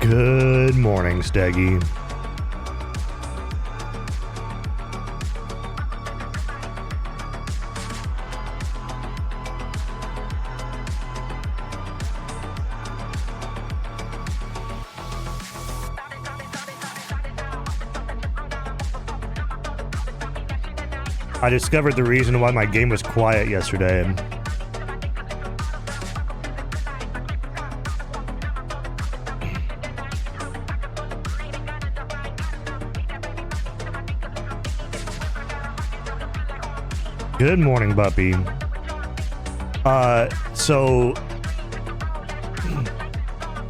Good morning, Steggy. I discovered the reason why my game was quiet yesterday. Good morning, Buppy. So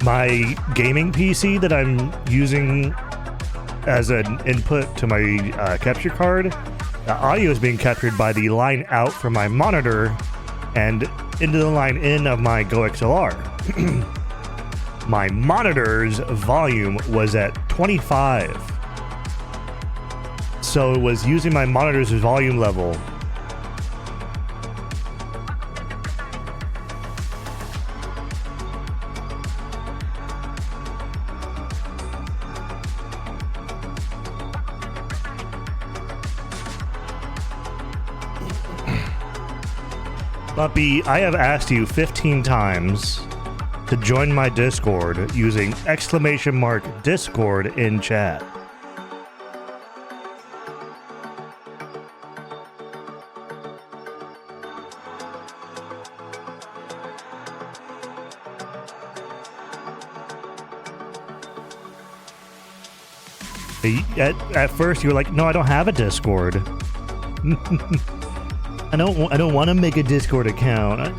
my gaming PC that I'm using as an input to my capture card, the audio is being captured by the line out from my monitor and into the line in of my Go XLR. My monitor's volume was at 25. So it was using my monitor's volume level. Buppy, I have asked you 15 times to join my Discord using !Discord in chat. At first you were like, no, I don't have a Discord. I don't want to make a Discord account.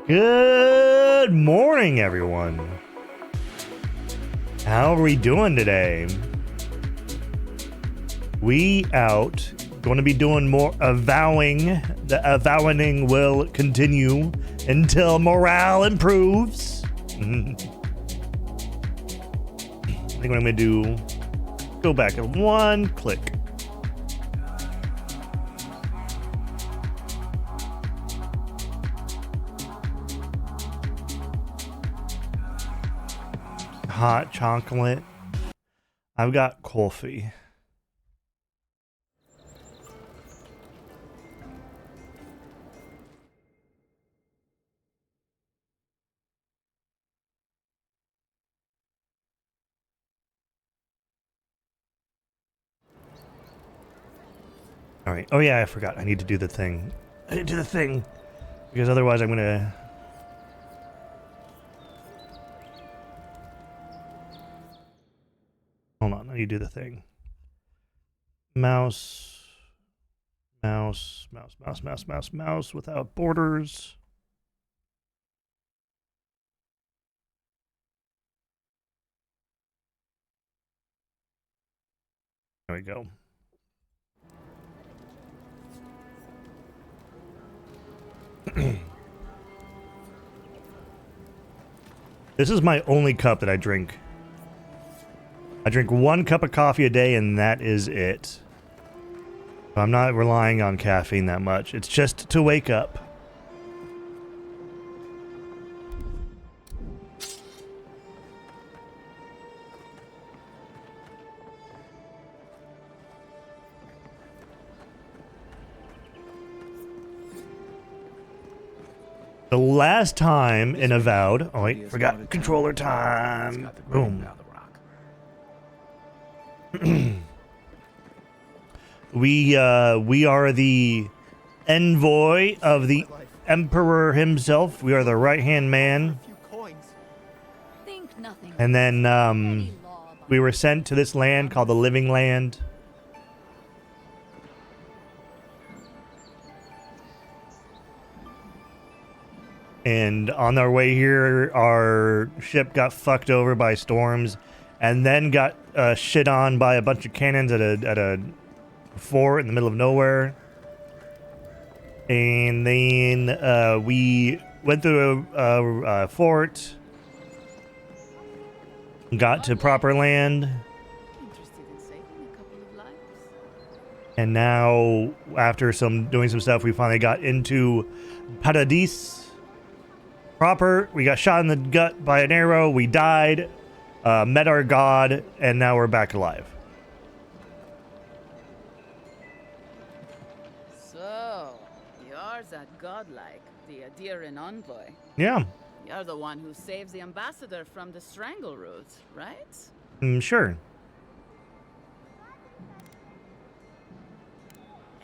Good morning, everyone. How are we doing today? We out going to be doing more avowing. The avowing will continue until morale improves. I think what I'm going to do, go back and one click. hot chocolate. I've got coffee. All right. Oh yeah, I forgot. I need to do the thing. I need to do the thing because otherwise I'm gonna. Hold on. I need to do the thing. Mouse, mouse, mouse, mouse, mouse, mouse, mouse without borders. There we go. This is my only cup that I drink. I drink 1 cup of coffee a day, and that is it. I'm not relying on caffeine that much. It's just to wake up. The last time in Avowed... Oh, wait. Forgot controller time. Boom. We are the envoy of the Emperor himself. We are the right-hand man. And then we were sent to this land called the Living Land. And on our way here, our ship got fucked over by storms, and then got shit on by a bunch of cannons at a fort in the middle of nowhere. And then we went through a fort, got to proper land, and now after doing some stuff, we finally got into Paradis. Proper, we got shot in the gut by an arrow, we died, met our god, and now we're back alive. So, you're that godlike, the Adiran envoy. Yeah. You're the one who saves the ambassador from the strangle root, right? Sure.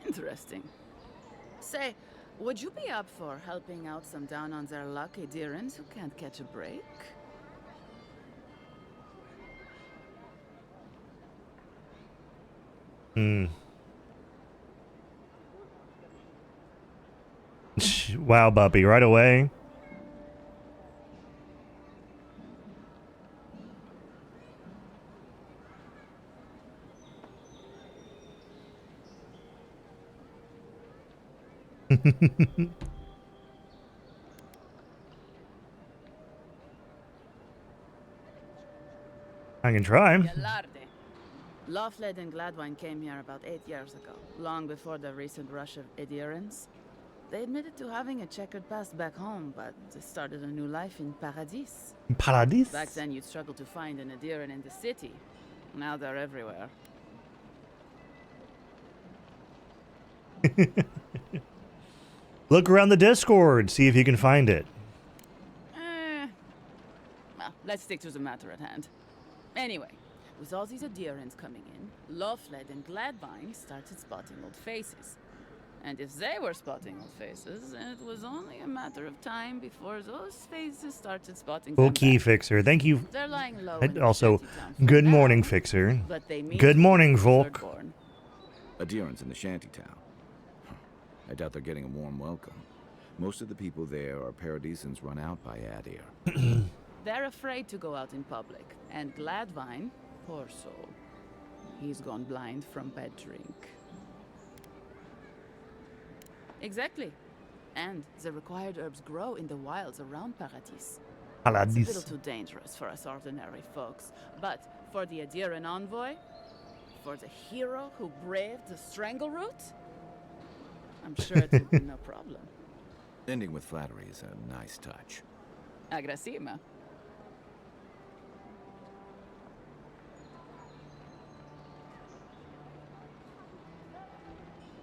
Interesting. Say, would you be up for helping out some down on their luck Adirans who can't catch a break? Wow, Buppy, right away. I can try. Lofled and Gladwine came here about 8 years ago, long before the recent rush of Adirans. They admitted to having a checkered past back home, but they started a new life in Paradis. Paradis? Back then, you'd struggle to find an Adiran in the city. Now they're everywhere. Look around the Discord, see if you can find it. Well, let's stick to the matter at hand. Anyway, with all these Adirans coming in, Lofled and Gladwine started spotting old faces. And if they were spotting old faces, it was only a matter of time before those faces started spotting them Okay, back. Fixer. Thank you. They're lying low And in also, the shanty town for good now, morning, Fixer. but they meet Good morning, the Volk. Thirdborn. Adirans in the shantytown. I doubt they're getting a warm welcome. Most of the people there are Paradisans run out by Adir. They're afraid to go out in public, and Gladwine, poor soul, he's gone blind from bad drink. Exactly. And the required herbs grow in the wilds around Paradis. It's a little Paradis. too dangerous for us ordinary folks. But for the Adiran envoy, for the hero who braved the strangle route, I'm sure it will be no problem. Ending with flattery is a nice touch. Agrasima.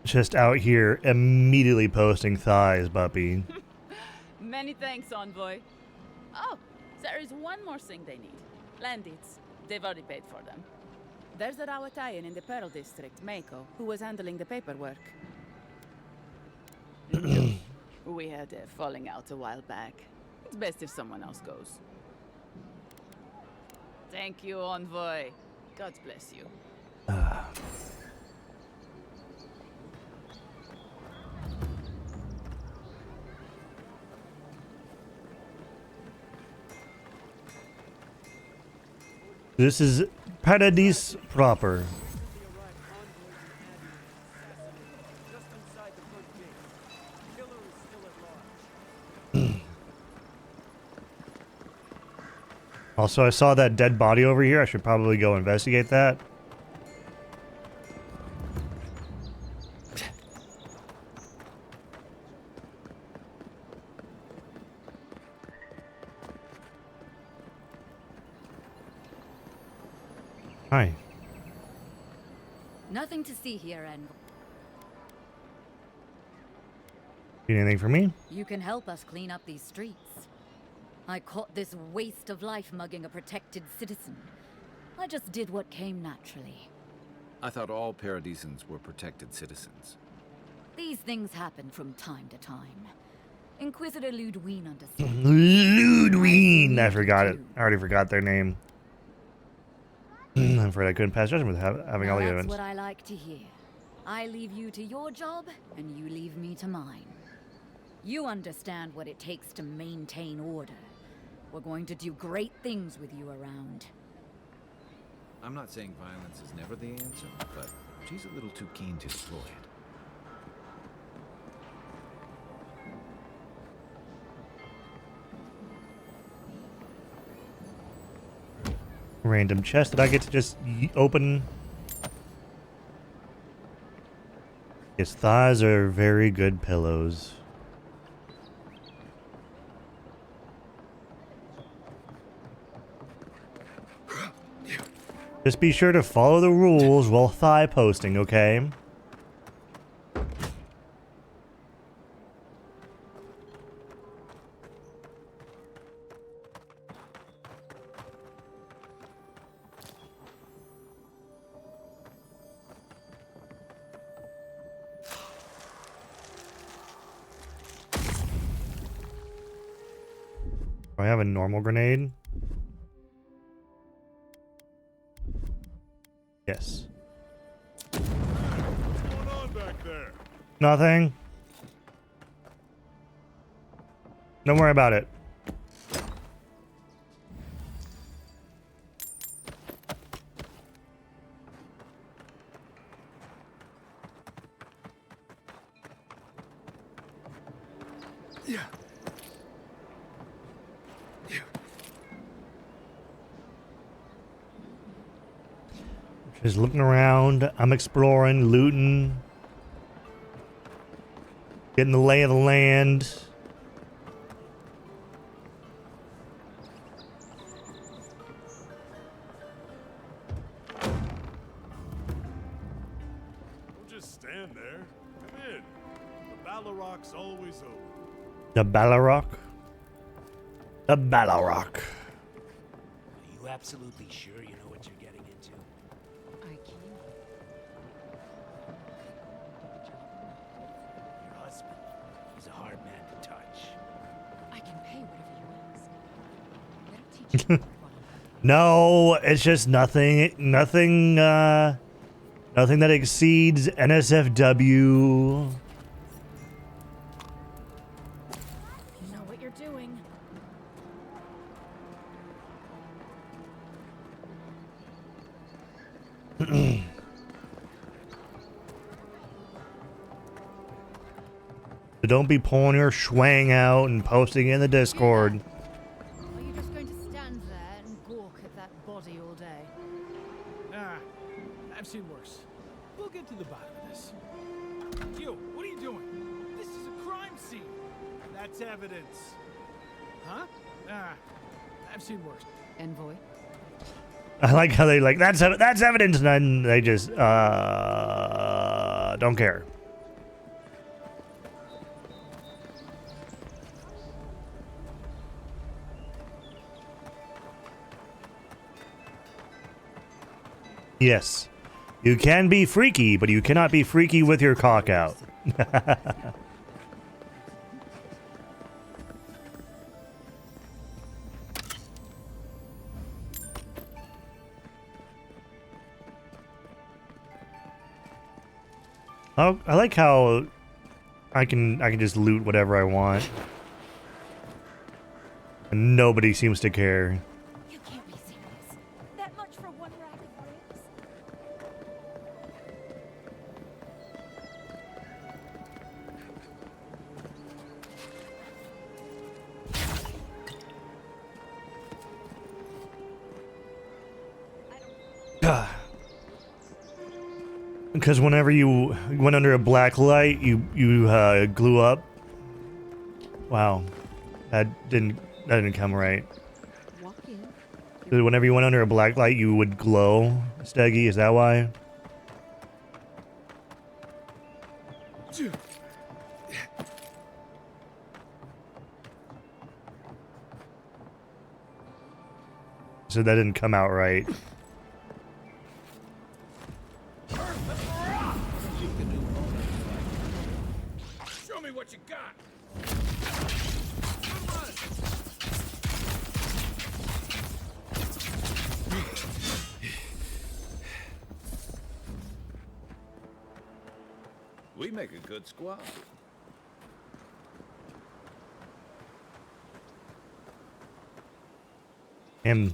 just out here immediately posting thighs, Buppy. Many thanks, Envoy. Oh, there is one more thing they need. Land deeds. They've already paid for them. There's a Rawatayan in the Pearl District, Mako, who was handling the paperwork. We had a falling out a while back. It's best if someone else goes. Thank you, Envoy. God bless you. This is Paradise proper. Also, I saw that dead body over here. I should probably go investigate that. Hi. Nothing to see here, Envoy. Need anything for me? You can help us clean up these streets. I caught this waste of life mugging a protected citizen. I just did what came naturally. I thought all Paradisans were protected citizens. These things happen from time to time. Inquisitor Ludwine understands. Ludwine! I forgot it. I already forgot their name. I'm afraid I couldn't pass judgment with having all the That's evidence. what I like to hear. I leave you to your job, and you leave me to mine. You understand what it takes to maintain order. We're going to do great things with you around. I'm not saying violence is never the answer, but she's a little too keen to deploy it. Random chest that I get to just open. His thighs are very good pillows. Just be sure to follow the rules while thigh posting, okay? Do I have a normal grenade? Yes. What's going on back there? Nothing. Don't worry about it. Yeah. Just looking around. I'm exploring, looting. Getting the lay of the land. Don't just stand there. Come in. The Ballaroc's always open. The Ballarok. The Ballarok. Are you absolutely sure you know what you're getting into? I can. Your husband is a hard man to touch. I can pay whatever you ask. Let him teach you. No, it's just nothing. Nothing that exceeds NSFW. You know what you're doing. So don't be pulling your schwang out and posting in the Discord. Are you just going to stand there and gawk at that body all day? Ah, I've seen worse. We'll get to the bottom of this. You, what are you doing? This is a crime scene. That's evidence. Huh? Ah, I've seen worse. Envoy. I like how they like that's evidence, and then they just don't care. Yes. You can be freaky, but you cannot be freaky with your cock out. Oh, I like how I can just loot whatever I want. And nobody seems to care. You can't be serious. That much for one rack of rings? Because whenever you went under a black light, you glue up. Wow, that didn't come right. Walk in. So whenever you went under a black light, you would glow. Steggy, is that why? So that didn't come out right. Show me what you got. We make a good squad. Him.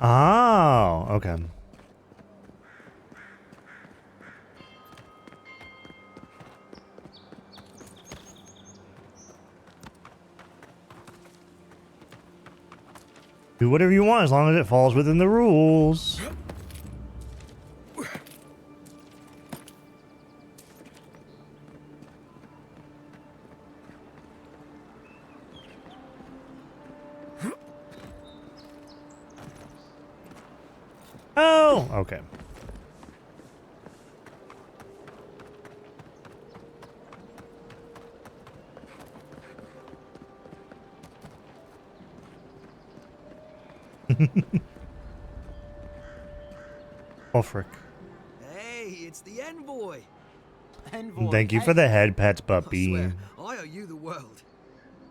Oh, okay. Do whatever you want as long as it falls within the rules. Oh, okay. Oh, frick. Hey, it's the envoy. Thank you for the head pets, I puppy. swear, I owe you the world.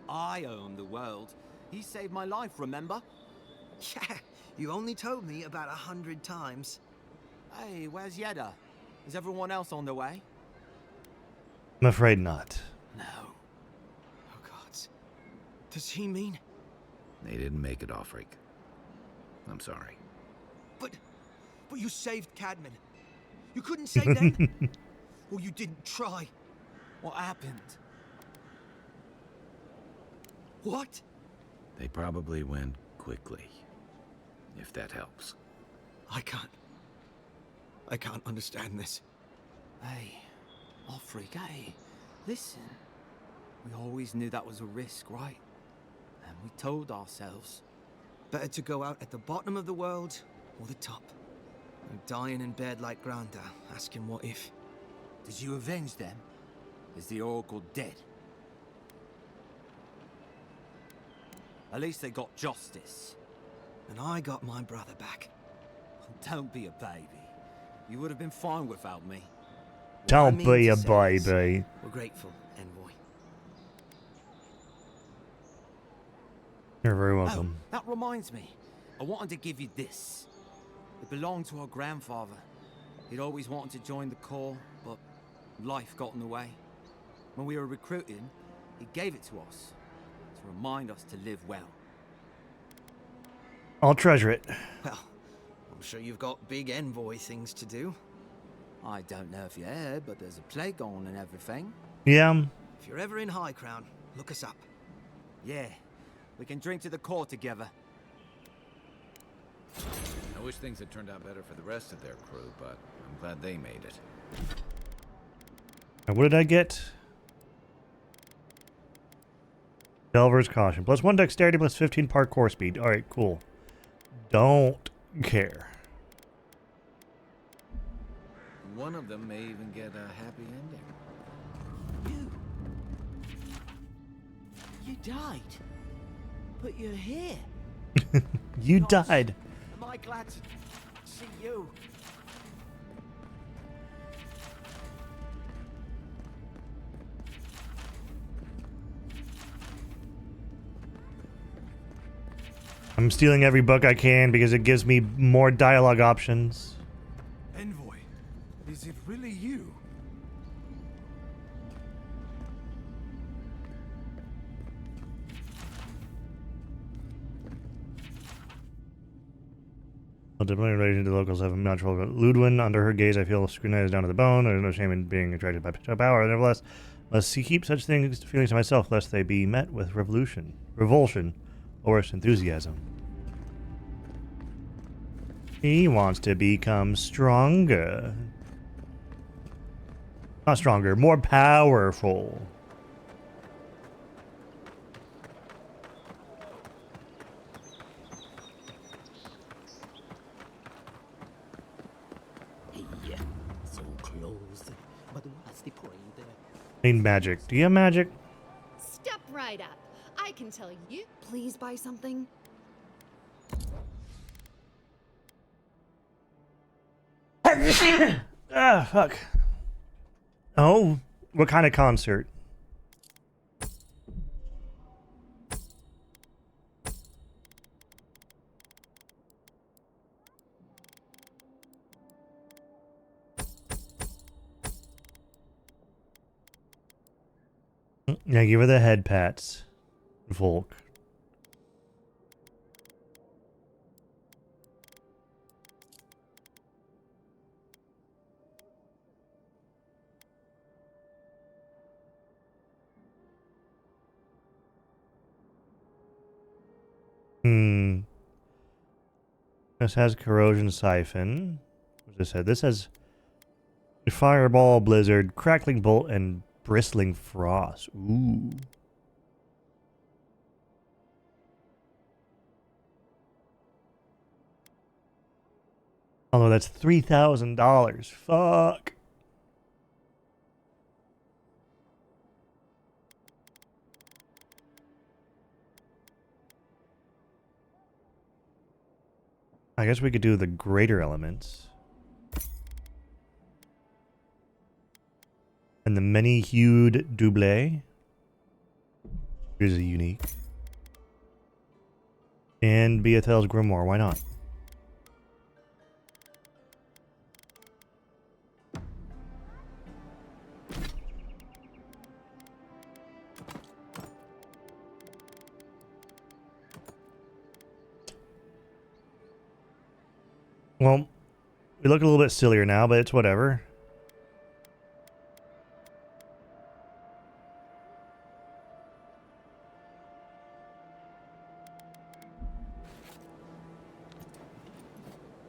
I own the world. He saved my life, remember? Yeah, you only told me about 100 times. Hey, where's Yeda? Is everyone else on their way? I'm afraid not. No. Oh, God. Does he mean... They didn't make it, Offric. I'm sorry. But you saved Cadman. You couldn't save them? Or you didn't try? What happened? What? They probably went quickly. If that helps. I can't understand this. Hey, Offric, hey, listen. We always knew that was a risk, right? And we told ourselves. Better to go out at the bottom of the world or the top. I'm dying in bed like Granda, asking what if. Did you avenge them? Is the Oracle dead? At least they got justice. And I got my brother back. Don't be a baby. You would have been fine without me. What I Don't mean be to a say is, baby. we're grateful, envoy. You're very Oh, welcome. that reminds me. I wanted to give you this. It belonged to our grandfather. He'd always wanted to join the Corps, but life got in the way. When we were recruiting, he gave it to us to remind us to live well. I'll treasure it. Well, I'm sure you've got big envoy things to do. I don't know if you heard, but there's a plague on and everything. Yeah. If you're ever in High Crown, look us up. Yeah, We can drink to the core together. I wish things had turned out better for the rest of their crew, but I'm glad they made it. And what did I get? Delver's Caution. +1 dexterity, +15 parkour speed. Alright, cool. Don't care. One of them may even get a happy ending. You died. But you're here. You Gosh, died. Am I glad to see you? I'm stealing every book I can because it gives me more dialogue options. Envoy, is it really you? Ultimately, in relation to the locals have a natural Ludwin. Under her gaze, I feel scrutinized down to the bone. There's no shame in being attracted by power. Nevertheless, must keep such feelings to myself, lest they be met with revulsion, or worse, enthusiasm. He wants to become stronger. Not stronger, more powerful. Hey, so close. But what's the point? Need magic. Do you have magic? Step right up. I can tell you. Please buy something. Ah, fuck. Oh, what kind of concert? Yeah, give her the head pats, Volk. This has corrosion siphon. What's this have? This has fireball, blizzard, crackling bolt, and bristling frost. Ooh. Although that's $3,000. Fuck. I guess we could do the greater elements. And the many-hued double. Here's a unique. And Beathel's Grimoire, why not? Well, we look a little bit sillier now, but it's whatever.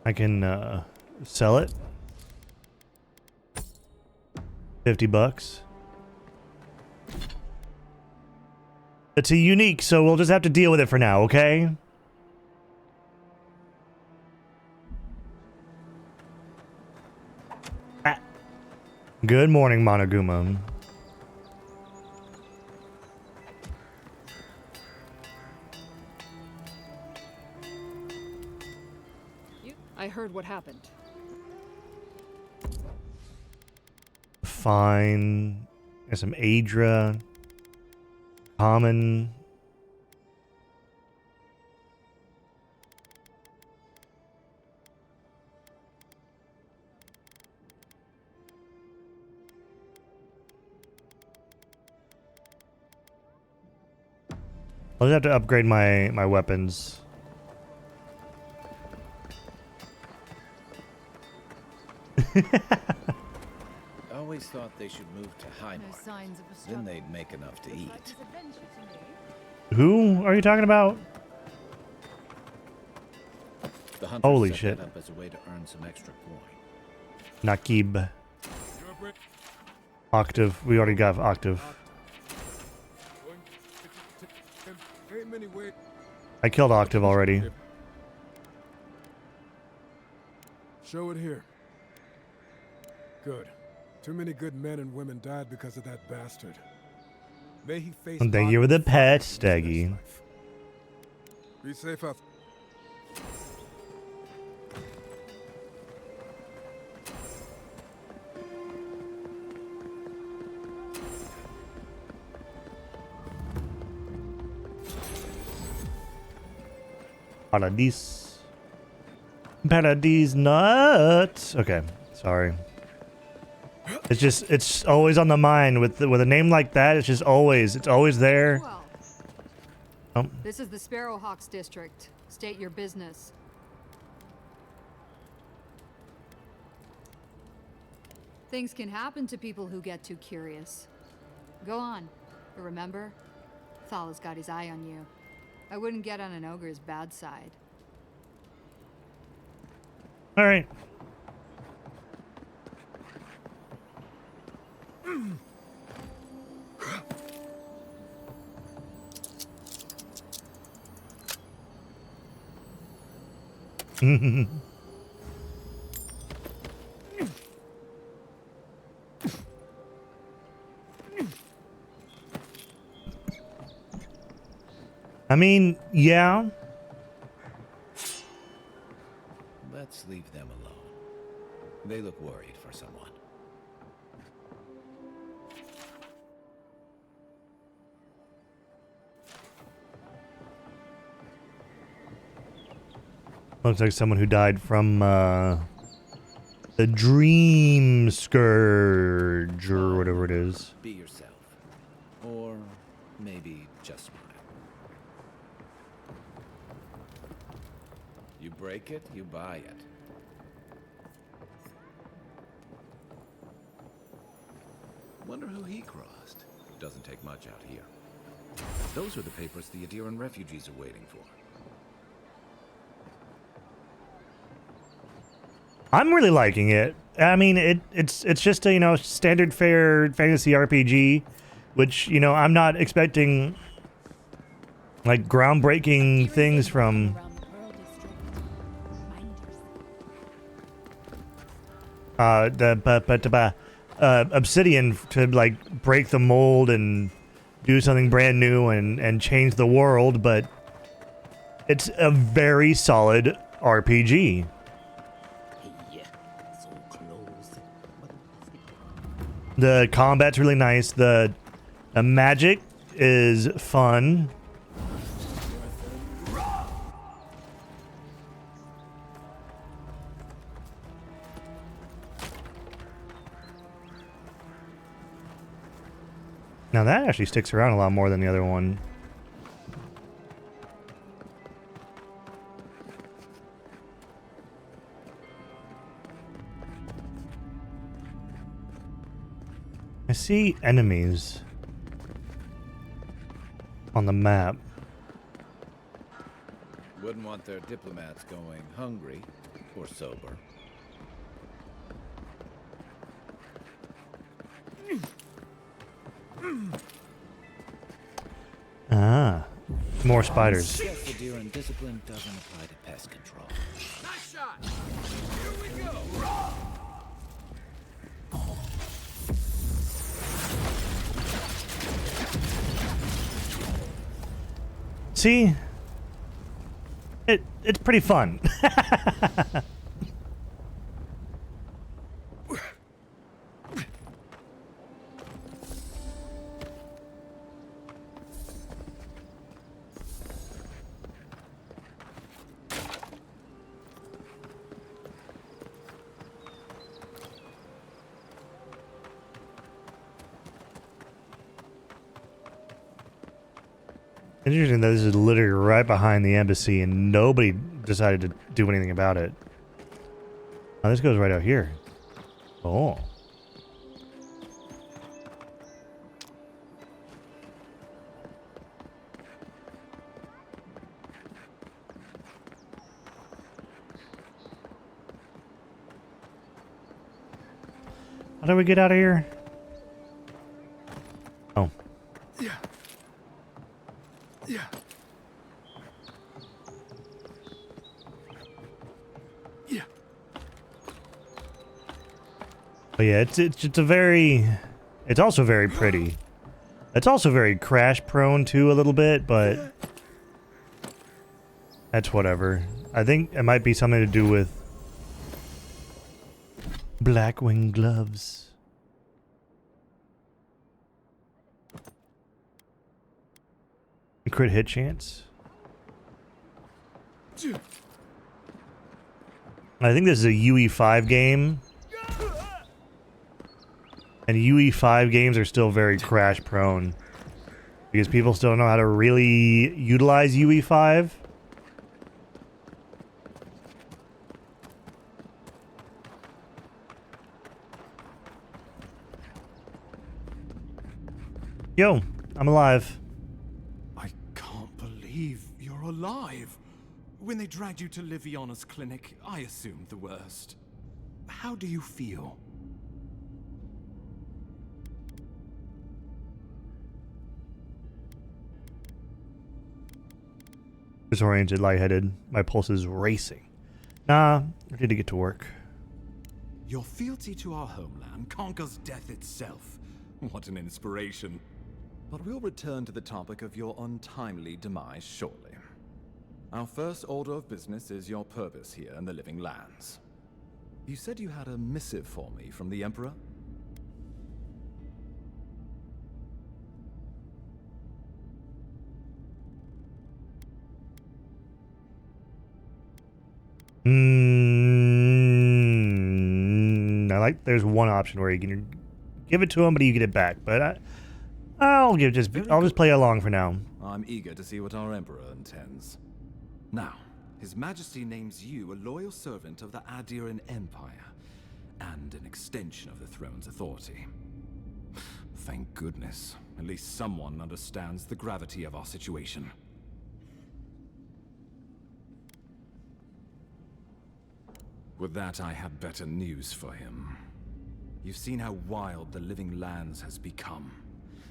I can sell it. $50. It's a unique, so we'll just have to deal with it for now, okay? Good morning, Monoguma. I heard what happened. Fine. There's some Adra. Common. I'll just have to upgrade my weapons. I always thought they should move to High No Mark. signs of a Then struggle. they'd make enough to Looks eat. like this adventure to me. Who are you talking about? The hunters Holy set shit. that up as a way to earn some extra coin. Nakib. Octave. We already got Octave. I killed Octave already. Show it here. Good. Too many good men and women died because of that bastard. May he face. And thank you for the pet, Staggy. Be safe out. Paradise. Paradise nuts. Okay, sorry. It's always on the mind with a name like that. It's always there. Well, Oh. this is the Sparrowhawks district. State your business. Things can happen to people who get too curious. Go on. But remember, Thal's got his eye on you. I wouldn't get on an ogre's bad side. All right. I mean, yeah. Let's leave them alone. They look worried for someone. Looks like someone who died from the Dream Scourge or whatever it is. Be yourself. Or maybe just smile. You break it, you buy it. Wonder who he crossed. Doesn't take much out here. Those are the papers the Adiran refugees are waiting for. I'm really liking it. I mean, it's just a, you know, standard fare fantasy RPG, which, you know, I'm not expecting like groundbreaking things from Obsidian to like break the mold and do something brand new and change the world, but it's a very solid RPG. The combat's really nice. The magic is fun. Now that actually sticks around a lot more than the other one. I see enemies on the map. Wouldn't want their diplomats going hungry or sober. Ah, more spiders. Guess the deer and discipline doesn't apply to pest control. Nice shot. Here we go. See? It's pretty fun. Interesting that this is literally right behind the embassy and nobody decided to do anything about it. Oh, this goes right out here. Oh. How do we get out of here? Oh. Yeah. Yeah. Yeah. But yeah, it's a very, it's also very pretty. It's also very crash prone too a little bit, but that's whatever. I think it might be something to do with Blackwing gloves. Crit hit chance. I think this is a UE5 game. And UE5 games are still very crash prone. Because people still don't know how to really utilize UE5. Yo, I'm alive. I can't believe you're alive. When they dragged you to Liviana's clinic, I assumed the worst. How do you feel? Disoriented, lightheaded. My pulse is racing. Nah, ready to get to work. Your fealty to our homeland conquers death itself. What an inspiration. But we'll return to the topic of your untimely demise shortly. Our first order of business is your purpose here in the Living Lands. You said you had a missive for me from the Emperor? I like. There's one option where you can give it to him, but you get it back. But I'll just play along for now. I'm eager to see what our Emperor intends. Now, His Majesty names you a loyal servant of the Adiran Empire, and an extension of the throne's authority. Thank goodness. At least someone understands the gravity of our situation. With that, I have better news for him. You've seen how wild the Living Lands has become,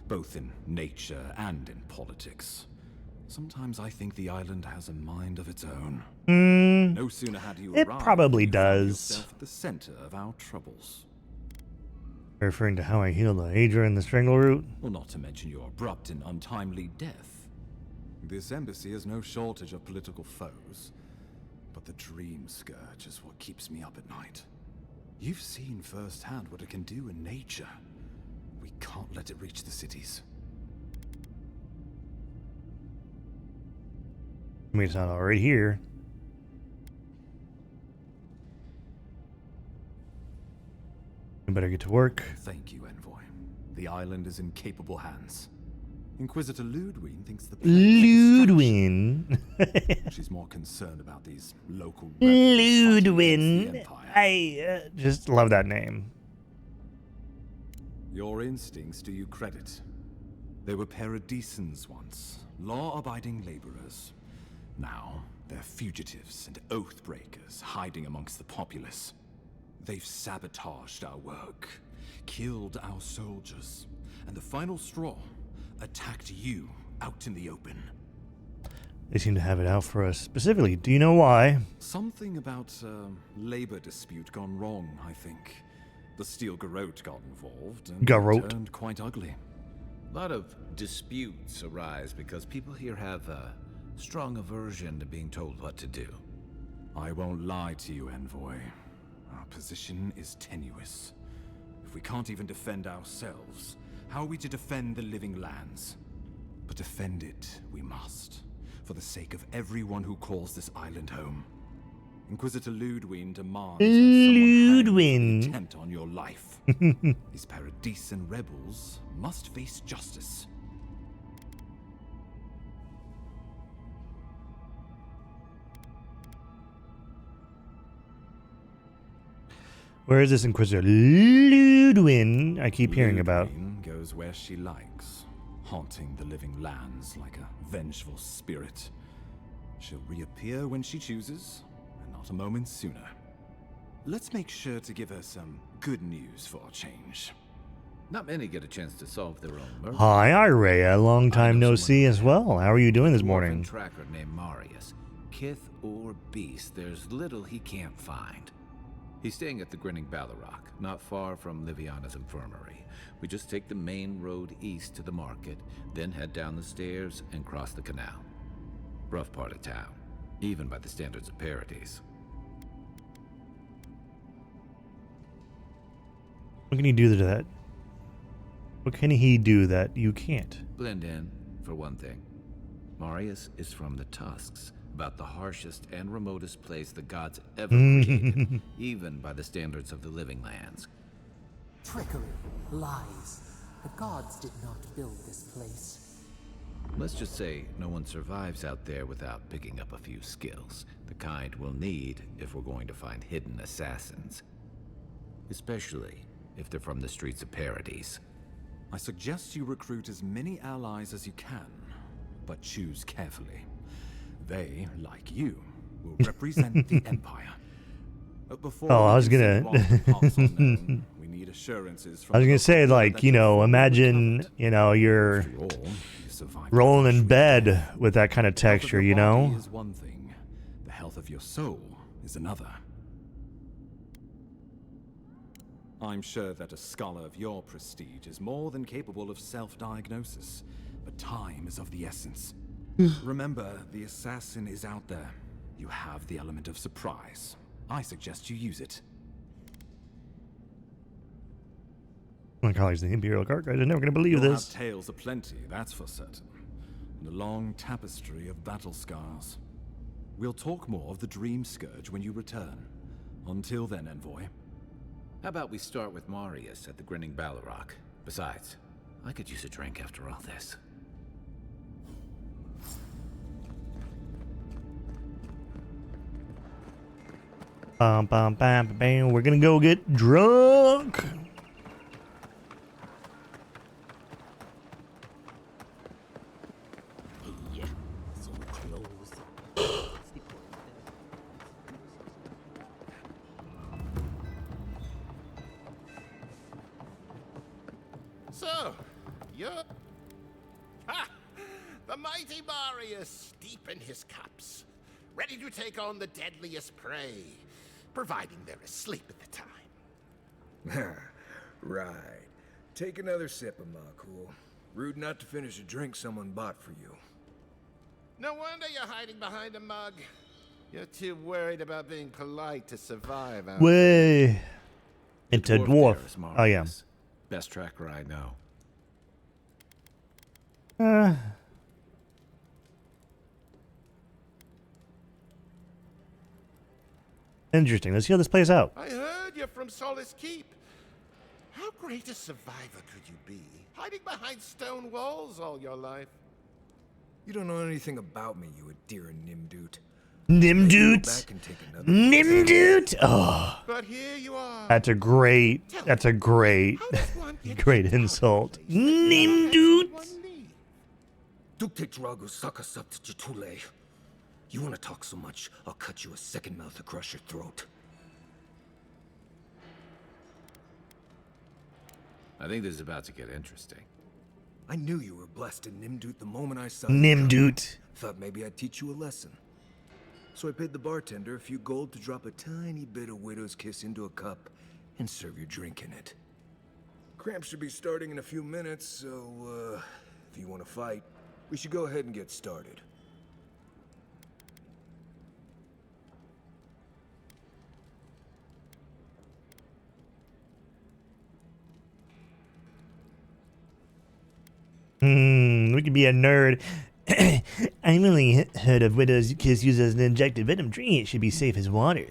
both in nature and in politics. Sometimes I think the island has a mind of its own. No sooner had you arrived, probably you found does. yourself at the center of our troubles. Referring to how I healed the Adra and the strangle root. Well, not to mention your abrupt and untimely death. This embassy has no shortage of political foes, but the Dream Scourge is what keeps me up at night. You've seen firsthand what it can do in nature. We can't let it reach the cities. I mean, it's not already here. You better get to work. Thank you, Envoy. The island is in capable hands. Inquisitor Ludwig thinks the Ludwig. She's more concerned about these local Ludwig. I just love that name. Your instincts do you credit. They were paradisans once, law-abiding laborers. Now, they're fugitives and oath-breakers hiding amongst the populace. They've sabotaged our work, killed our soldiers, and the final straw, attacked you out in the open. They seem to have it out for us. Specifically, do you know why? Something about a labor dispute gone wrong, I think. The Steel Garrote got involved and Garrote. turned quite ugly. A lot of disputes arise because people here have a strong aversion to being told what to do. I won't lie to you, Envoy. Our position is tenuous. If we can't even defend ourselves, how are we to defend the Living Lands? But defend it we must, for the sake of everyone who calls this island home. Inquisitor Ludwig demands Ludwig. attempt on your life. These Paradisan rebels must face justice. Where is this Inquisitor Ludwig I keep hearing about? Ludwig goes where she likes, haunting the Living Lands like a vengeful spirit. She'll reappear when she chooses, and not a moment sooner. let's make sure to give her some good news for a change. Not many get a chance to solve their own murder. Hi, Irea. Long time no see as well. How are you doing this morning? A tracker named Marius. Kith or beast, there's little he can't find. He's staying at the Grinning Ballarok, not far from Liviana's infirmary. We just take the main road east to the market, then head down the stairs and cross the canal. Rough part of town, even by the standards of Paradise. What can you do to that? What can he do that you can't? Blend in, for one thing. Marius is from the Tusks, about the harshest and remotest place the gods ever created, even by the standards of the living lands. Trickery, lies. The gods did not build this place. Let's just say no one survives out there without picking up a few skills, the kind we'll need if we're going to find hidden assassins. Especially if they're from the streets of Paradise. I suggest you recruit as many allies as you can, but choose carefully. They, like you, will represent the Empire. Before I was we gonna. can send parts unknown, we need assurances from I was gonna the say, local like, that you know, you're imagine, you know, you're After all, you survived rolling in the bed with that kind of Health of texture, your you body know? is one thing. The health of your soul is another. I'm sure that a scholar of your prestige is more than capable of self-diagnosis, but time is of the essence. Remember, the assassin is out there. You have the element of surprise. I suggest you use it. My colleagues, the Imperial Guard guys are never gonna believe You'll this. have tales aplenty, that's for certain. And a long tapestry of battle scars. We'll talk more of the Dream Scourge when you return. Until then, Envoy. How about we start with Marius at the Grinning Ballarok? Besides, I could use a drink after all this. Bam, bam, bam, bam, bam. We're gonna go get drunk. Yeah, so close. So, you're... Ha! The mighty Marius, deep in his cups, ready to take on the deadliest prey, providing they're asleep at the time. Right. Take another sip of Makul. Rude not to finish a drink someone bought for you. No wonder you're hiding behind a mug. You're too worried about being polite to survive out Way into dwarf. There is Oh yeah. Marius. Best tracker I know. Interesting. Let's see how this plays out. I heard you're from Solace Keep. How great a survivor could you be, hiding behind stone walls all your life? You don't know anything about me, you dear Nimdoot. Nimdoot? Back and take another Nimdoot? Oh. But here you are. That's a great great insult. Nimdoot? Dukte Drago Sakasapt Jitule. You want to talk so much, I'll cut you a second mouth across your throat. I think this is about to get interesting. I knew you were blessed in Nimdoot the moment I saw you. Nimdoot. Thought maybe I'd teach you a lesson. So I paid the bartender a few gold to drop a tiny bit of Widow's Kiss into a cup and serve your drink in it. Cramps should be starting in a few minutes, so, if you want to fight, we should go ahead and get started. We could be a nerd. I've only heard of Widow's Kiss used as an injected venom drink. It should be safe as water.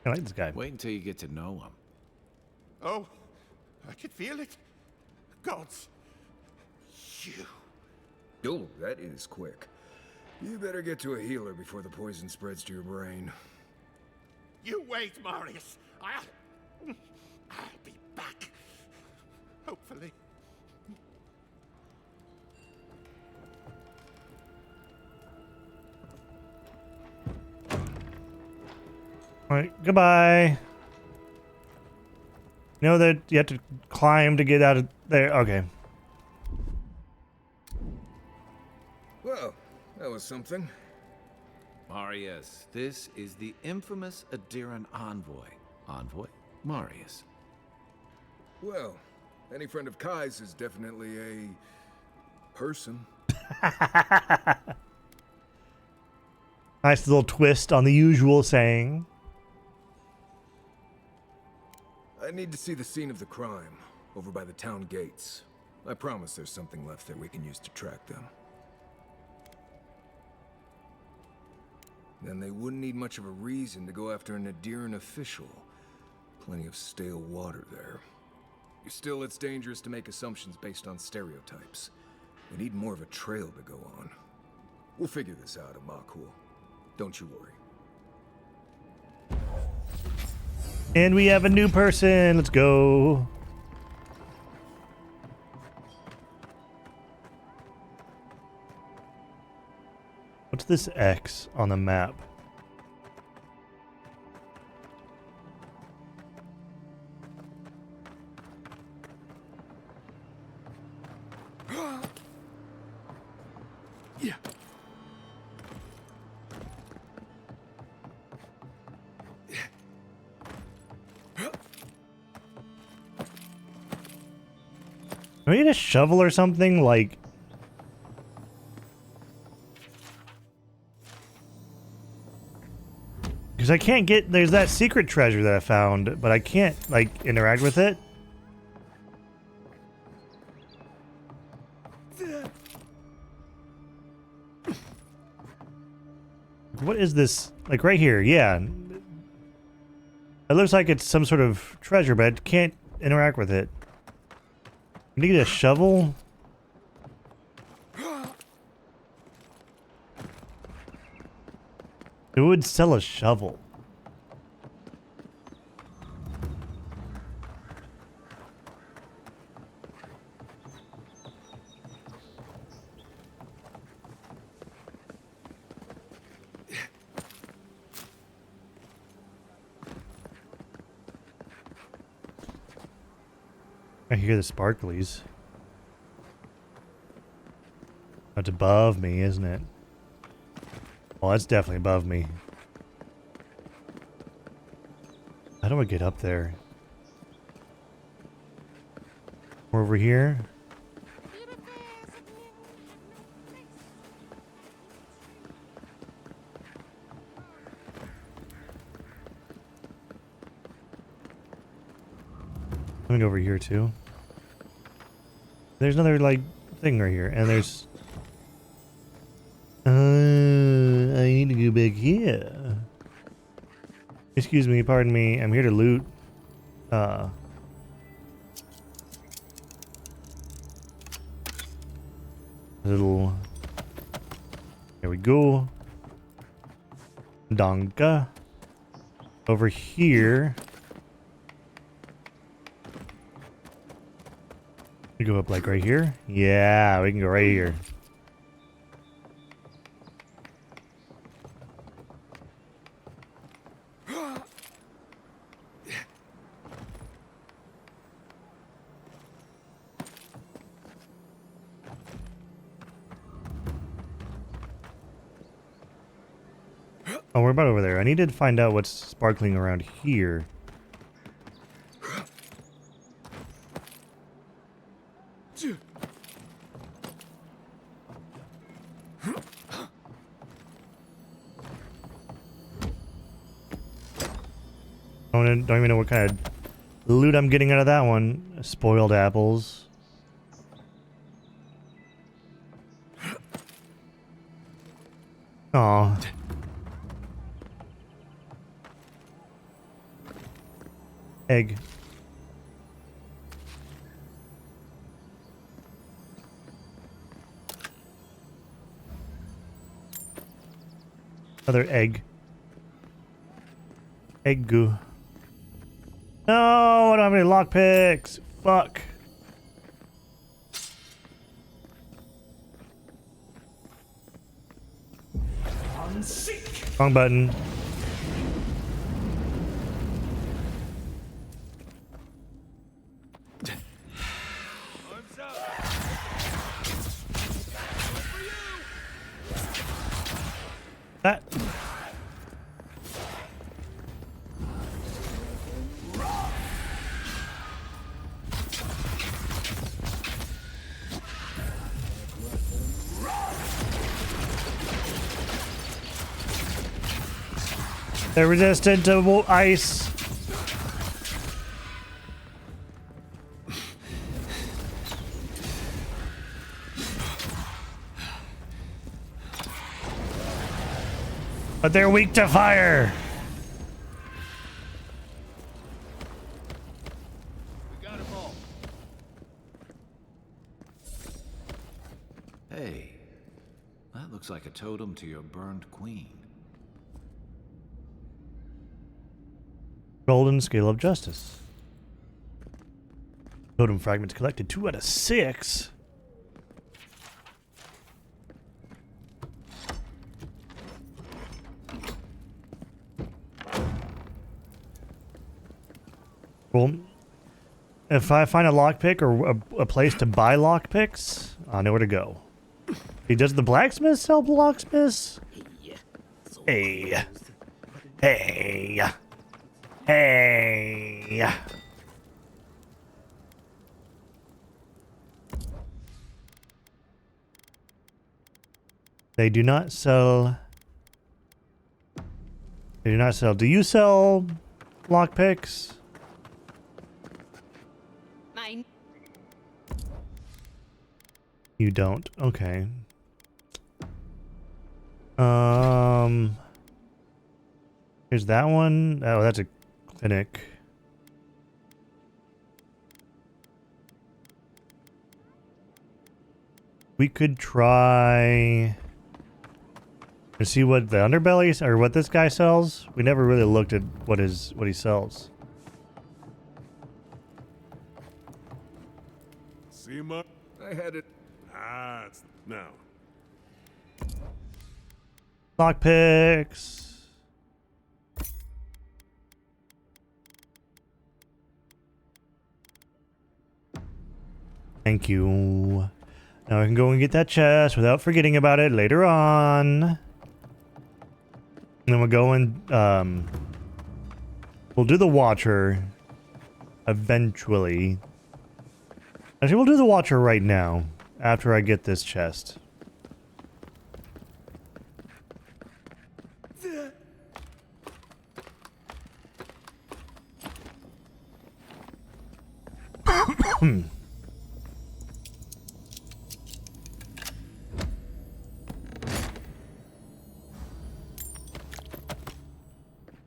I like this guy. Wait until you get to know him. Oh, I can feel it. Gods. You. Oh, that is quick. You better get to a healer before the poison spreads to your brain. You wait, Marius. I'll be back. Hopefully. Alright, goodbye. You know that you have to climb to get out of there? Okay. Well, that was something. Marius, this is the infamous Adiran envoy. Envoy? Marius. Well, any friend of Kai's is definitely a person. Nice little twist on the usual saying. I need to see the scene of the crime, over by the town gates. I promise there's something left there we can use to track them. Then they wouldn't need much of a reason to go after an Adiran official. Plenty of stale water there. Still, it's dangerous to make assumptions based on stereotypes. We need more of a trail to go on. We'll figure this out, Amakul. Don't you worry. And we have a new person. Let's go. What's this X on the map? Yeah. Do we need a shovel or something? Like... Because I can't get... There's that secret treasure that I found, but I can't, like, interact with it. What is this? Like, right here, yeah. It looks like it's some sort of treasure, but I can't interact with it. I need a shovel? It would sell a shovel. I hear the sparklies. That's above me, isn't it? Oh, that's definitely above me. How do I get up there? We're over here? Let me go over here too. There's another like thing right here, and there's. I need to go back here. Excuse me, pardon me. I'm here to loot. Little. There we go. Donka. Over here. We go up like right here. Yeah, we can go right here. Oh, we're about over there. I need to find out what's sparkling around here. Don't even know what kind of loot I'm getting out of that one. Spoiled apples. Aw. Egg. Another egg. Egg goo. No, I don't have any lockpicks. Fuck. Wrong button. They're resistant to ice. But they're weak to fire. We got 'em all. Hey, that looks like a totem to your burned queen. Golden Scale of Justice. Totem fragments collected 2 out of 6. Well, if I find a lockpick or a place to buy lockpicks, I know where to go. Hey, does the blacksmith sell locksmiths? Hey. Hey. Hey. They do not sell. They do not sell. Do you sell lockpicks? Mine. You don't. Okay. Here's that one. Oh, that's a clinic. We could try to see what the underbelly or what this guy sells. We never really looked at what he sells. See, Mark? I had it. Ah, it's now. Lockpicks. Thank you. Now I can go and get that chest without forgetting about it later on. And then we'll go and we'll do the Watcher eventually. Actually, we'll do the Watcher right now after I get this chest.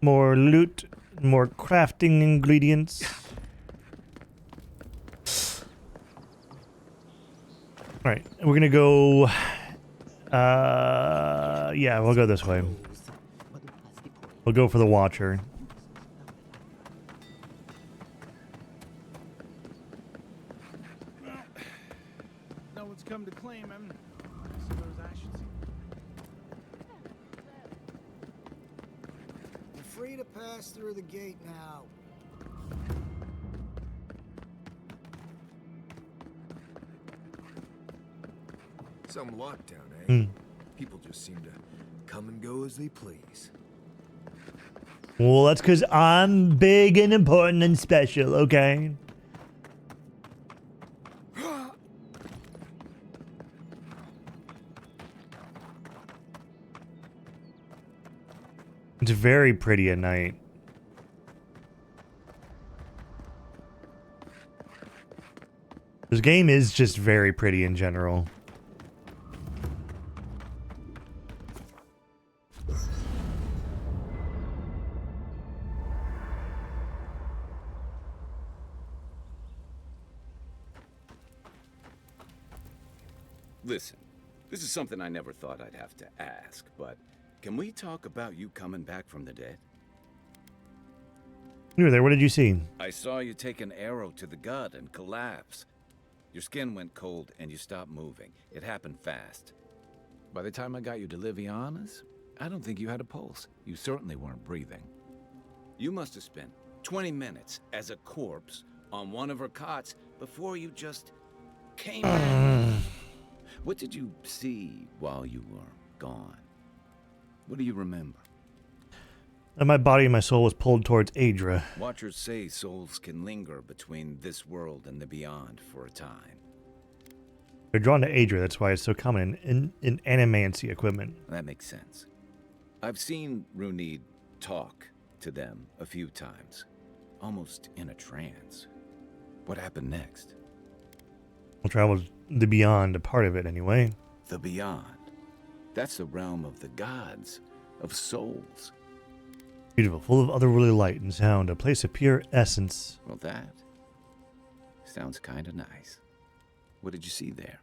More loot, more crafting ingredients. Alright, we're gonna go... yeah, we'll go this way. We'll go for the Watcher. No one's come to claim him. I suppose I should see. You're free to pass through the gate now. Some lockdown, eh? Hmm. People just seem to come and go as they please. Well, that's because I'm big and important and special, okay? It's very pretty at night. This game is just very pretty in general. Listen, this is something I never thought I'd have to ask, but can we talk about you coming back from the dead? You were there. What did you see? I saw you take an arrow to the gut and collapse. Your skin went cold and you stopped moving. It happened fast. By the time I got you to Liviana's, I don't think you had a pulse. You certainly weren't breathing. You must have spent 20 minutes as a corpse on one of her cots before you just came back. What did you see while you were gone? What do you remember? And my body and my soul was pulled towards Adra. Watchers say souls can linger between this world and the beyond for a time. They're drawn to Adra. That's why it's so common in animancy equipment. That makes sense. I've seen Runid talk to them a few times, almost in a trance. What happened next? We'll travel the beyond, a part of it anyway. The beyond. That's the realm of the gods, of souls. Beautiful, full of otherworldly light and sound, a place of pure essence. Well, that sounds kind of nice. What did you see there?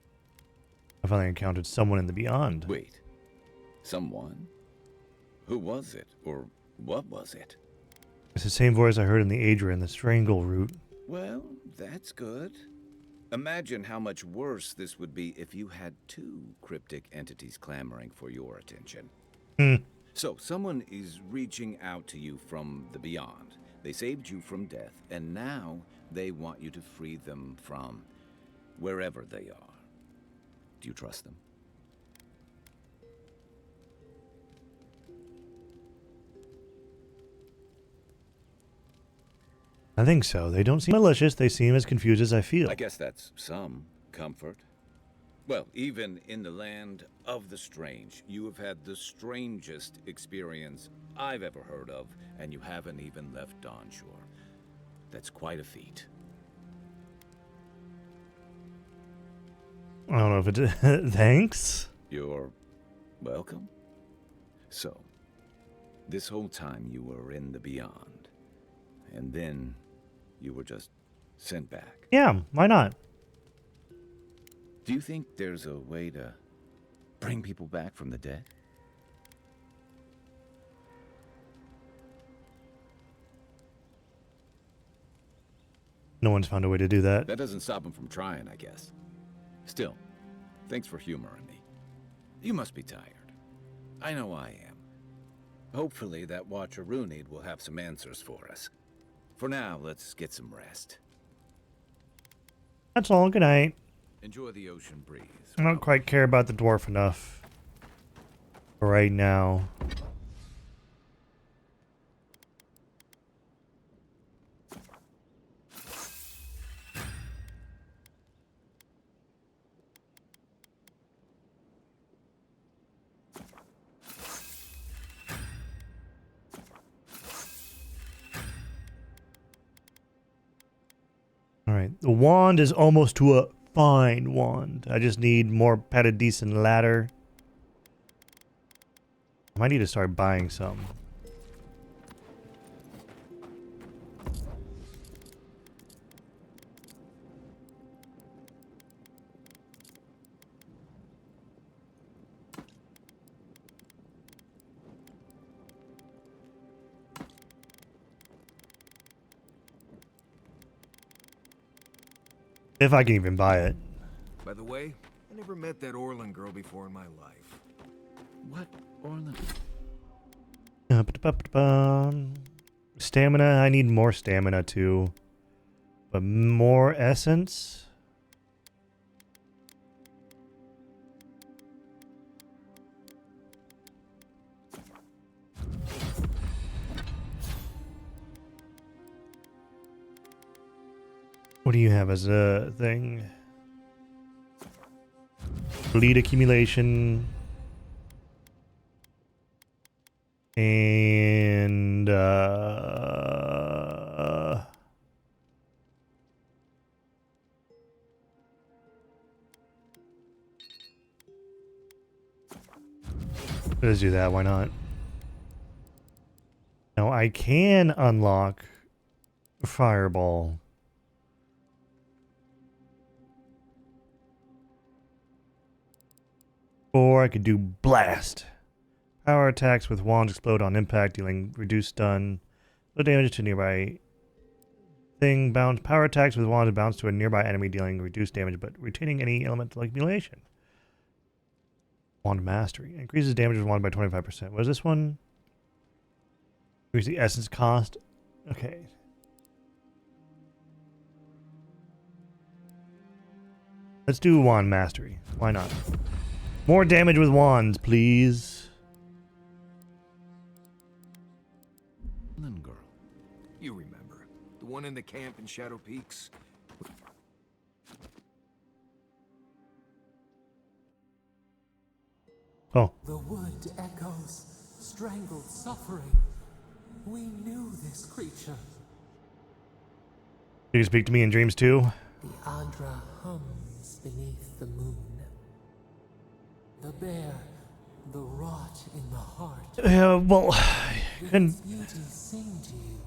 I finally encountered someone in the beyond. Wait. Someone? Who was it? Or what was it? It's the same voice I heard in the Adria and the Strangle route. Well, that's good. Imagine how much worse this would be if you had two cryptic entities clamoring for your attention. So, someone is reaching out to you from the beyond. They saved you from death, and now they want you to free them from wherever they are. Do you trust them? I think so. They don't seem malicious. They seem as confused as I feel. I guess that's some comfort. Well, even in the land of the strange, you have had the strangest experience I've ever heard of, and you haven't even left Dawnshore. That's quite a feat. I don't know if it... Thanks? You're welcome. So, this whole time you were in the beyond, and then you were just sent back. Yeah, why not? Do you think there's a way to bring people back from the dead? No one's found a way to do that. That doesn't stop them from trying, I guess. Still, thanks for humoring me. You must be tired. I know I am. Hopefully that Watcher Runid will have some answers for us. For now, let's get some rest. That's all. Good night. Enjoy the ocean breeze. I don't quite care about the dwarf enough for right now. Alright, the wand is almost to a fine wand. I just need more pet a decent ladder. I might need to start buying some. If I can even buy it. By the way, I never met that Orlin girl before in my life. What Orlin? Stamina, I need more stamina too. But more essence? What do you have as a thing? Bleed accumulation. And let's do that, why not? Now I can unlock Fireball. Or I could do Blast. Power attacks with wands explode on impact, dealing reduced stun. No damage to nearby thing. Bounce. Power attacks with wands bounce to a nearby enemy, dealing reduced damage, but retaining any elemental accumulation. Wand Mastery. Increases damage with wand by 25%. What is this one? Increase the essence cost. Okay. Let's do Wand Mastery. Why not? More damage with wands, please. Girl. You remember. The one in the camp in Shadow Peaks? Oh. The wood echoes strangled suffering. We knew this creature. Did you speak to me in dreams too? The Andra hums beneath the moon. The bear, the rot in the heart. Well, Did and its beauty sing to you?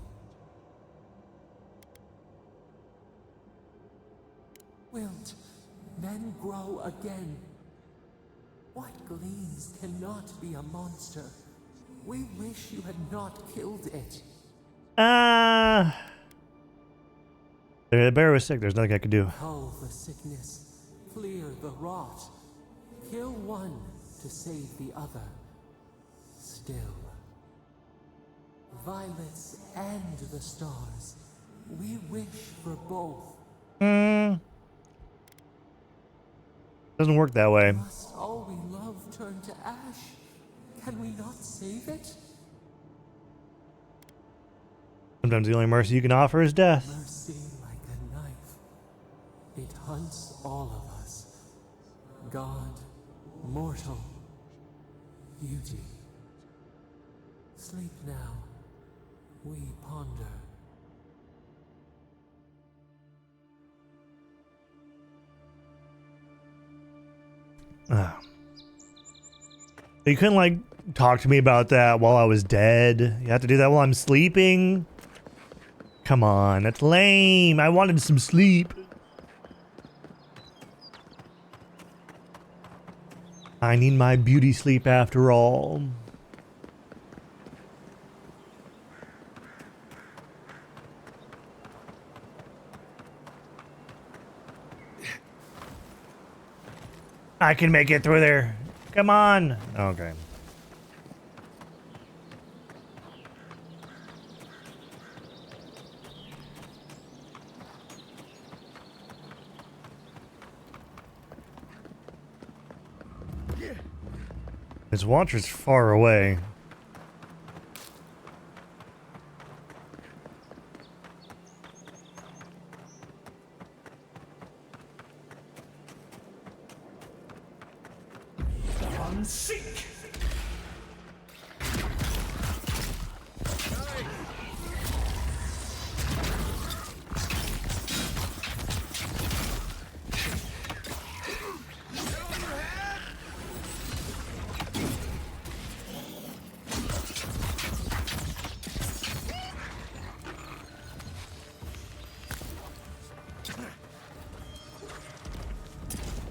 Wilt, then grow again. What gleams cannot be a monster? We wish you had not killed it. the bear was sick. There's nothing I could do. Cull the sickness, clear the rot. Kill one to save the other. Still, violets and the stars. We wish for both. Doesn't work that way. Must all we love turn to ash? Can we not save it? Sometimes the only mercy you can offer is death. Mercy like a knife. It hunts all of us. God, mortal, beauty. Sleep now. We ponder. You couldn't, like, talk to me about that while I was dead. You have to do that while I'm sleeping? Come on, that's lame. I wanted some sleep. I need my beauty sleep after all. I can make it through there. Come on. Okay. His watcher's far away. Seek.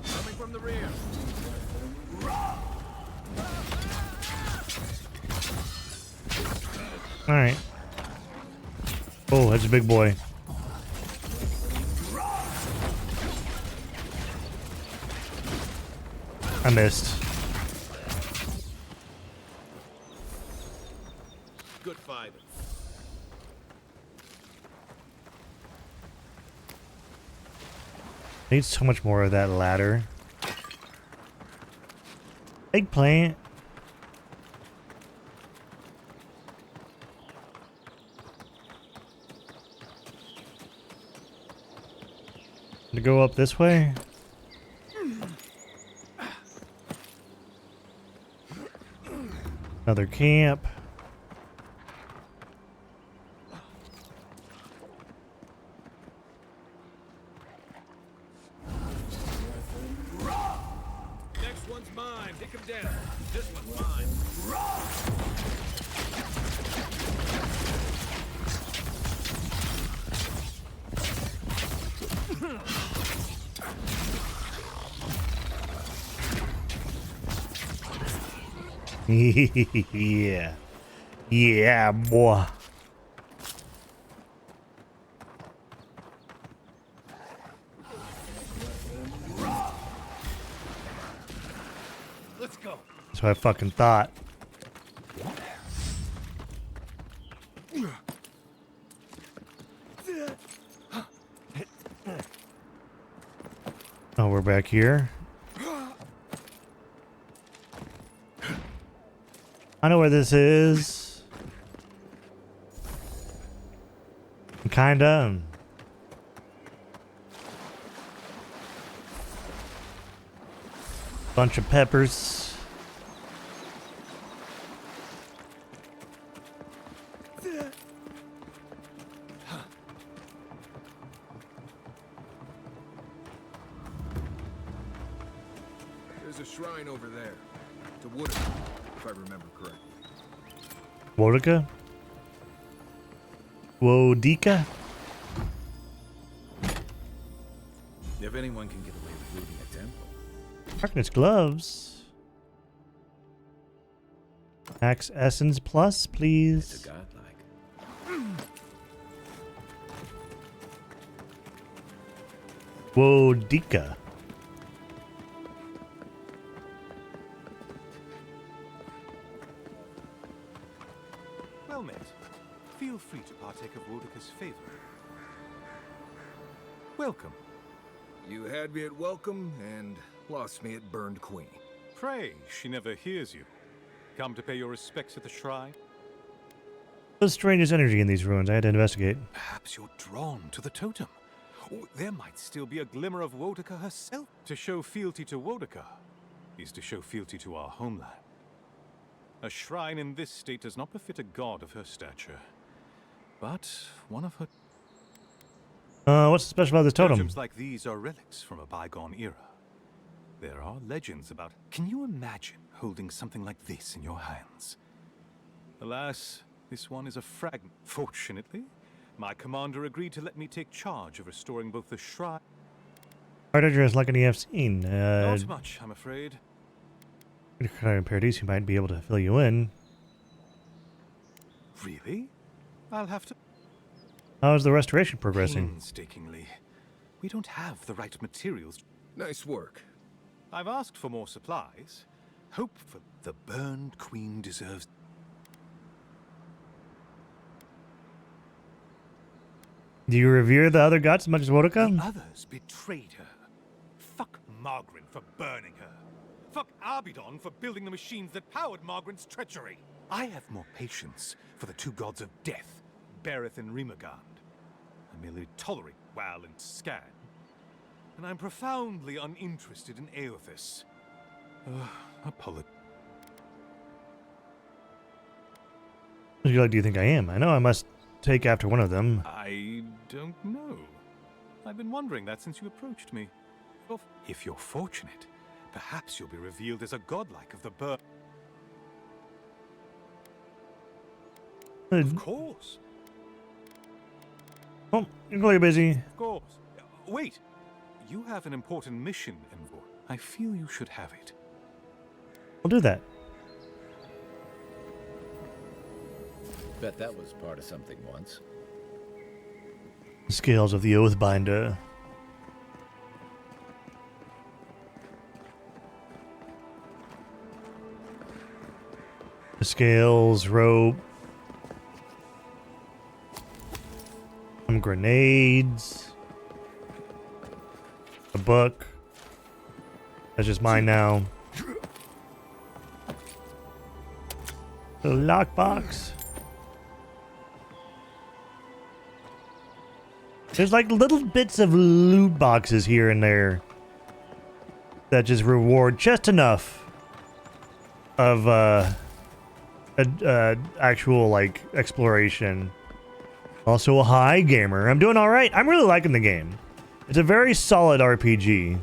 Coming from the rear. All right. Oh, that's a big boy. I missed. Good fighter. Need so much more of that ladder. Eggplant. To go up this way? Another camp. Next one's mine. Take him down. This one's mine. Yeah. Yeah, boy. Let's go. That's what I fucking thought. Oh, we're back here. I know where this is. Kinda. Bunch of peppers. There's a shrine over there. To Woodard, if I remember correctly. Wodica? Wodika? If anyone can get away with looting a temple. Darkness gloves. Max Essence Plus, please. It's a godlike. Wodika. Well met. Feel free to partake of Wodica's favor. Welcome. You had me at welcome and lost me at burned queen. Pray, she never hears you. Come to pay your respects at the shrine? There's strangest energy in these ruins. I had to investigate. Perhaps you're drawn to the totem. Or there might still be a glimmer of Wodica herself. To show fealty to Wodica is to show fealty to our homeland. A shrine in this state does not befit a god of her stature. But one of her... What's special about this totem? Totems like these are relics from a bygone era. There are legends about... Can you imagine holding something like this in your hands? Alas, this one is a fragment. Fortunately, my commander agreed to let me take charge of restoring both the shrine... Quite dangerous like any I've seen. Not much, I'm afraid. Paradise, who might be able to fill you in. Really? I'll have to... How's the restoration progressing? Painstakingly. We don't have the right materials. Nice work. I've asked for more supplies. Hope for the burned queen deserves... Do you revere the other gods as much as Wodica? The others betrayed her. Fuck Margaret for burning her. Fuck Arbidon for building the machines that powered Margaret's treachery. I have more patience for the two gods of death, Bereth and Rimagand. I merely tolerate Wal and Scan. And I'm profoundly uninterested in Aothis. Apologies. What do you think I am? I know I must take after one of them. I don't know. I've been wondering that since you approached me. If you're fortunate, perhaps you'll be revealed as a godlike of the bird. Of course. Oh, you're really busy. Of course. Wait. You have an important mission, Envoy. I feel you should have it. I'll do that. Bet that was part of something once. The scales of the Oathbinder. The scales, rope. Some grenades. A book. That's just mine now. The lockbox. There's like little bits of loot boxes here and there that just reward just enough of actual like exploration. Also a high gamer. I'm doing all right. I'm really liking the game. It's a very solid RPG.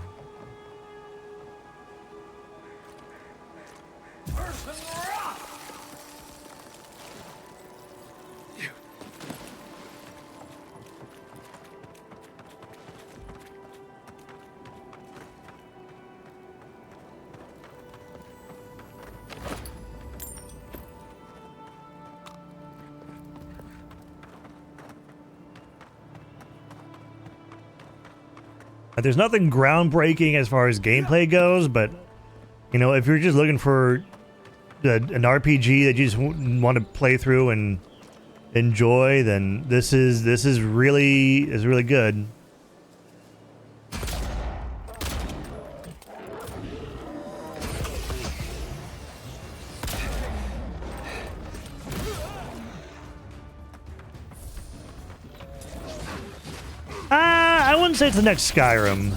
There's nothing groundbreaking as far as gameplay goes, but you know, if you're just looking for an RPG that you just want to play through and enjoy, then this is really good. I wouldn't say it's the next Skyrim.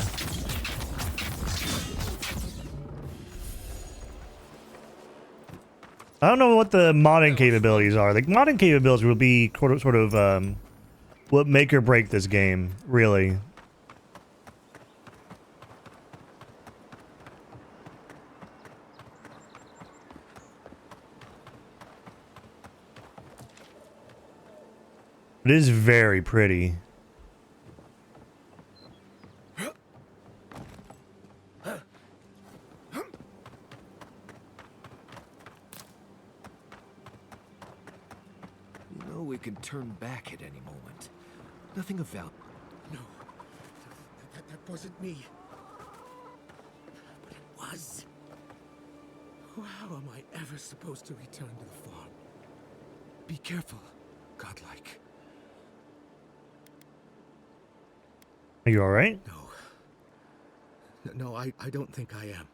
I don't know what the modding capabilities are. The modding capabilities will be sort of what make or break this game, really. It is very pretty. You know we can turn back at any moment. Nothing of value. No, that wasn't me. But it was. How am I ever supposed to return to the farm? Be careful, godlike. Are you alright? No, I don't think I am.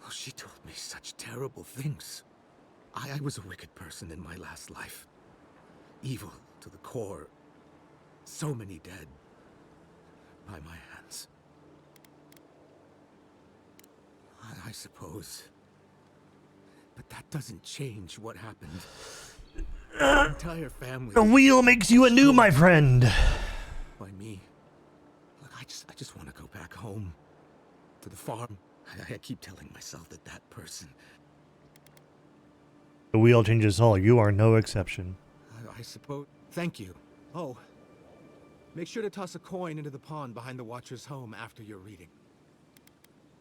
Well, she told me such terrible things. I was a wicked person in my last life. Evil to the core. So many dead. By my hands. I suppose. But that doesn't change what happened. The entire family. The wheel makes you anew, my friend. By me. Look, I just want to go back home. To the farm. I keep telling myself that person. The wheel changes all. You are no exception. I suppose. Thank you. Oh. Make sure to toss a coin into the pond behind the Watcher's home after your reading.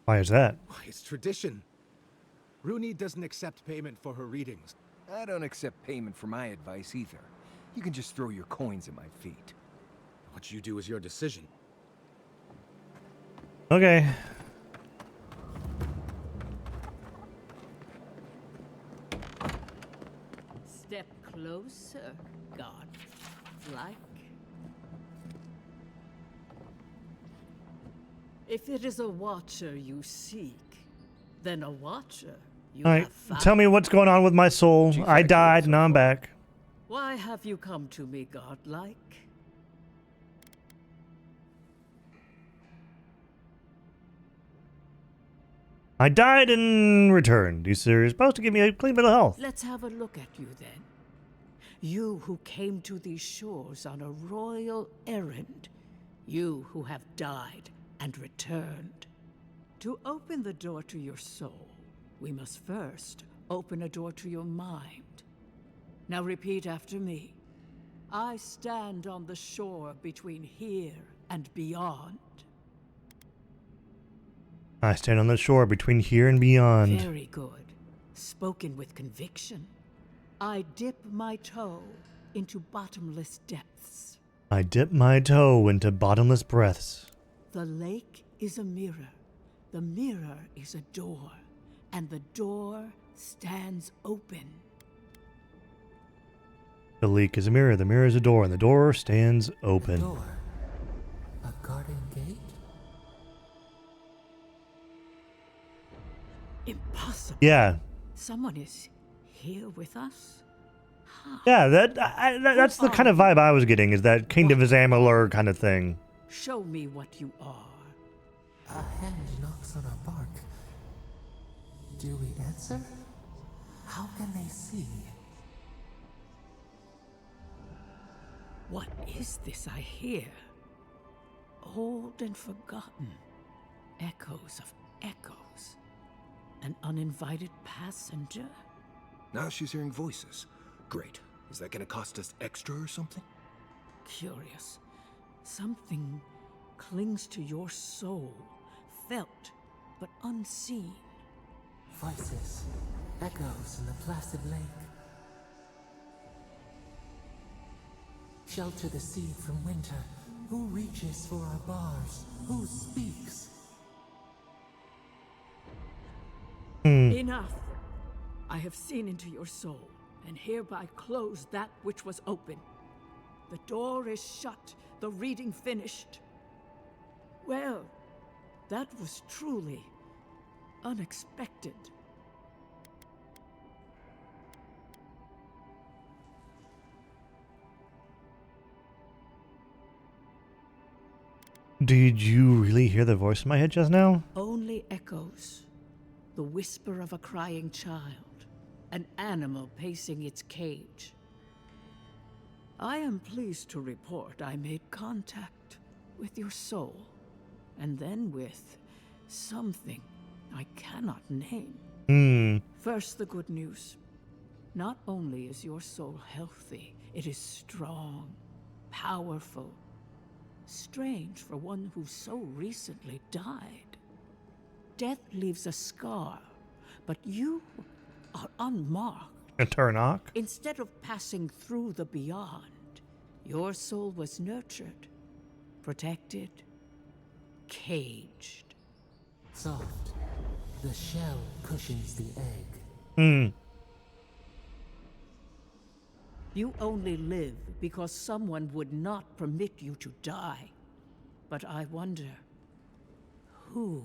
Why is that? Why, it's tradition. Rooney doesn't accept payment for her readings. I don't accept payment for my advice either. You can just throw your coins at my feet. What you do is your decision. Okay. Step closer, God-like. If it is a watcher you seek, then a watcher you Alright, have found. tell me what's going on with my soul. I died, now I'm back. Why have you come to me, godlike? I died and returned. You are supposed to give me a clean bill of health. Let's have a look at you then. You who came to these shores on a royal errand. You who have died and returned. To open the door to your soul, we must first open a door to your mind. Now repeat after me. I stand on the shore between here and beyond. I stand on the shore between here and beyond. Very good. Spoken with conviction. I dip my toe into bottomless depths. I dip my toe into bottomless breaths. The lake is a mirror. The mirror is a door. And the door stands open. The lake is a mirror, the mirror is a door, and the door stands open. Door. A garden gate? Impossible. Yeah. Someone is here with us? Yeah, that's the kind of vibe I was getting, is that Kingdom of Amalur kind of thing. Show me what you are. A hand knocks on our bark. Do we answer? How can they see? What is this I hear? Old and forgotten. Echoes of echoes. An uninvited passenger? Now she's hearing voices. Great. Is that gonna cost us extra or something? Curious. Something clings to your soul. Felt, but unseen. Voices. Echoes in the placid lake. Shelter the seed from winter. Who reaches for our bars? Who speaks? Enough. I have seen into your soul, and hereby close that which was open. The door is shut, the reading finished. Well, that was truly unexpected. Did you really hear the voice in my head just now? Only echoes. The whisper of a crying child. An animal pacing its cage. I am pleased to report I made contact with your soul. And then with something I cannot name. First, the good news. Not only is your soul healthy, it is strong. powerful. Strange for one who so recently died. Death leaves a scar, but you are unmarked. A Turnock? Instead of passing through the beyond, your soul was nurtured, protected, caged. Soft. The shell cushions the egg. Hmm. You only live because someone would not permit you to die. But I wonder, who?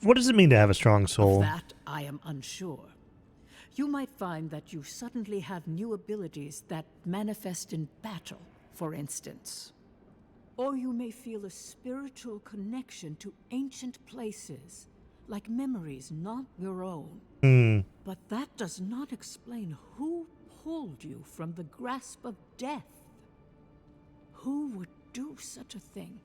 What does it mean to have a strong soul? Of that, I am unsure. You might find that you suddenly have new abilities that manifest in battle, for instance. Or you may feel a spiritual connection to ancient places, like memories not your own. But that does not explain who pulled you from the grasp of death. Who would do such a thing?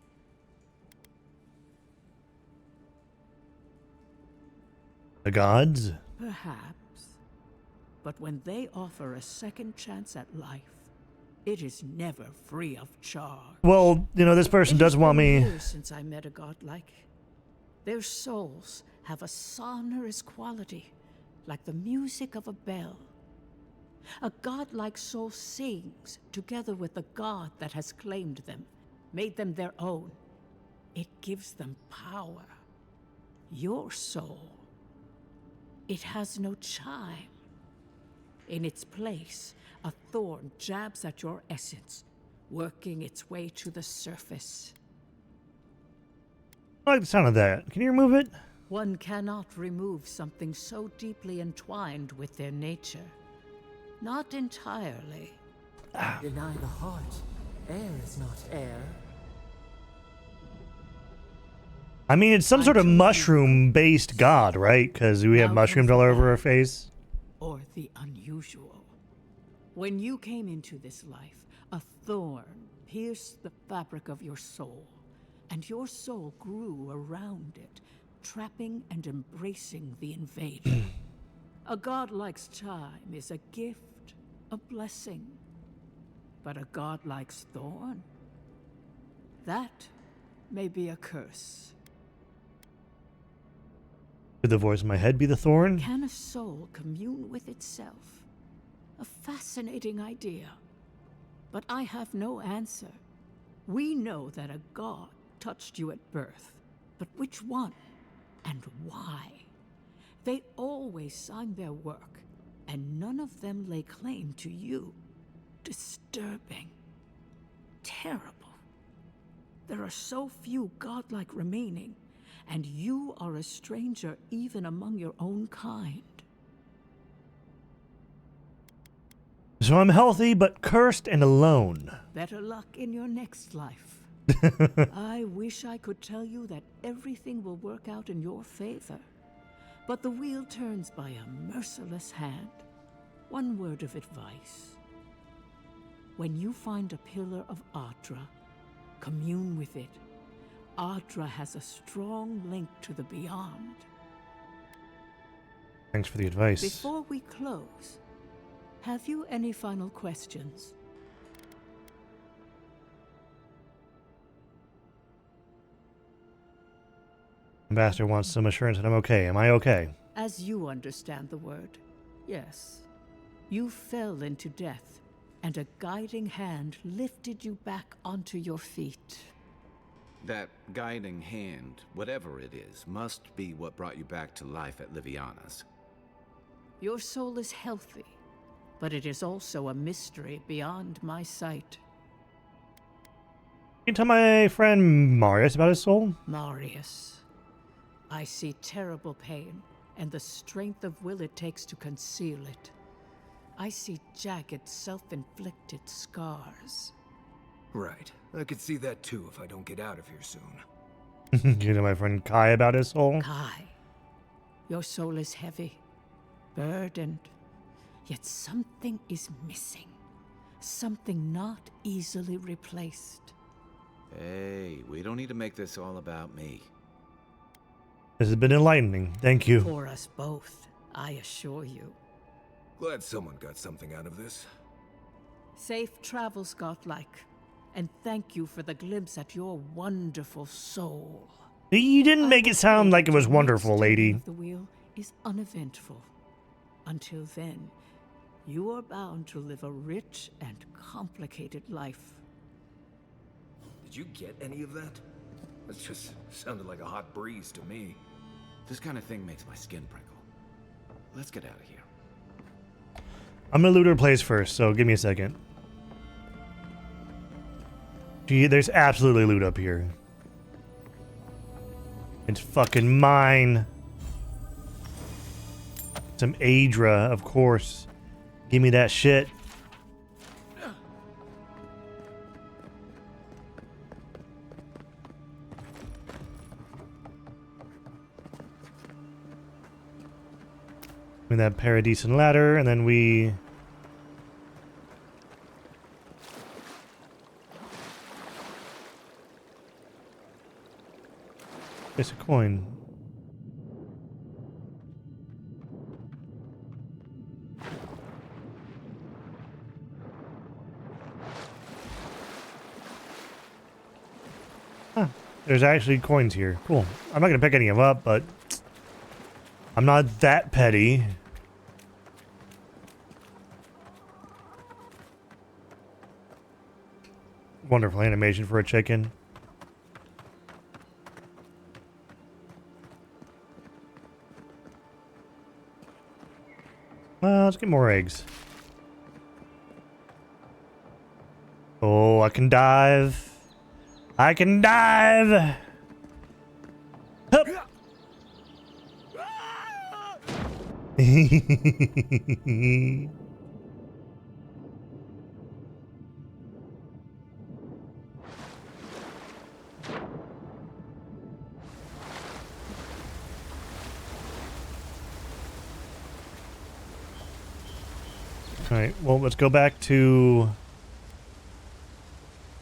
The gods? Perhaps. But when they offer a second chance at life, it is never free of charge. Well, you know, this person does want me. It has been years since I met a godlike. Their souls have a sonorous quality, like the music of a bell. A godlike soul sings together with the god that has claimed them, made them their own. It gives them power. Your soul, it has no chime. In its place, a thorn jabs at your essence, working its way to the surface. I like the sound of that. Can you remove it? One cannot remove something so deeply entwined with their nature. Not entirely. Deny the heart. Air is not air. I mean, it's some sort of mushroom-based god, right? Because we have mushrooms all over our face. Or the unusual. When you came into this life, a thorn pierced the fabric of your soul, and your soul grew around it, trapping and embracing the invader. A godlike's time is a gift, a blessing. But a godlike's thorn? That may be a curse. Could the voice in my head be the thorn? Can a soul commune with itself? A fascinating idea. But I have no answer. We know that a god touched you at birth, but which one and why? They always signed their work, and none of them lay claim to you. Disturbing. Terrible. There are so few godlike remaining, and you are a stranger even among your own kind. So I'm healthy, but cursed and alone. Better luck in your next life. I wish I could tell you that everything will work out in your favor. But the wheel turns by a merciless hand. One word of advice. When you find a pillar of Ardra, commune with it. Ardra has a strong link to the beyond. Thanks for the advice. Before we close, have you any final questions? Ambassador wants some assurance that I'm okay. Am I okay? As you understand the word, yes. You fell into death, and a guiding hand lifted you back onto your feet. That guiding hand, whatever it is, must be what brought you back to life at Liviana's. Your soul is healthy, but it is also a mystery beyond my sight. Can you tell my friend Marius about his soul? Marius. I see terrible pain, and the strength of will it takes to conceal it. I see jagged, self-inflicted scars. Right. I could see that too if I don't get out of here soon. Can you tell my friend Kai about his soul? Kai, your soul is heavy, burdened, yet something is missing. Something not easily replaced. Hey, we don't need to make this all about me. This has been enlightening. Thank you. For us both, I assure you. Glad someone got something out of this. Safe travels, Godlike. And thank you for the glimpse at your wonderful soul. You didn't make it sound like it was wonderful, lady. The wheel is uneventful. Until then, you are bound to live a rich and complicated life. Did you get any of that? That just sounded like a hot breeze to me. This kind of thing makes my skin prickle. Let's get out of here. I'm gonna loot her place first, so give me a second. Gee, there's absolutely loot up here. It's fucking mine. Some Adra, of course. Give me that shit. With that paradisant ladder, and then we... It's a coin. Huh. There's actually coins here. Cool. I'm not gonna pick any of them up, but I'm not that petty. Wonderful animation for a chicken. Well, let's get more eggs. Oh, I can dive. I can dive. Hup. All right. Well, let's go back to.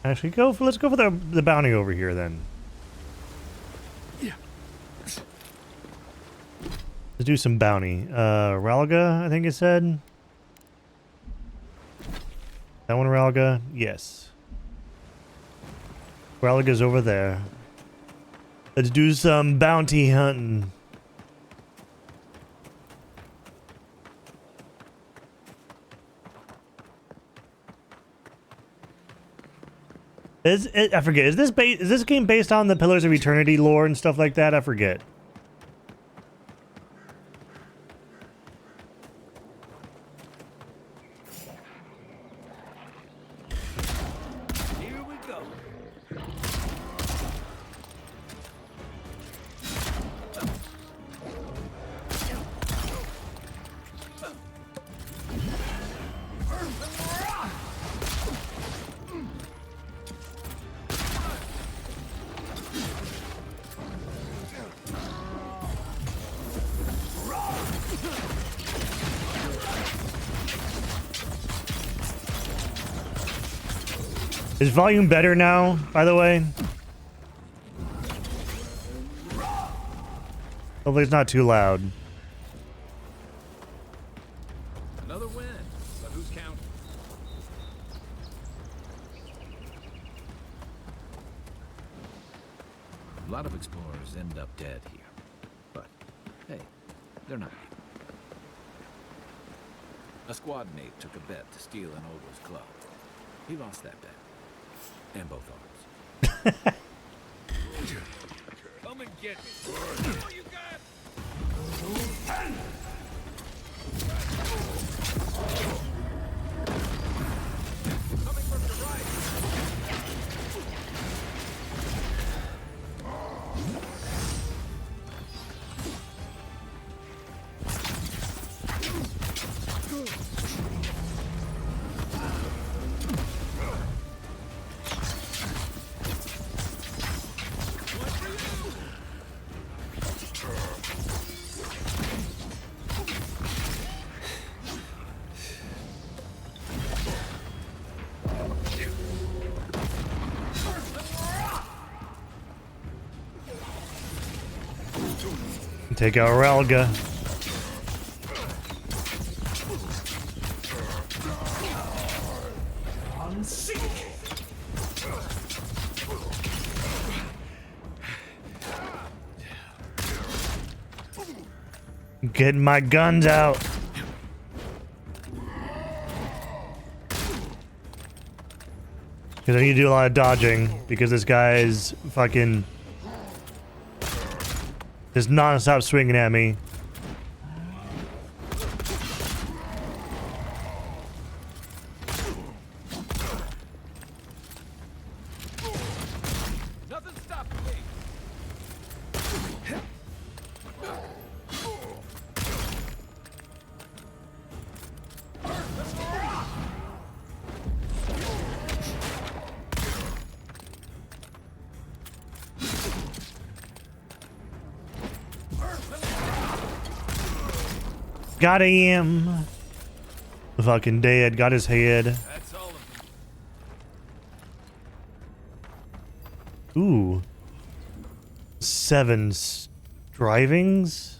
Actually, let's go for the bounty over here then. Yeah. Let's do some bounty. Ralga, I think it said. That one, Ralga? Yes. Ralga's over there. Let's do some bounty hunting. I forget. Is this game based on the Pillars of Eternity lore and stuff like that? I forget. Here we go. Is volume better now, by the way? Hopefully it's not too loud. Another win, but who's counting? A lot of explorers end up dead here. But, hey, they're not. A squad mate took a bet to steal an ogre's club. He lost that bet. And both arms. Come and get me. All you got. Coming from your right. Take out Ralga. and sink. Getting my guns out. Because I need to do a lot of dodging because this guy is fucking just non-stop swinging at me. Nothing stopping me. Got him. Fucking dead. Got his head. That's all of them. Ooh. 7 strivings?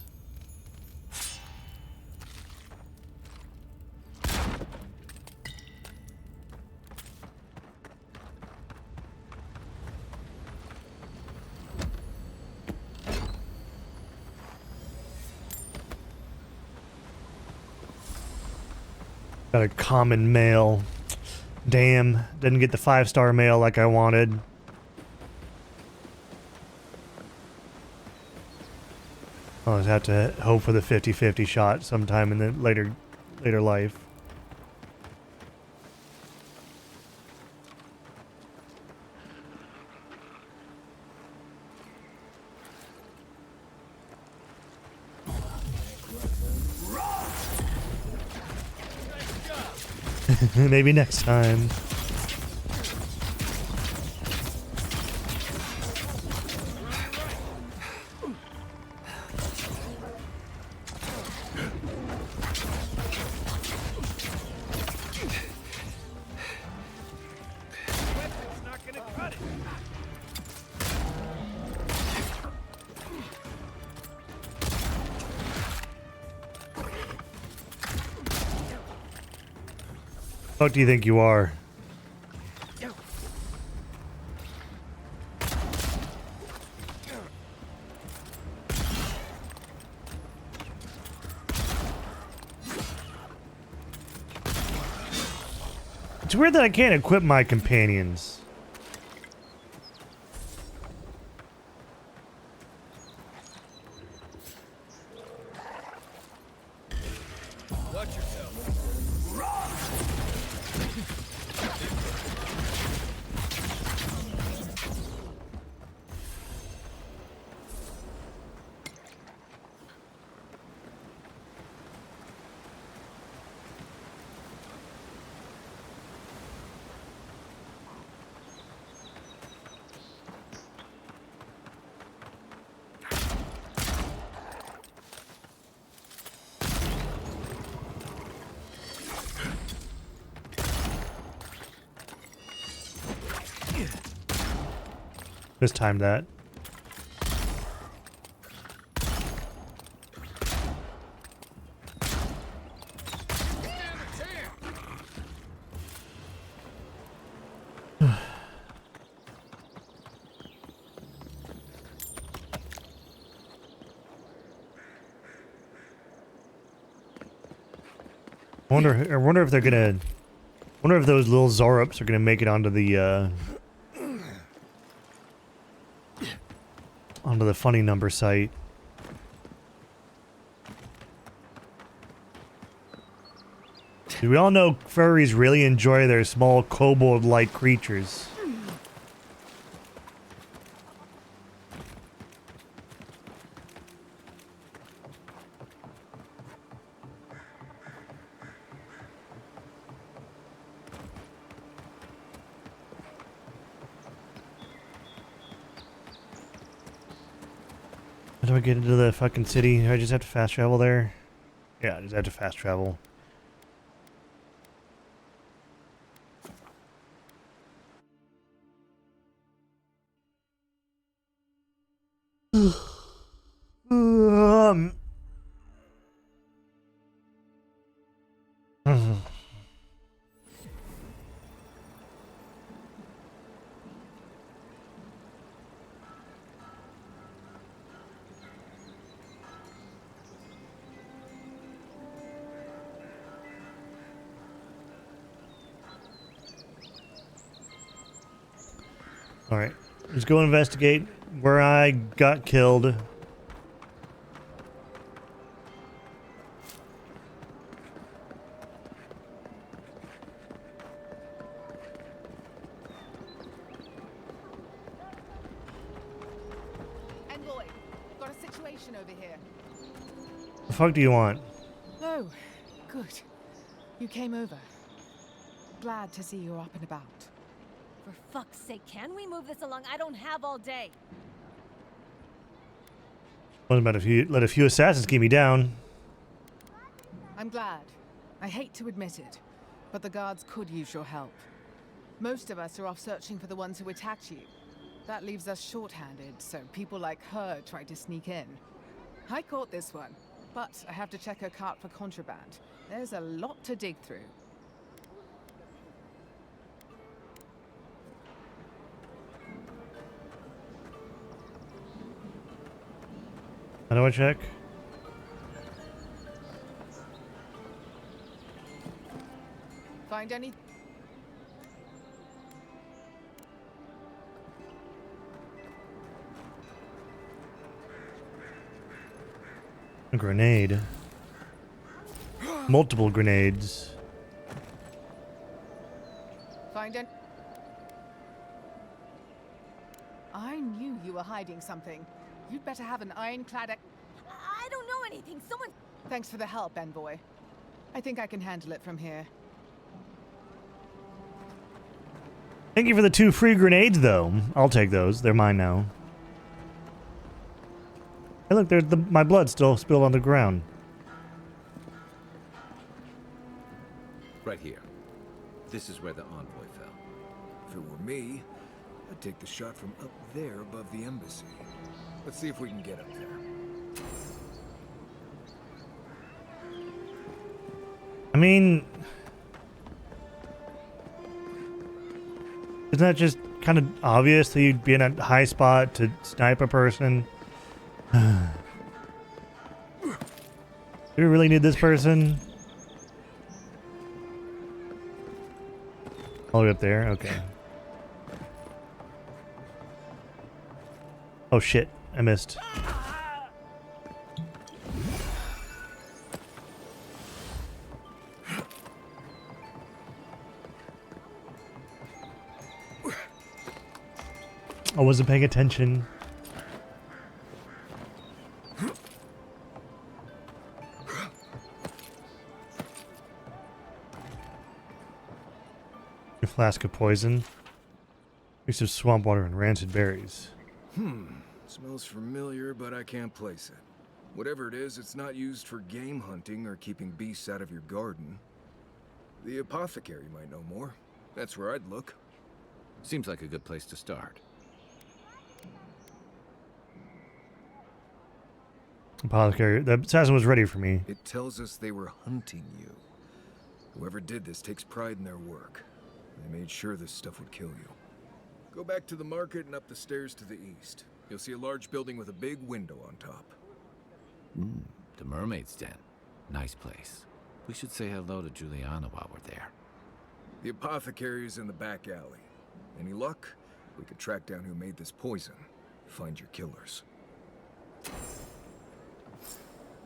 Got a common mail. Damn, didn't get the 5-star mail like I wanted. I'll just have to hope for the 50-50 shot sometime in the later life. Maybe next time. What do you think you are? It's weird that I can't equip my companions. Watch yourself. Just time that. I wonder if they're gonna. Wonder if those little Zorups are gonna make it onto the funny number site. We all know furries really enjoy their small kobold-like creatures. How do I get into the fucking city? Do I just have to fast travel there? Yeah, I just have to fast travel. Alright, let's go investigate where I got killed. Envoy, got a situation over here. The fuck do you want? Oh, good. You came over. Glad to see you're up and about. For fuck's sake, can we move this along? I don't have all day. What about if you let a few assassins keep me down? I'm glad. I hate to admit it, but the guards could use your help. Most of us are off searching for the ones who attacked you. That leaves us shorthanded, so people like her try to sneak in. I caught this one, but I have to check her cart for contraband. There's a lot to dig through. How do I check? Find any? A grenade. Multiple grenades. Find any? I knew you were hiding something. You'd better have an ironclad. I don't know anything. Someone. Thanks for the help, Envoy. I think I can handle it from here. Thank you for the 2 free grenades, though. I'll take those. They're mine now. Hey, look, there's my blood still spilled on the ground. Right here. This is where the envoy fell. If it were me, I'd take the shot from up there above the embassy. Let's see if we can get up there. I mean, isn't that just kind of obvious that you'd be in a high spot to snipe a person? Do we really need this person? All the way up there? Okay. Oh shit, I missed. I wasn't paying attention. A flask of poison. Use of swamp water and rancid berries. Smells familiar, but I can't place it. Whatever it is, it's not used for game hunting or keeping beasts out of your garden. The apothecary might know more. That's where I'd look. Seems like a good place to start. Apothecary. The assassin was ready for me. It tells us they were hunting you. Whoever did this takes pride in their work. They made sure this stuff would kill you. Go back to the market and up the stairs to the east. You'll see a large building with a big window on top. The Mermaid's Den. Nice place. We should say hello to Juliana while we're there. The apothecary is in the back alley. Any luck? We could track down who made this poison. Find your killers.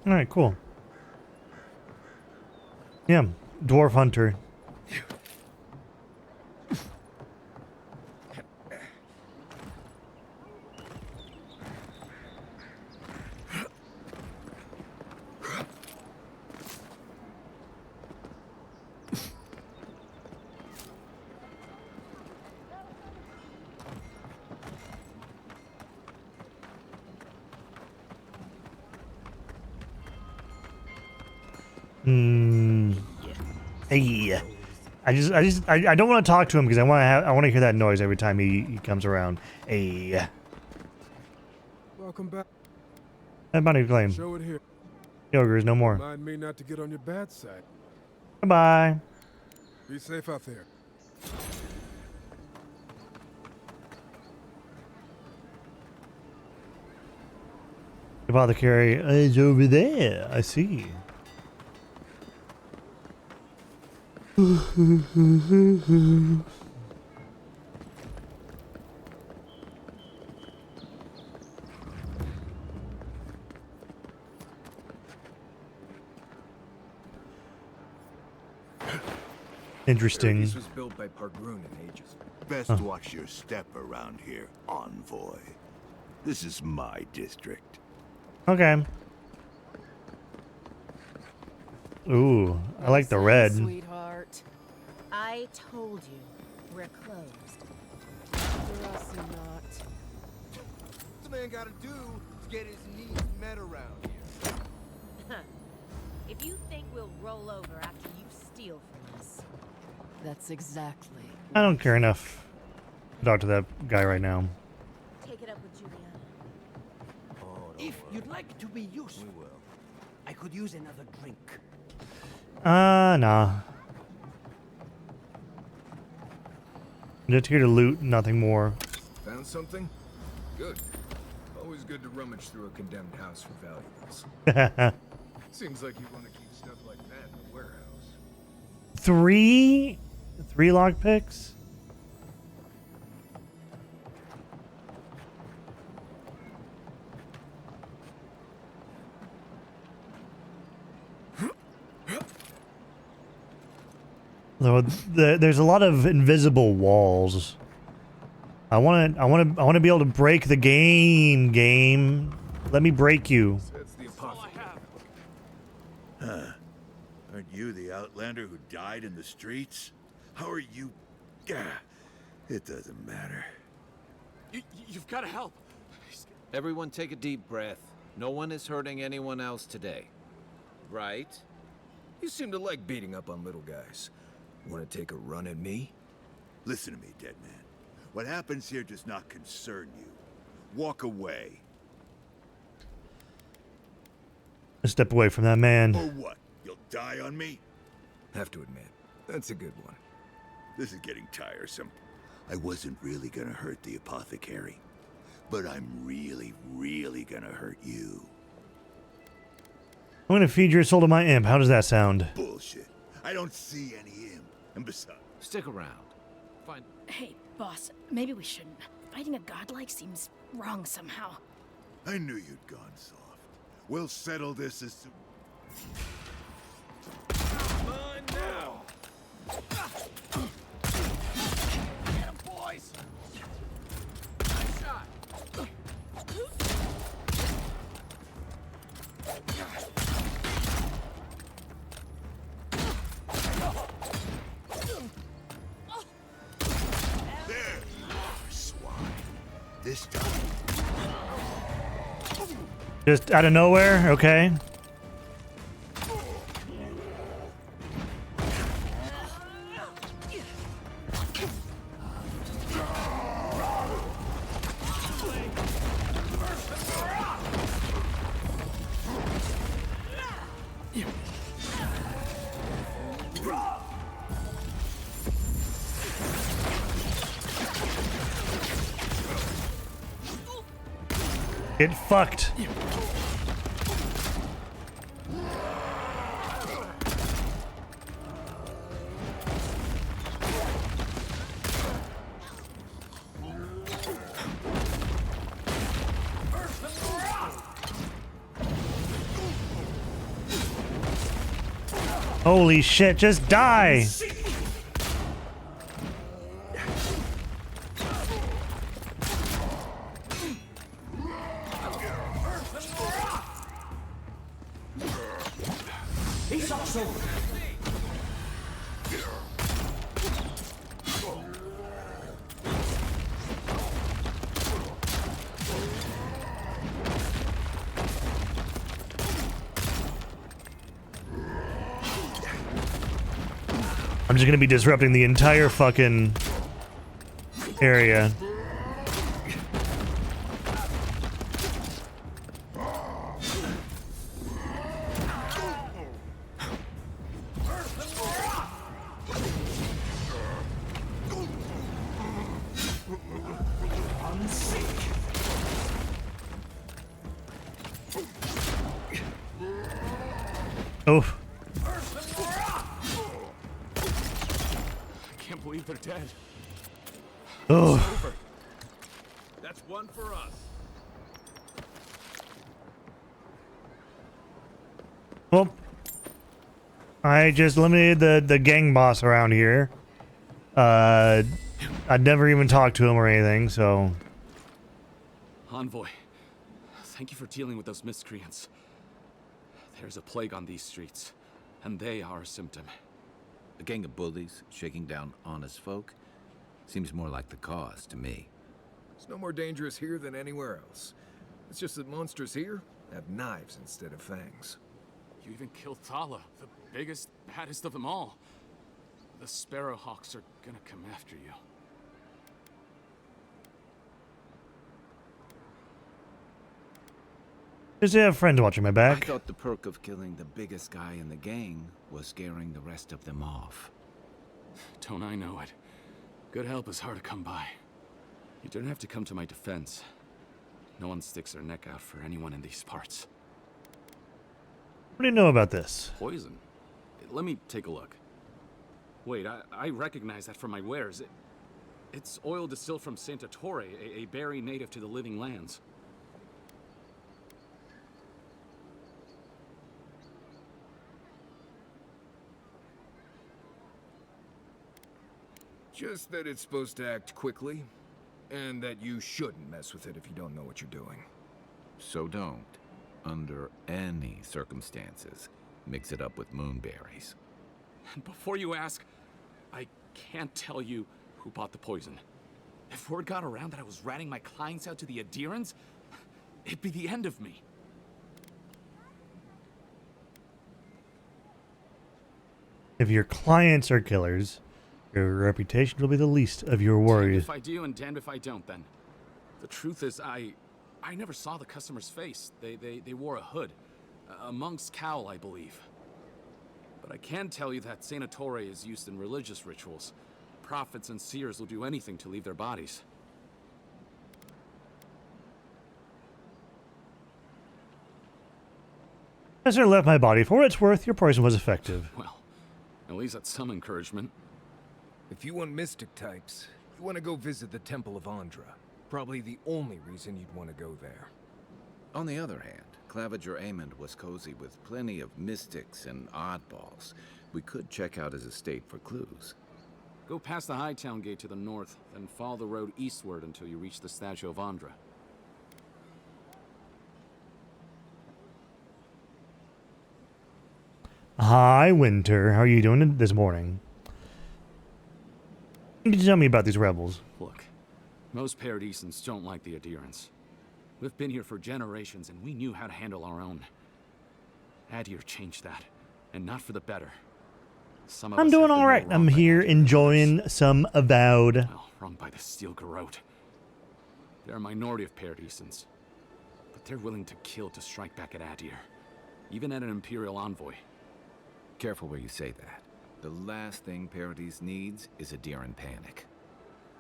Alright, cool. Yeah, dwarf hunter. Hey, I don't want to talk to him because I want to hear that noise every time he comes around. Hey. Welcome back. Everybody claim. Show it here. Ogres, no more. Remind me not to get on your bad side. Bye-bye. Be safe out there. The apothecary is over there. I see. Interesting. This was built by Pargroon in ages. Best Huh. watch your step around here, envoy. This is my district. Okay. Ooh, I like the red. Sweetheart. I told you, we're closed. For us or not. What's the man gotta do to get his knees met around here? If you think we'll roll over after you steal from us. That's exactly. I don't care enough to talk to that guy right now. Take it up with Juliana. If you'd like to be useful, I could use another drink. Nah. Just here to loot, nothing more. Found something? Good. Always good to rummage through a condemned house for valuables. Seems like you want to keep stuff like that in the warehouse. Three lockpicks? Though there's a lot of invisible walls. I want to be able to break the game. Let me break you. That's the apothecary. Huh. Aren't you the outlander who died in the streets? How are you? It doesn't matter. You've got to help. Everyone take a deep breath. No one is hurting anyone else today. Right? You seem to like beating up on little guys. Want to take a run at me? Listen to me, dead man. What happens here does not concern you. Walk away. Step away from that man. Or what? You'll die on me? Have to admit, that's a good one. This is getting tiresome. I wasn't really gonna hurt the apothecary. But I'm really, really gonna hurt you. I'm gonna feed your soul to my imp. How does that sound? Bullshit. I don't see any imp. And besides... Stick around. Fine. Hey, boss, maybe we shouldn't. Fighting a godlike seems wrong somehow. I knew you'd gone soft. We'll settle this as soon... Mine now. Get him, boys. Nice shot. There! Swine. This time... Just out of nowhere, okay. Get fucked. Holy shit, just die! He's also. I'm just gonna be disrupting the entire fucking area. Oh. I can't believe they're dead. Oh. It's over. That's one for us. Well, I just eliminated the gang boss around here. I'd never even talked to him or anything, so... Envoy, thank you for dealing with those miscreants. There's a plague on these streets, and they are a symptom. A gang of bullies shaking down honest folk? Seems more like the cause to me. It's no more dangerous here than anywhere else. It's just that monsters here have knives instead of fangs. You even killed Thala, the biggest, baddest of them all. The Sparrowhawks are gonna come after you. Just have friends watching my back. I thought the perk of killing the biggest guy in the gang was scaring the rest of them off. Don't I know it? Good help is hard to come by. You don't have to come to my defense. No one sticks their neck out for anyone in these parts. What do you know about this? Poison? Let me take a look. Wait, I recognize that from my wares. It's oil distilled from Santa Torre, a berry native to the Living Lands. Just that it's supposed to act quickly, and that you shouldn't mess with it if you don't know what you're doing. So don't, under any circumstances, mix it up with moonberries. And before you ask, I can't tell you who bought the poison. If word got around that I was ratting my clients out to the adherents, it'd be the end of me. If your clients are killers, your reputation will be the least of your worries. If I do and damned if I don't, then. The truth is, I never saw the customer's face. They wore a hood. A monk's cowl, I believe. But I can tell you that Santa Torre is used in religious rituals. Prophets and seers will do anything to leave their bodies. I certainly left my body. For what it's worth, your poison was effective. Well, at least that's some encouragement. If you want mystic types, you want to go visit the Temple of Andra. Probably the only reason you'd want to go there. On the other hand, Claviger Amond was cozy with plenty of mystics and oddballs. We could check out his estate for clues. Go past the Hightown Gate to the north, then follow the road eastward until you reach the statue of Andra. Hi, Winter. How are you doing this morning? Can you tell me about these rebels? Look, most Paradisans don't like the adherents. We've been here for generations, and we knew how to handle our own. Adir changed that, and not for the better. I'm doing all right. I'm here enjoying some Avowed. Well, wrong by the steel garrote. They're a minority of Paradisans, but they're willing to kill to strike back at Adir, even at an Imperial envoy. Careful where you say that. The last thing Paradis needs is a deer in panic.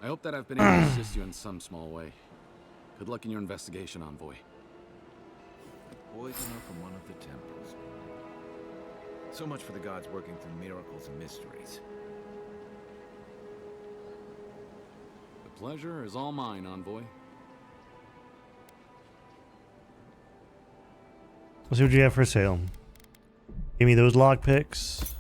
I hope that I've been able to assist you in some small way. Good luck in your investigation, envoy. A poisoner from one of the temples. So much for the gods working through miracles and mysteries. The pleasure is all mine, envoy. Let's see what you have for sale. Give me those lockpicks.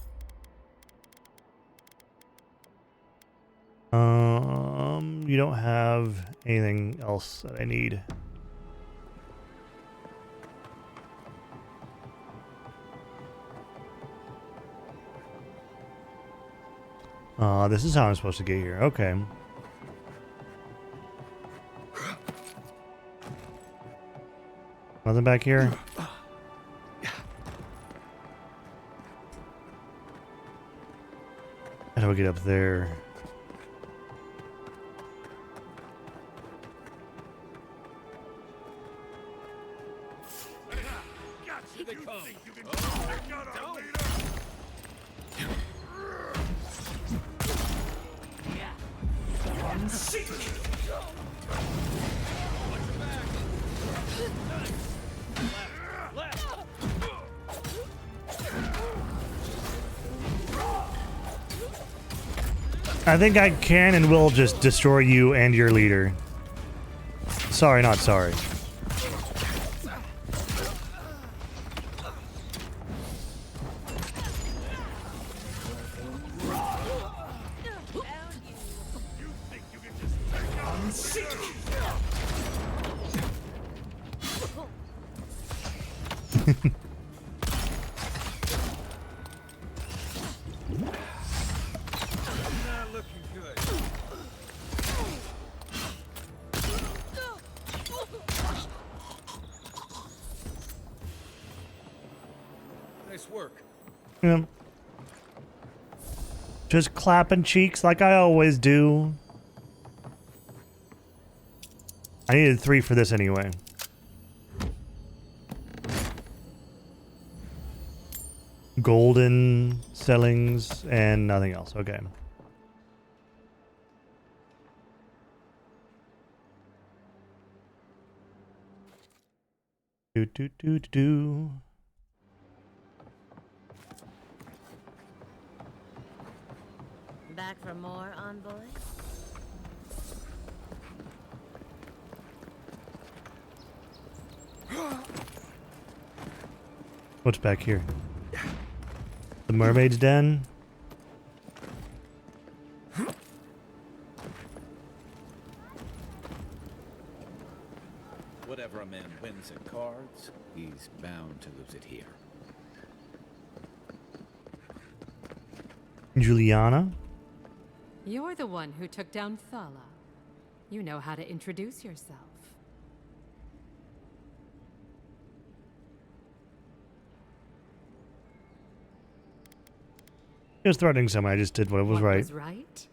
You don't have anything else that I need. This is how I'm supposed to get here. Okay. Nothing back here? How do I get up there? I think I can and will just destroy you and your leader. Sorry, not sorry. Not looking good. Nice work. Yeah. Just clapping cheeks like I always do. I needed 3 for this anyway. Golden sellings and nothing else. Okay. Do do do do do. Back for more, envoy? What's back here? The mermaid's den? Whatever a man wins at cards, he's bound to lose it here. Juliana? You're the one who took down Thala. You know how to introduce yourself. He was threatening someone. I just did what was right. Was right?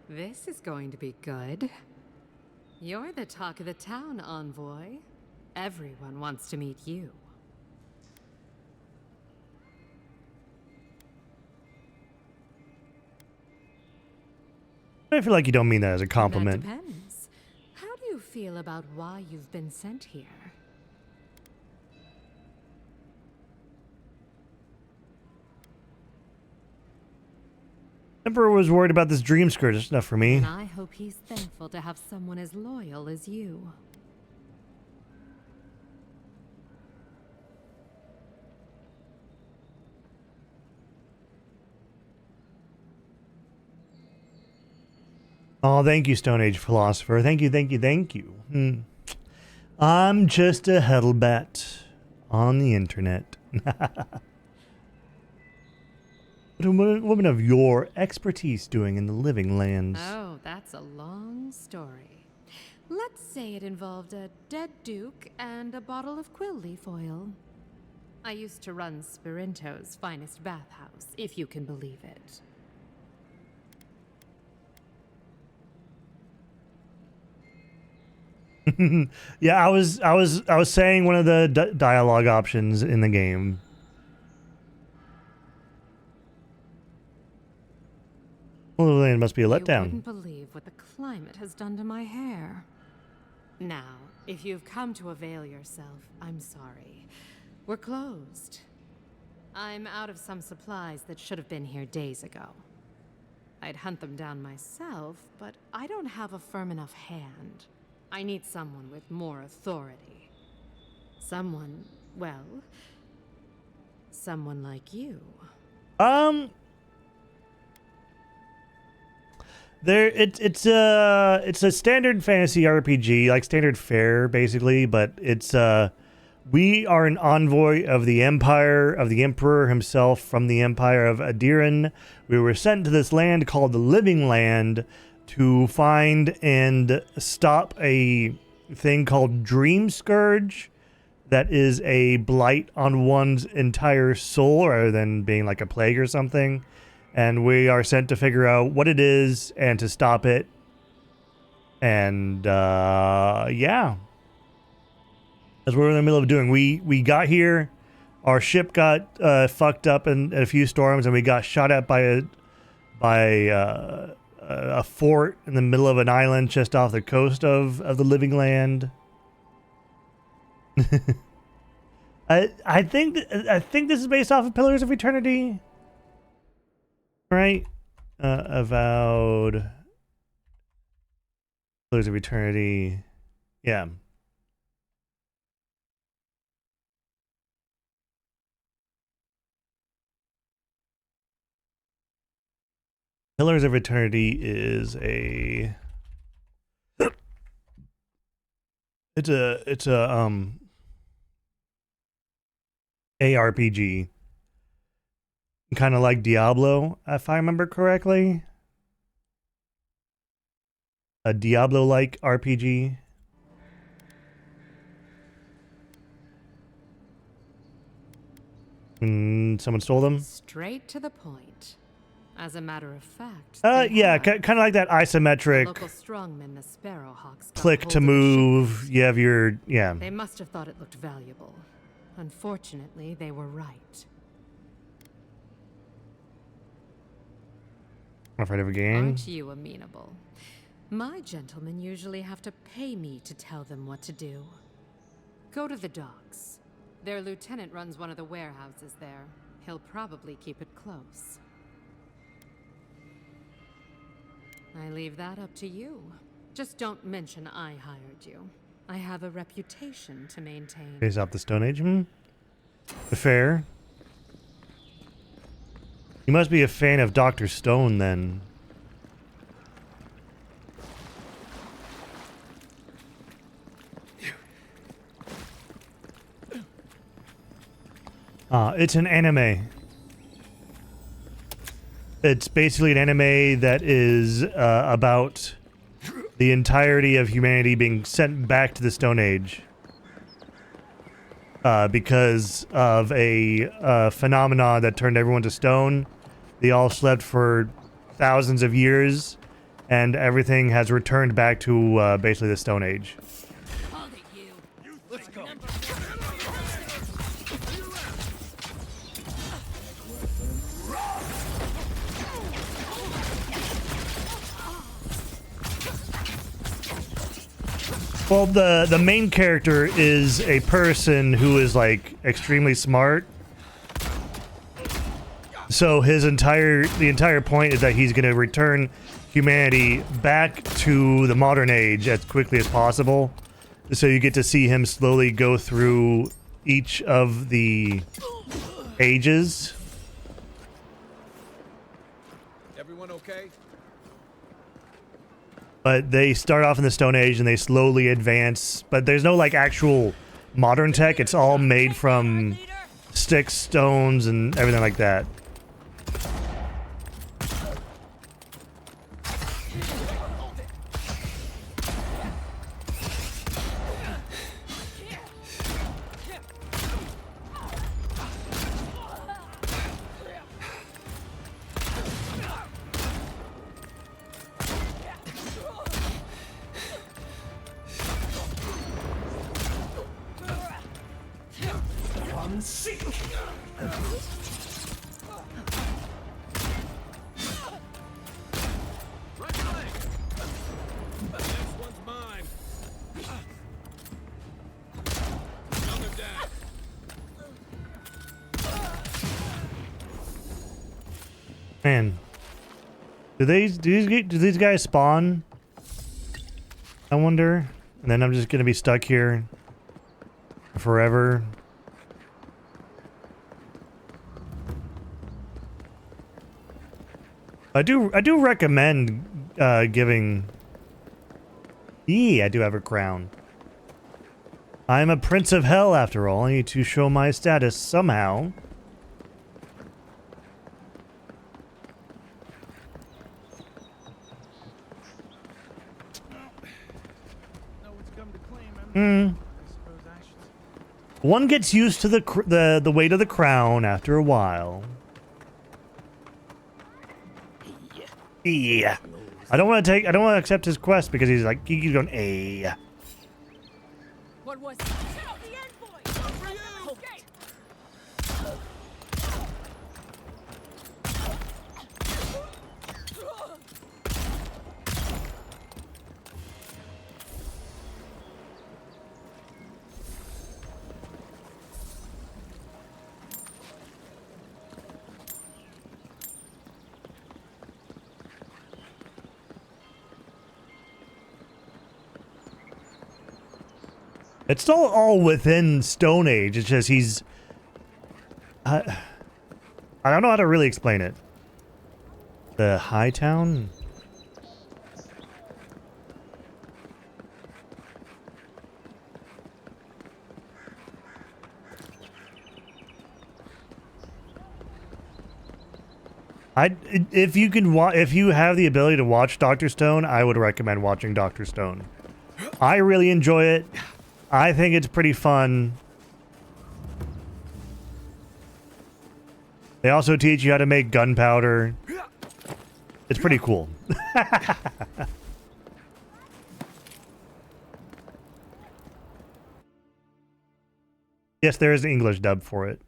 This is going to be good. You're the talk of the town, envoy. Everyone wants to meet you. I feel like you don't mean that as a compliment. That depends. How do you feel about why you've been sent here? Emperor was worried about this dream skirt. It's enough for me. And I hope he's thankful to have someone as loyal as you. Oh, thank you, Stone Age philosopher. Thank you, thank you, thank you. I'm just a huddlebat on the internet. What a woman of your expertise doing in the living lands? Oh, that's a long story. Let's say it involved a dead duke and a bottle of quill leaf oil. I used to run Spirinto's finest bathhouse, if you can believe it. Yeah, I was saying one of the dialogue options in the game. Well, it must be a letdown. You wouldn't believe what the climate has done to my hair. Now, if you've come to avail yourself, I'm sorry. We're closed. I'm out of some supplies that should have been here days ago. I'd hunt them down myself, but I don't have a firm enough hand. I need someone with more authority. Someone, well, someone like you. It's a standard fantasy RPG, like standard fare basically, but it's we are an envoy of the Empire, of the Emperor himself from the Empire of Adiran. We were sent to this land called the Living Land to find and stop a thing called Dream Scourge that is a blight on one's entire soul rather than being like a plague or something. And we are sent to figure out what it is and to stop it. And yeah. That's what we're in the middle of doing. We got here, our ship got fucked up in a few storms, and we got shot at by a fort in the middle of an island just off the coast of the Living Land. I think this is based off of Pillars of Eternity. Right? Avowed. Pillars of Eternity. Yeah. Pillars of Eternity is a It's a ARPG. Kind of like Diablo, if I remember correctly. A Diablo-like RPG. Someone stole them? Straight to the point. As a matter of fact, Yeah, kind of like that the isometric local strongmen, the Sparrowhawks, got click hold to of the move. shipments. You have your, yeah. They must have thought it looked valuable. Unfortunately, they were right. Afraid of a gang? Aren't you amenable? My gentlemen usually have to pay me to tell them what to do. Go to the docks. Their lieutenant runs one of the warehouses there. He'll probably keep it close. I leave that up to you. Just don't mention I hired you. I have a reputation to maintain. Face off the Stone Age? Fair. You must be a fan of Dr. Stone, then. It's an anime. It's basically an anime that is about the entirety of humanity being sent back to the Stone Age. Because of a phenomenon that turned everyone to stone. They all slept for thousands of years, and everything has returned back to basically the Stone Age. Let's go. Well, the main character is a person who is like extremely smart. So the entire point is that he's going to return humanity back to the modern age as quickly as possible. So you get to see him slowly go through each of the ages. Everyone okay? But they start off in the Stone Age and they slowly advance. But there's no like actual modern tech. It's all made from sticks, stones, and everything like that. Man, do these guys spawn? I wonder. And then I'm just gonna be stuck here forever. I do recommend giving. I do have a crown. I'm a prince of hell after all. I need to show my status somehow. One gets used to the weight of the crown after a while. Yeah. I don't want to accept his quest because he's like he's going What was it? Shut up the end boy! Okay. It's still all within Stone Age. It's just he's... I don't know how to really explain it. The High Town? If you can if you have the ability to watch Dr. Stone, I would recommend watching Dr. Stone. I really enjoy it. I think it's pretty fun. They also teach you how to make gunpowder. It's pretty cool. Yes, there is an English dub for it.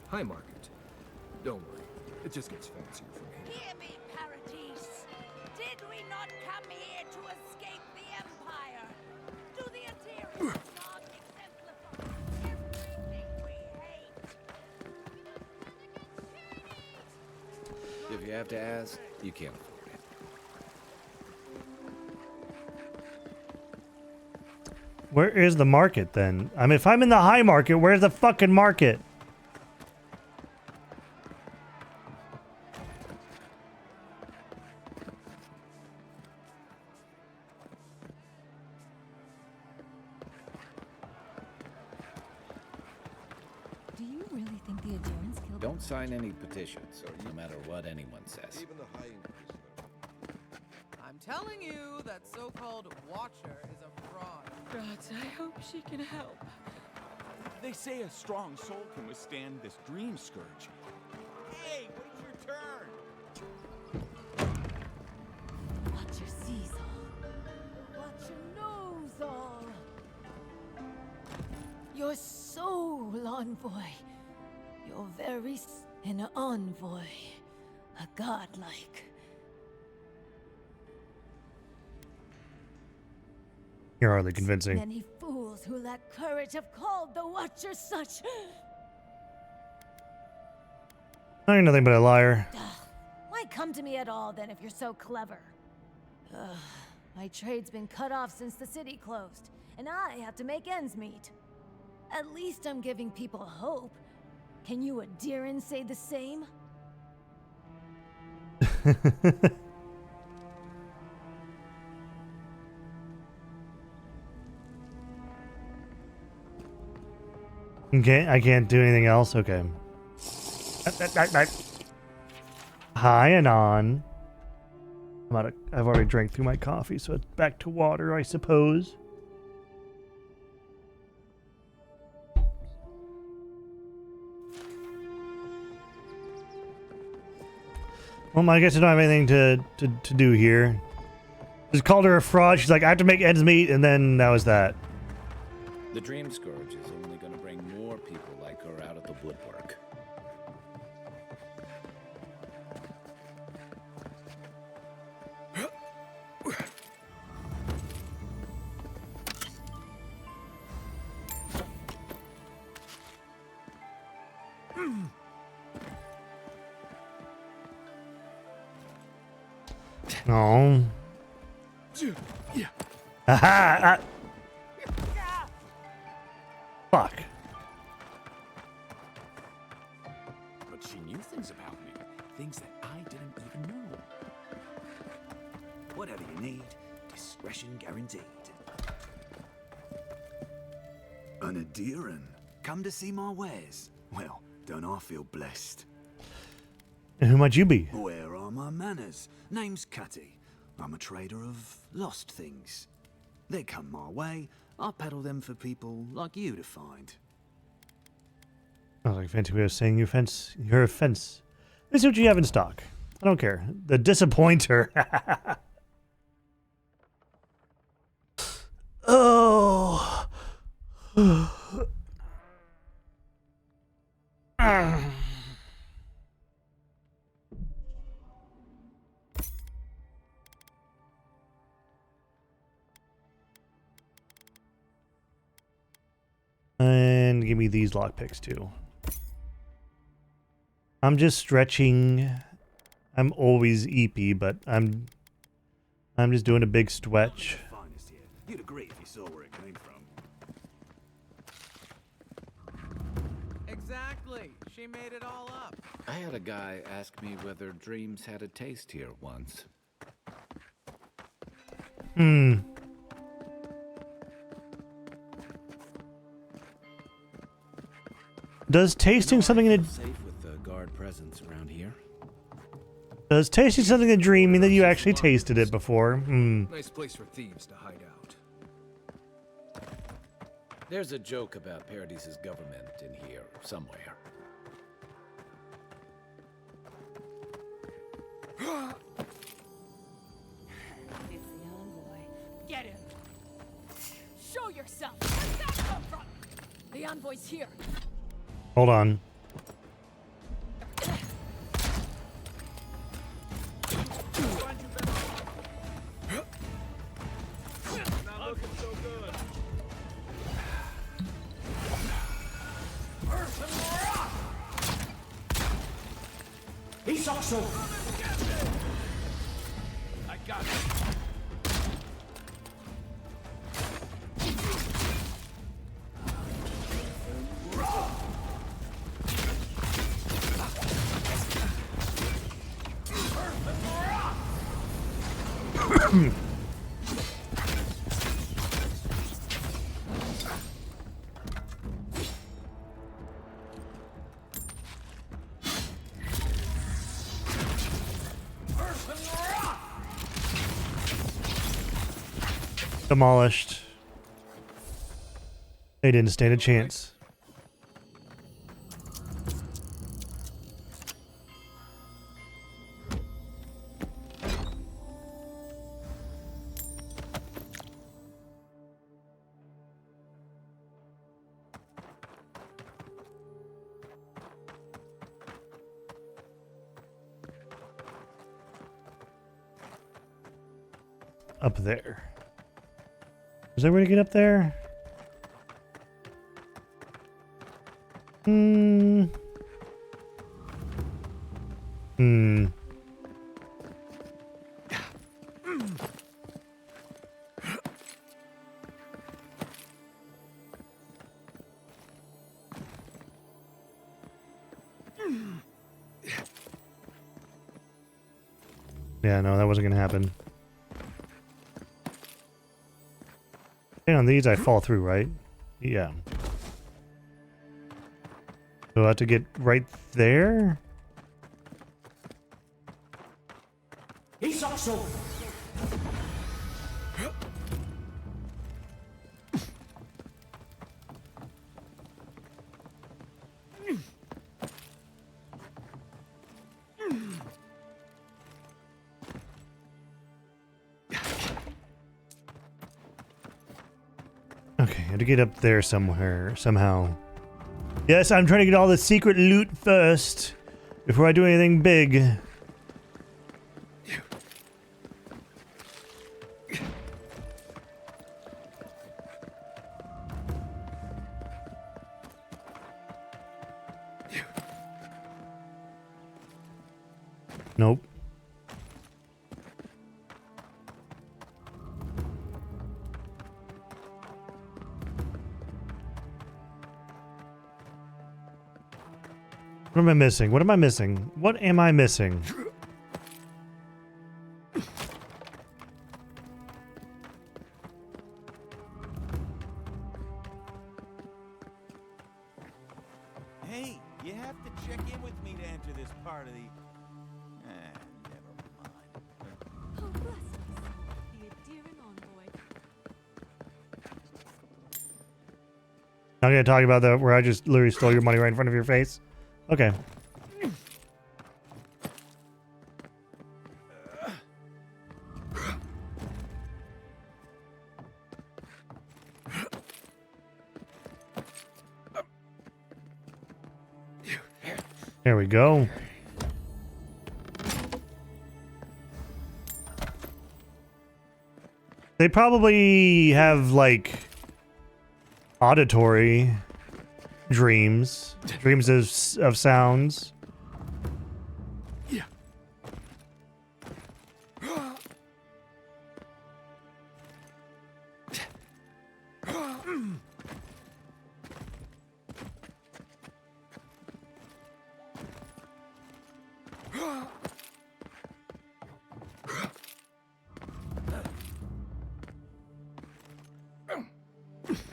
High market. Don't worry. It just gets fancier from here. Hear me, Paradise. Did we not come here to escape the Empire? Do the Adirians not exemplify everything we hate? If you have to ask, you can't afford it. Where is the market then? I mean, if I'm in the high market, where's the fucking market? Do you really think the Adherents killed Don't sign any petitions, no matter what anyone says. I'm telling you, that so-called Watcher is a fraud. Gods, I hope she can help. They say a strong soul can withstand this dream scourge. Hey, wait your turn! Watcher sees all. Watcher knows all. Your soul envoy. Your very an envoy. A godlike. You're hardly convincing. Many fools who lack courage have called the Watcher such. I ain't nothing but a liar. Why come to me at all then if you're so clever? My trade's been cut off since the city closed, and I have to make ends meet. At least I'm giving people hope. Can you Adirians say the same? Okay, I can't do anything else. Okay. Hi and on. I've already drank through my coffee, so it's back to water, I suppose. Well, I guess I don't have anything to do here. Just called her a fraud. She's like, I have to make ends meet, and then that was that. The dream scourge is only going to bring more people like her out of the woodwork. Oh. Aha! Fuck. But she knew things about me. Things that I didn't even know. Whatever you need, discretion guaranteed. An Adiran, come to see my wares. Well, don't I feel blessed? And who might you be? Where are my manners? Name's Cutty. I'm a trader of lost things. They come my way, I peddle them for people like you to find. I was like, fancy way of saying you're a fence. Let's see what you have in stock. I don't care. The disappointer. Oh. And give me these lockpicks too. I'm just stretching. I'm always eepy, but I'm just doing a big stretch. You'd agree if you saw where it came from. Exactly. She made it all up. I had a guy ask me whether dreams had a taste here once. Does tasting something in a Safe with the guard presence around here. Does tasting something in a dream mean that you actually tasted it before? Hmm. Nice place for thieves to hide out. There's a joke about Paradise's government in here somewhere. It's the envoy. Get him! Show yourself! Where's that come from? The envoy's here. Hold on. Not looking so good. He's also. I got it. Demolished. They didn't stand a chance. Up there. Is there a way to get up there? Hmm. Yeah, no, that wasn't gonna happen. On these, I fall through, right? Yeah. So I have to get right there? He's also. Okay, I have to get up there somewhere, somehow. Yes, I'm trying to get all the secret loot first, before I do anything big. Nope. What am I missing? What am I missing? What am I missing? Hey, you have to check in with me to enter this part of the... never mind. Oh, bless us. The Adherin envoy. Not gonna talk about that where I just literally stole your money right in front of your face. Okay. There we go. They probably have like auditory dreams of sounds. Yeah.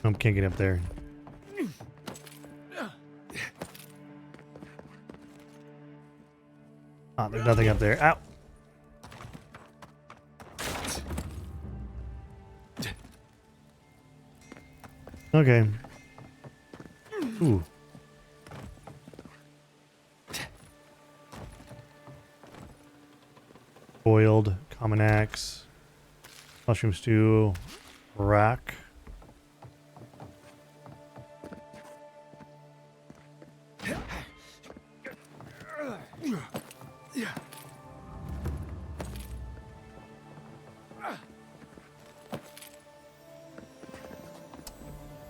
I can't get up there. Oh, there's nothing up there. Ow. Okay. Ooh. Boiled, common axe, mushroom stew, rack.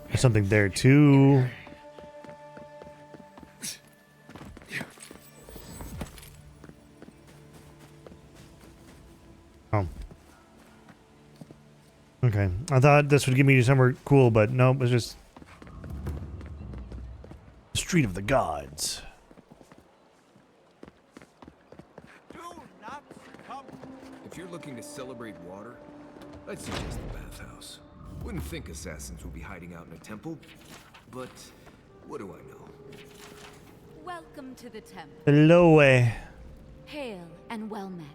There's something there too. Oh. Okay. I thought this would give me somewhere cool, but nope, it's just Street of the Gods. If you're looking to celebrate water, I'd suggest the bathhouse. Wouldn't think assassins would be hiding out in a temple, but what do I know? Welcome to the temple. Hello. Hail and well met.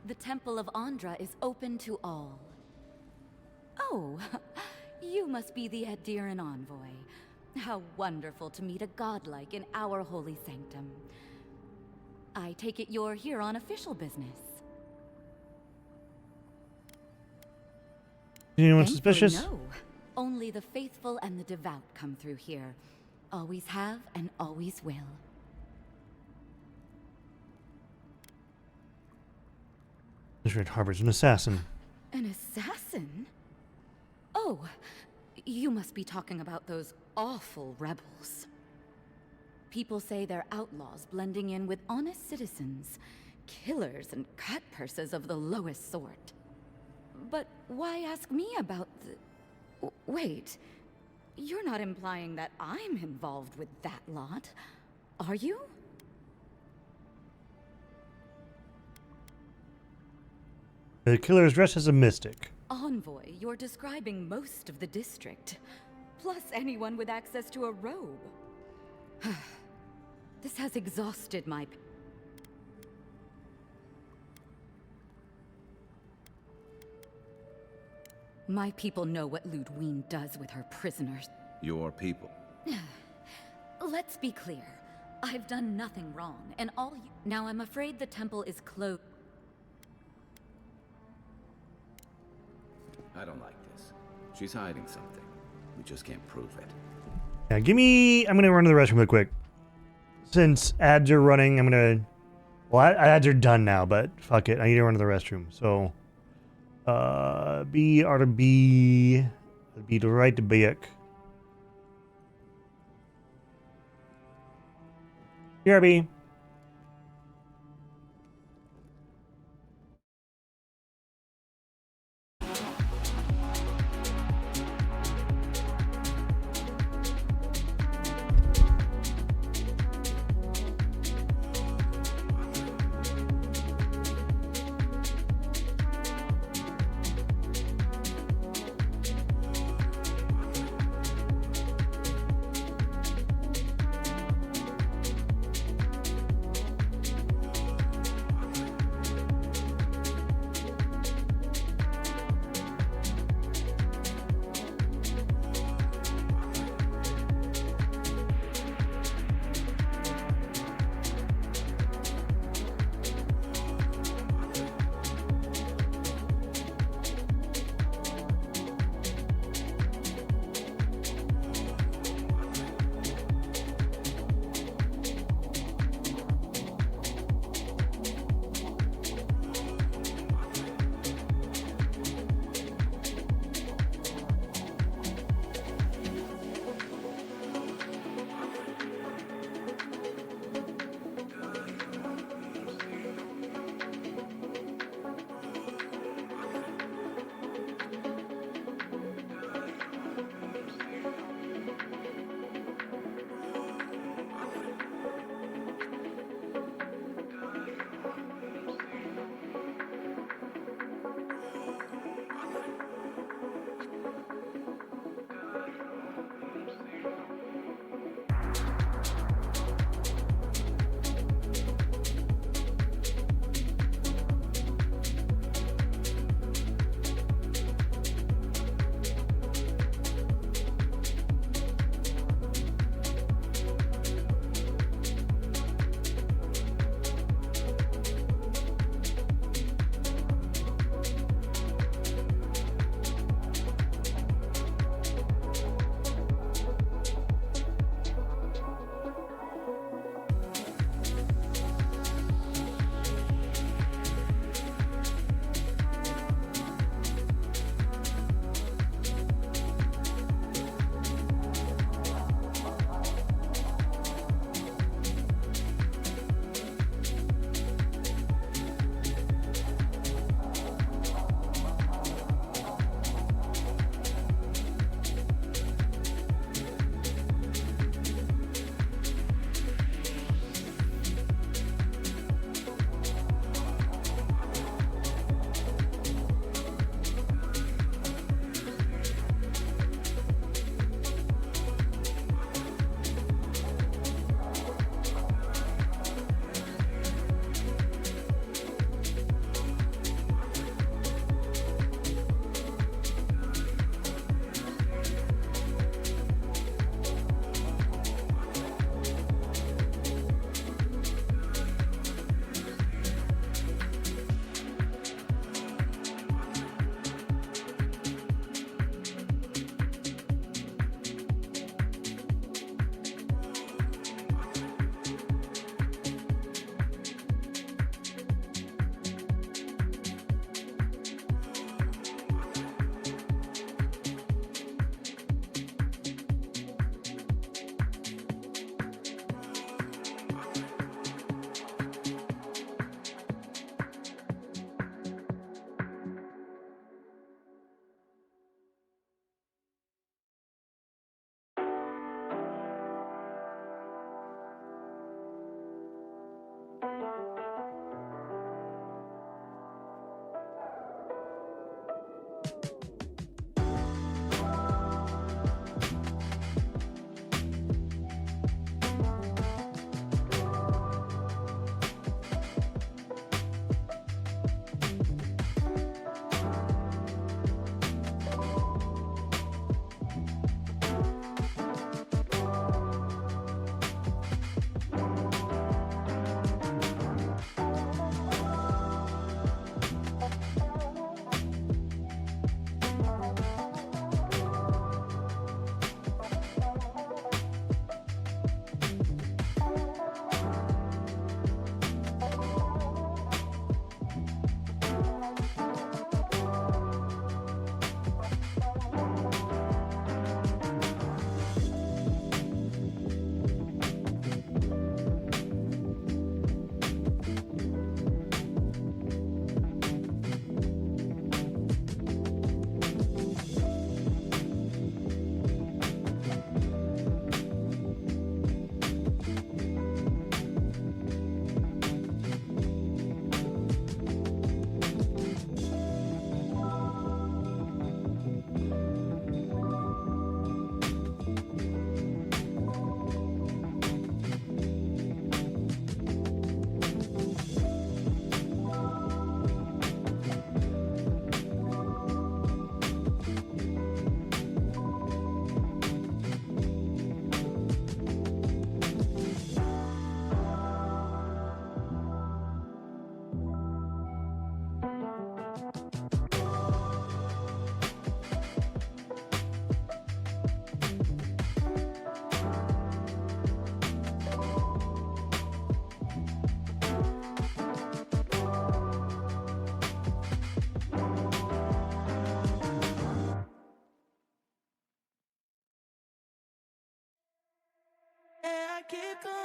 The Temple of Andra is open to all. Oh, you must be the Adiran envoy. How wonderful to meet a godlike in our holy sanctum. I take it you're here on official business. Anyone Thankfully, suspicious? No. Only the faithful and the devout come through here. Always have and always will. District harbors an assassin. An assassin? Oh, you must be talking about those awful rebels. People say they're outlaws blending in with honest citizens, killers and cut purses of the lowest sort. But why ask me about the... Wait, you're not implying that I'm involved with that lot, are you? The killer is dressed as a mystic. Envoy, you're describing most of the district, plus anyone with access to a robe. This has exhausted my... My people know what Ludwine does with her prisoners. Your people. Let's be clear. I've done nothing wrong, and all you... Now I'm afraid the temple is closed. I don't like this. She's hiding something. We just can't prove it. Yeah, give me... I'm going to run to the restroom real quick. Since ads are running, I'm going to... Well, ads are done now, but fuck it. I need to run to the restroom. So, B, R to B, B to right to Biak. BRB.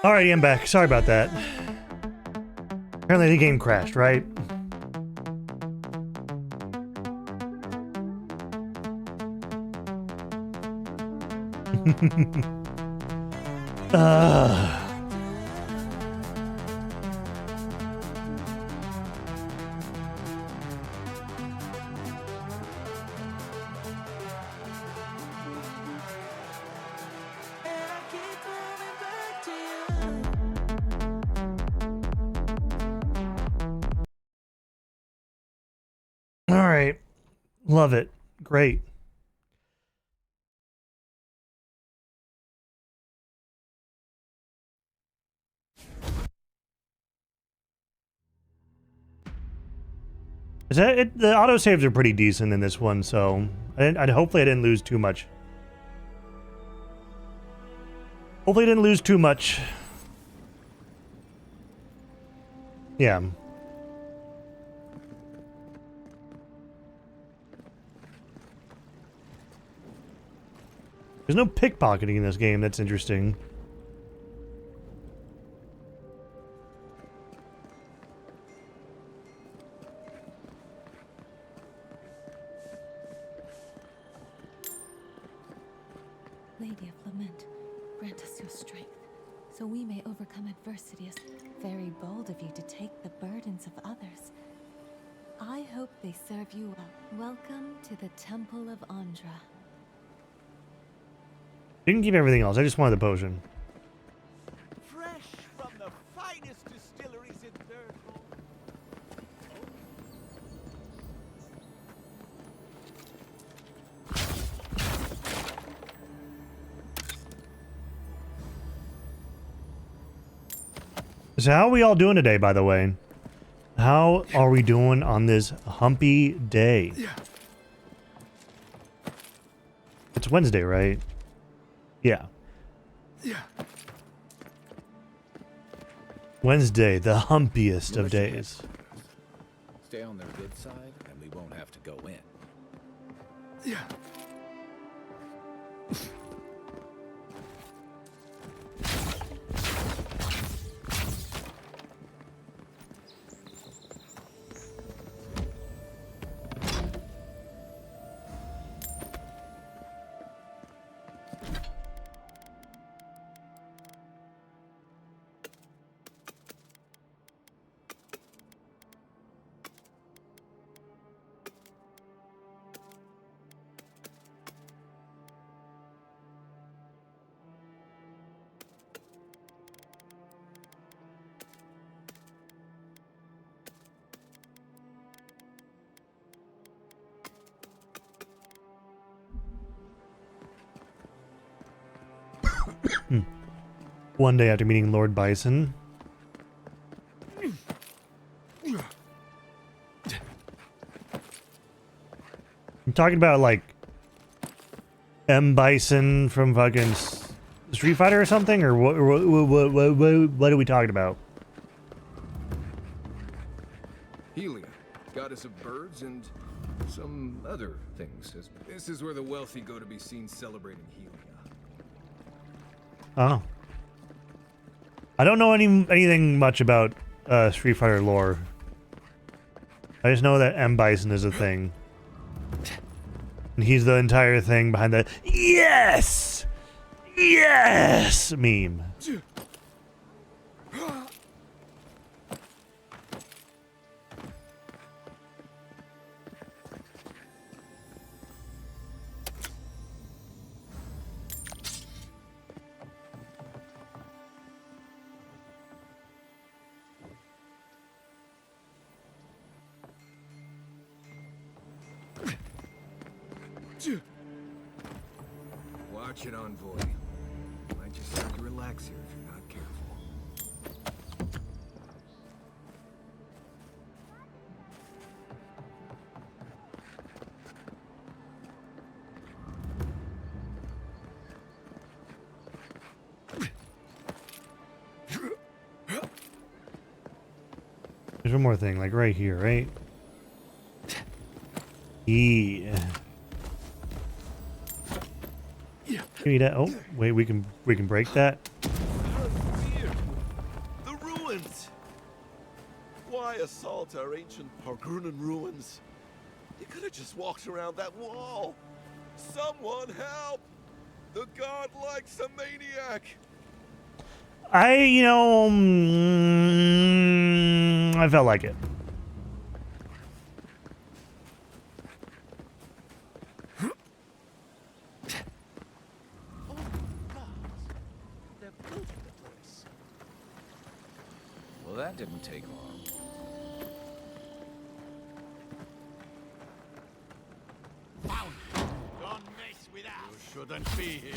Alrighty, I'm back. Sorry about that. Apparently the game crashed, right? Alright. Love it. Great. Is that it? The autosaves are pretty decent in this one, so hopefully I didn't lose too much. Hopefully I didn't lose too much. Yeah. There's no pickpocketing in this game. That's interesting. Lady of Lament, grant us your strength, so we may overcome adversity. Very bold of you to take the burdens of others. I hope they serve you well. Welcome to the Temple of Andra. Didn't keep everything else. I just wanted the potion. Fresh from the finest distilleries in Third. So how are we all doing today, by the way? How are we doing on this humpy day? It's Wednesday, right? Yeah. Wednesday, the humpiest of days. Stay on their good side, and we won't have to go in. Yeah. One day after meeting Lord Bison. I'm talking about like M. Bison from fucking Street Fighter or something, or what are we talking about? Helia, goddess of birds and some other things. This is where the wealthy go to be seen celebrating Helia. Oh. I don't know anything much about Street Fighter lore. I just know that M. Bison is a thing. And he's the entire thing behind the yes! Yes! Meme. Watch it, Envoy. Might just start to relax here if you're not careful. There's one more thing, like right here, right? Yeah. Give me that. Oh, wait, we can break that. The ruins! Why assault our ancient Pargrunan ruins? You could have just walked around that wall. Someone help! The god likes a maniac! I felt like it. Well, that didn't take long. Don't mess with us! You shouldn't be here.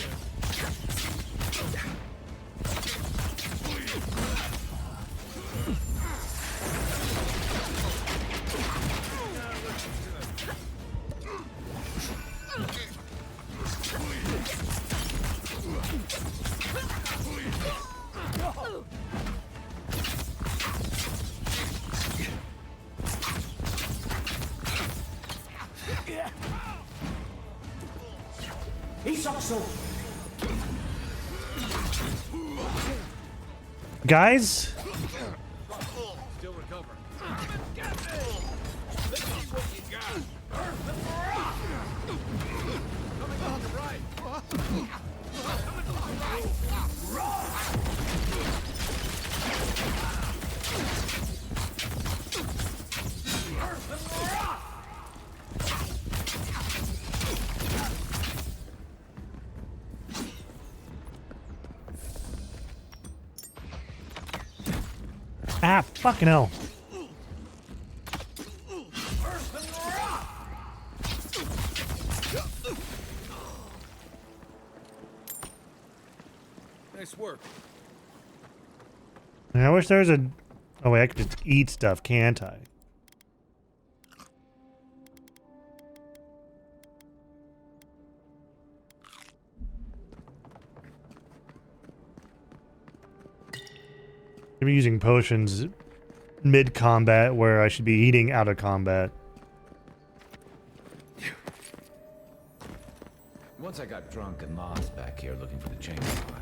He's also. Guys? Still recovering. Let's see what you got. Coming on the right. Coming to the right. Ah, fucking hell. Nice work. I wish there was a... Oh wait, I could just eat stuff, can't I? I'm using potions mid-combat where I should be eating out of combat. Once I got drunk and lost back here looking for the chainsaw,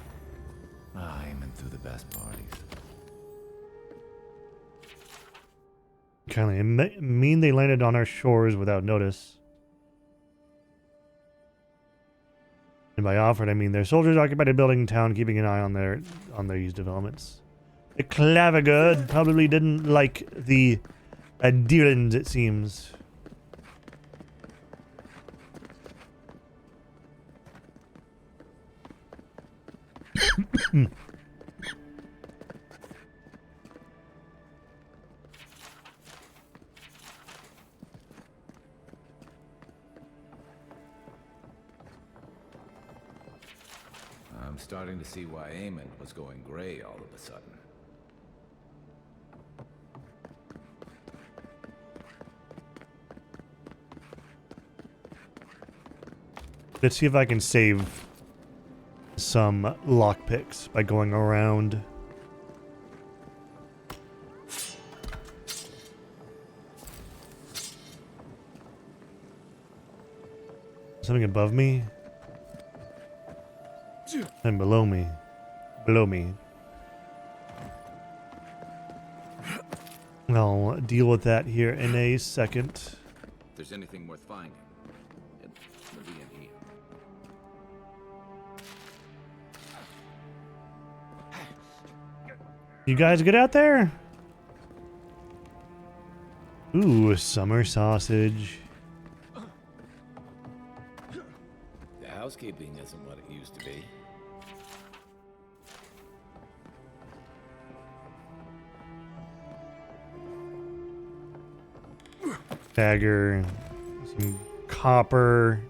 aiming through the best parties. Kindly mean they landed on our shores without notice. And by offered, I mean their soldiers occupied a building in town, keeping an eye on these developments. The Clavigud probably didn't like the adherents, it seems. I'm starting to see why Eamon was going gray all of a sudden. Let's see if I can save some lockpicks by going around. Something above me? And below me. Below me. I'll deal with that here in a second. If there's anything worth finding, it'll be in here. You guys get out there? Ooh, summer sausage. The housekeeping isn't what it used to be. Dagger, some copper.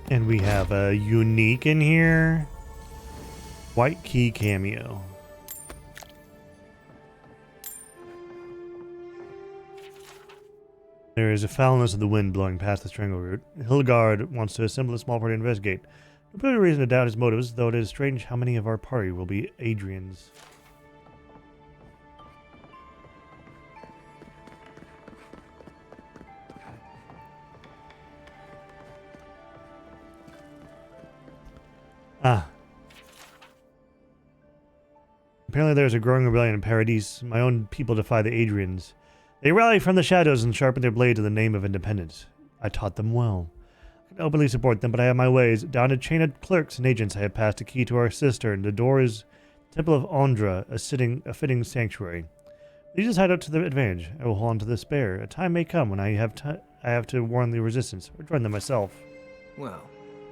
And we have a unique in here. White key cameo. There is a foulness of the wind blowing past the strangle root. Hildegard wants to assemble a small party to investigate. No reason to doubt his motives, though it is strange how many of our party will be Adrian's. Ah. Apparently there is a growing rebellion in Paradise. My own people defy the Adrians. They rally from the shadows and sharpen their blades in the name of independence. I taught them well. I can openly support them, but I have my ways. Down a chain of clerks and agents I have passed a key to our cistern. The door is Temple of Ondra, a fitting sanctuary. Lead us hideout to the advantage. I will hold on to the spare. A time may come when I have to warn the resistance, or join them myself. Well,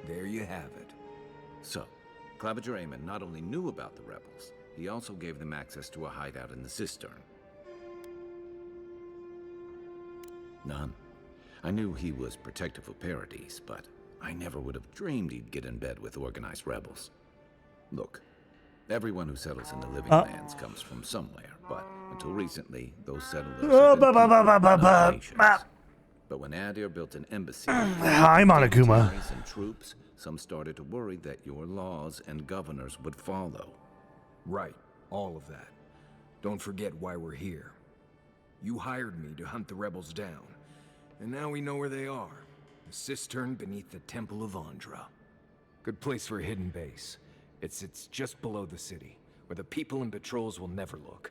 there you have it. So, Claviger Eamon not only knew about the rebels, he also gave them access to a hideout in the cistern. None. I knew he was protective of Paradise, but I never would have dreamed he'd get in bed with organized rebels. Look, everyone who settles in the living lands comes from somewhere, but until recently, those settlers have been people, not nations. But when Adir built an embassy, Hi, Monokuma. And troops, some started to worry that your laws and governors would follow. Right, all of that. Don't forget why we're here. You hired me to hunt the rebels down, and now we know where they are. The cistern beneath the Temple of Ondra. Good place for a hidden base. It sits just below the city, where the people and patrols will never look.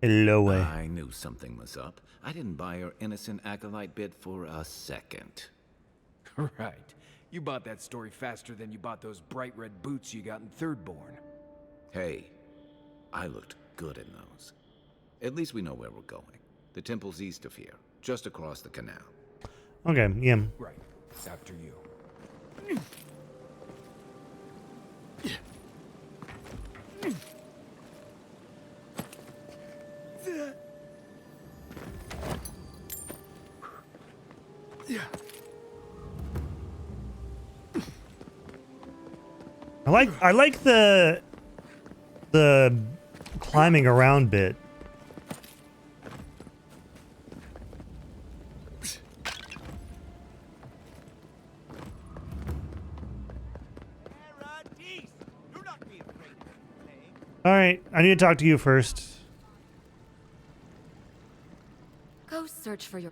Hello. I knew something was up. I didn't buy your innocent acolyte bit for a second. Right. You bought that story faster than you bought those bright red boots you got in Thirdborn. Hey, I looked good in those. At least we know where we're going. The temple's east of here, just across the canal. Okay, yeah. Right. After you. I like the climbing around bit. All right, I need to talk to you first. Go search for your...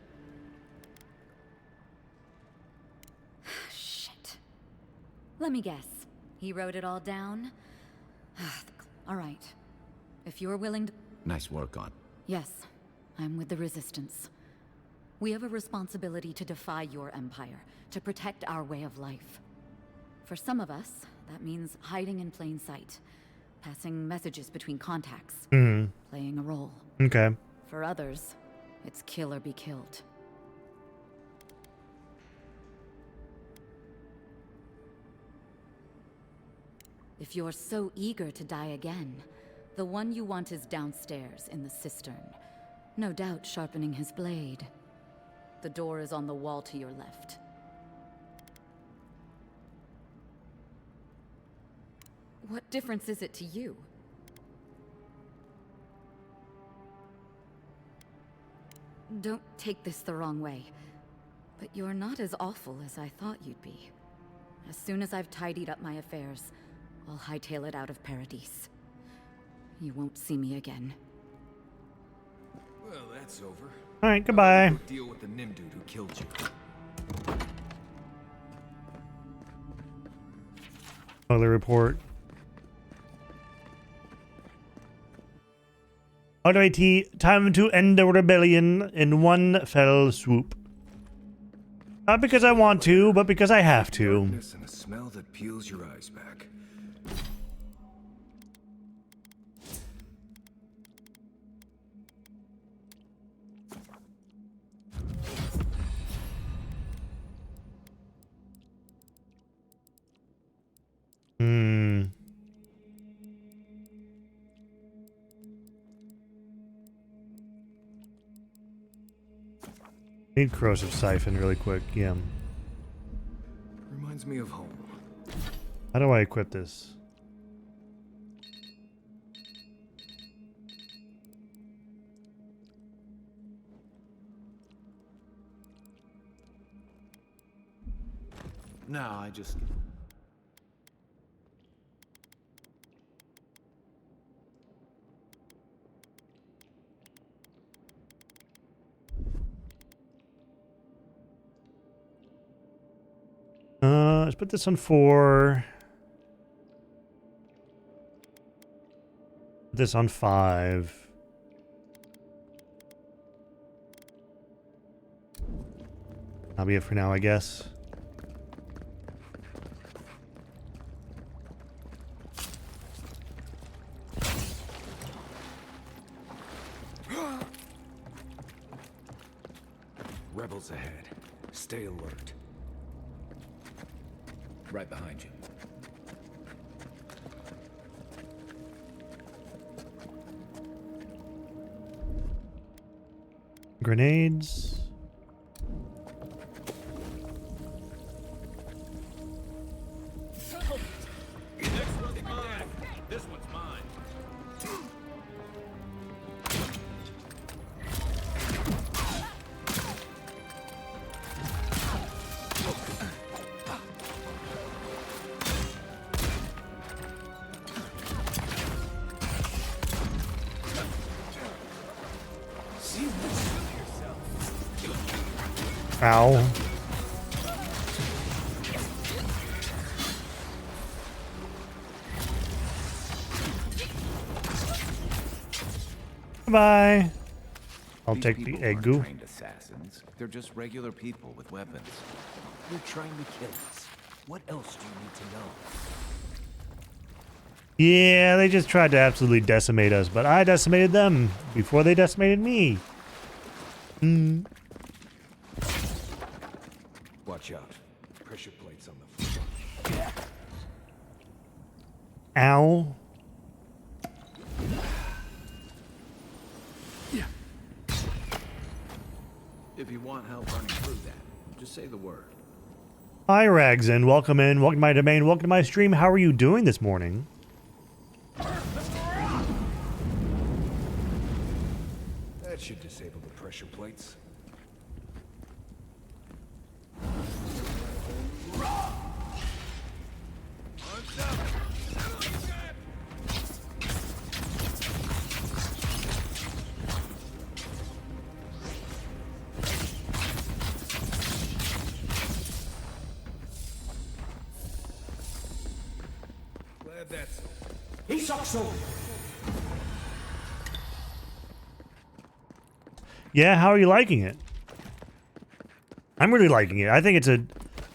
Shit. Let me guess. He wrote it all down? All right. If you're willing to... Nice work on. Yes, I'm with the Resistance. We have a responsibility to defy your empire, to protect our way of life. For some of us, that means hiding in plain sight, passing messages between contacts, playing a role. Okay. For others, it's kill or be killed. If you're so eager to die again, the one you want is downstairs in the cistern. No doubt sharpening his blade. The door is on the wall to your left. What difference is it to you? Don't take this the wrong way, but you're not as awful as I thought you'd be. As soon as I've tidied up my affairs, I'll hightail it out of Paradise. You won't see me again. Well, that's over. All right, goodbye. Deal with the Nim dude who killed you. Spoiler report. RWT, time to end the rebellion in one fell swoop. Not because I want to, but because I have to. Darkness and a smell that peels your eyes back. Need corrosive siphon really quick. Yeah. Reminds me of home. How do I equip this? No, I just... Let's put this on 4. Put this on 5. That'll be it for now, I guess. Rebels ahead. Stay alert. Right behind you. Grenades. Next one's mine. This one's mine. Ow. Bye. I'll These take people the egg aren't goo. trained assassins. They're just regular people with weapons. You're trying to kill us. What else do you need to know? Yeah, they just tried to absolutely decimate us, but I decimated them before they decimated me. Watch out. Pressure plates on the floor. Ow. If you want help running through that, just say the word. Hi, Ragzin. Welcome in. Welcome to my domain. Welcome to my stream. How are you doing this morning? That should disable the pressure plates. Glad that's over. He sucks over. Yeah, how are you liking it? I'm really liking it. I think it's a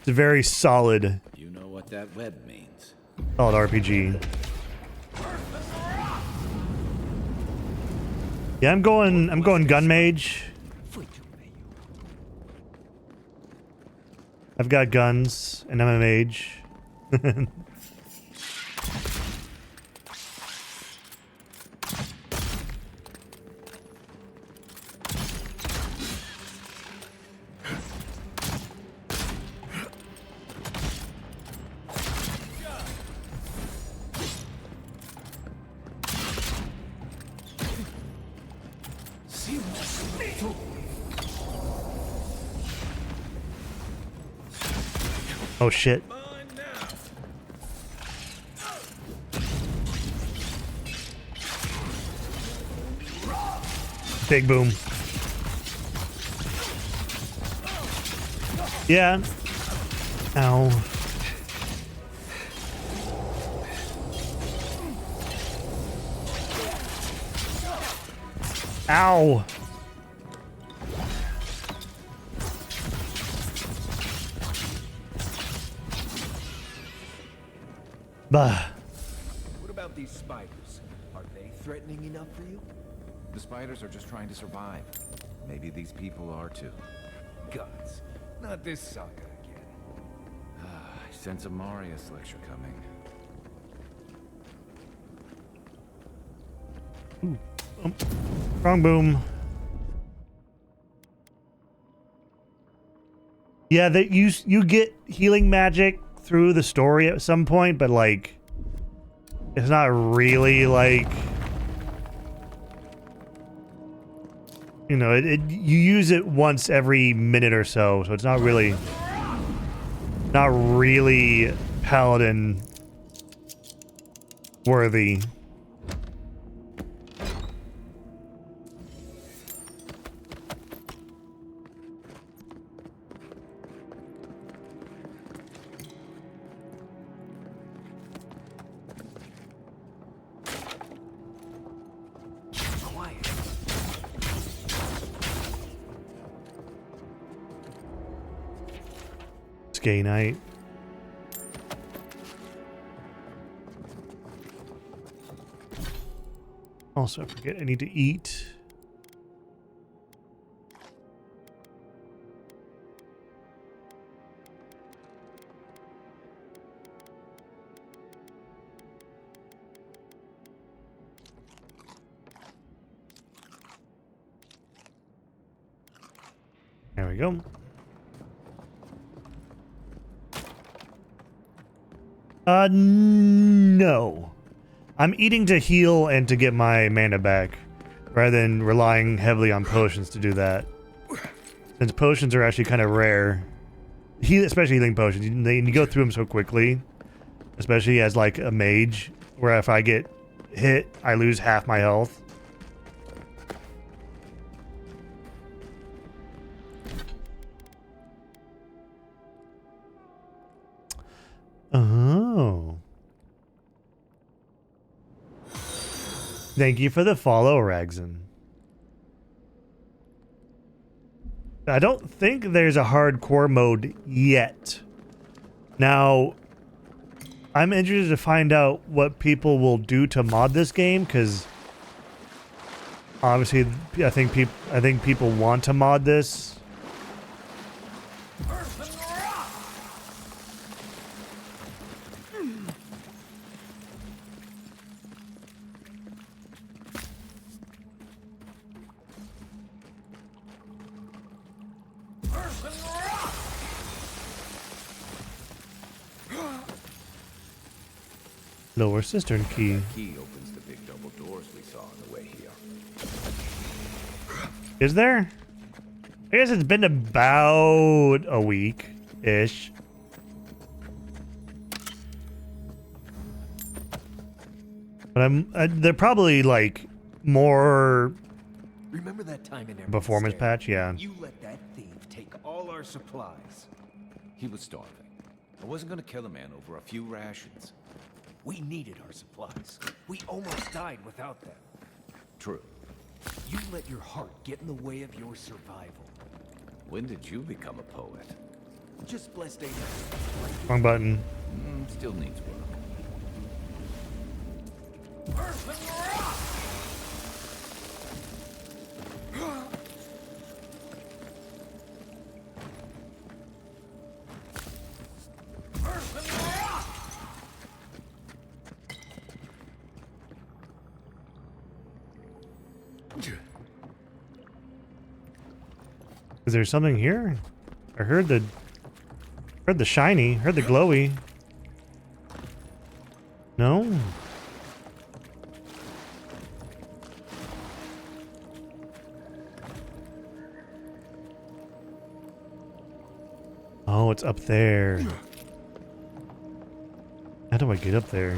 very solid You know what that web means. RPG. Yeah, I'm going gun mage. I've got guns and I'm a mage. Oh shit. Big boom. Yeah. Ow. Ow. Bah. What about these spiders? Are they threatening enough for you? The spiders are just trying to survive. Maybe these people are too. Gods, not this saga again. I sense a Marius lecture coming. Wrong boom. Yeah, that you get healing magic through the story at some point, but like it's not really like, you know, you use it once every minute or so, so it's not really paladin worthy. Gay night. Also, I forget I need to eat. There we go. No. I'm eating to heal and to get my mana back, rather than relying heavily on potions to do that. Since potions are actually kind of rare. Especially healing potions. You go through them so quickly. Especially as like a mage, where if I get hit, I lose half my health. Oh. Thank you for the follow, Ragzin. I don't think there's a hardcore mode yet. Now, I'm interested to find out what people will do to mod this game, because obviously I think people want to mod this. Lower cistern key. That key opens the big double doors we saw on the way here. Is there? I guess it's been about a week-ish. But they're probably like more. Remember that time in performance patch, yeah. You let that thief take all our supplies. He was starving. I wasn't gonna kill a man over a few rations. We needed our supplies. We almost died without them. True. You let your heart get in the way of your survival. When did you become a poet? Just blessed a Wrong button. Still needs work. Is there something here? I heard the shiny, heard the glowy. No? Oh, it's up there. How do I get up there?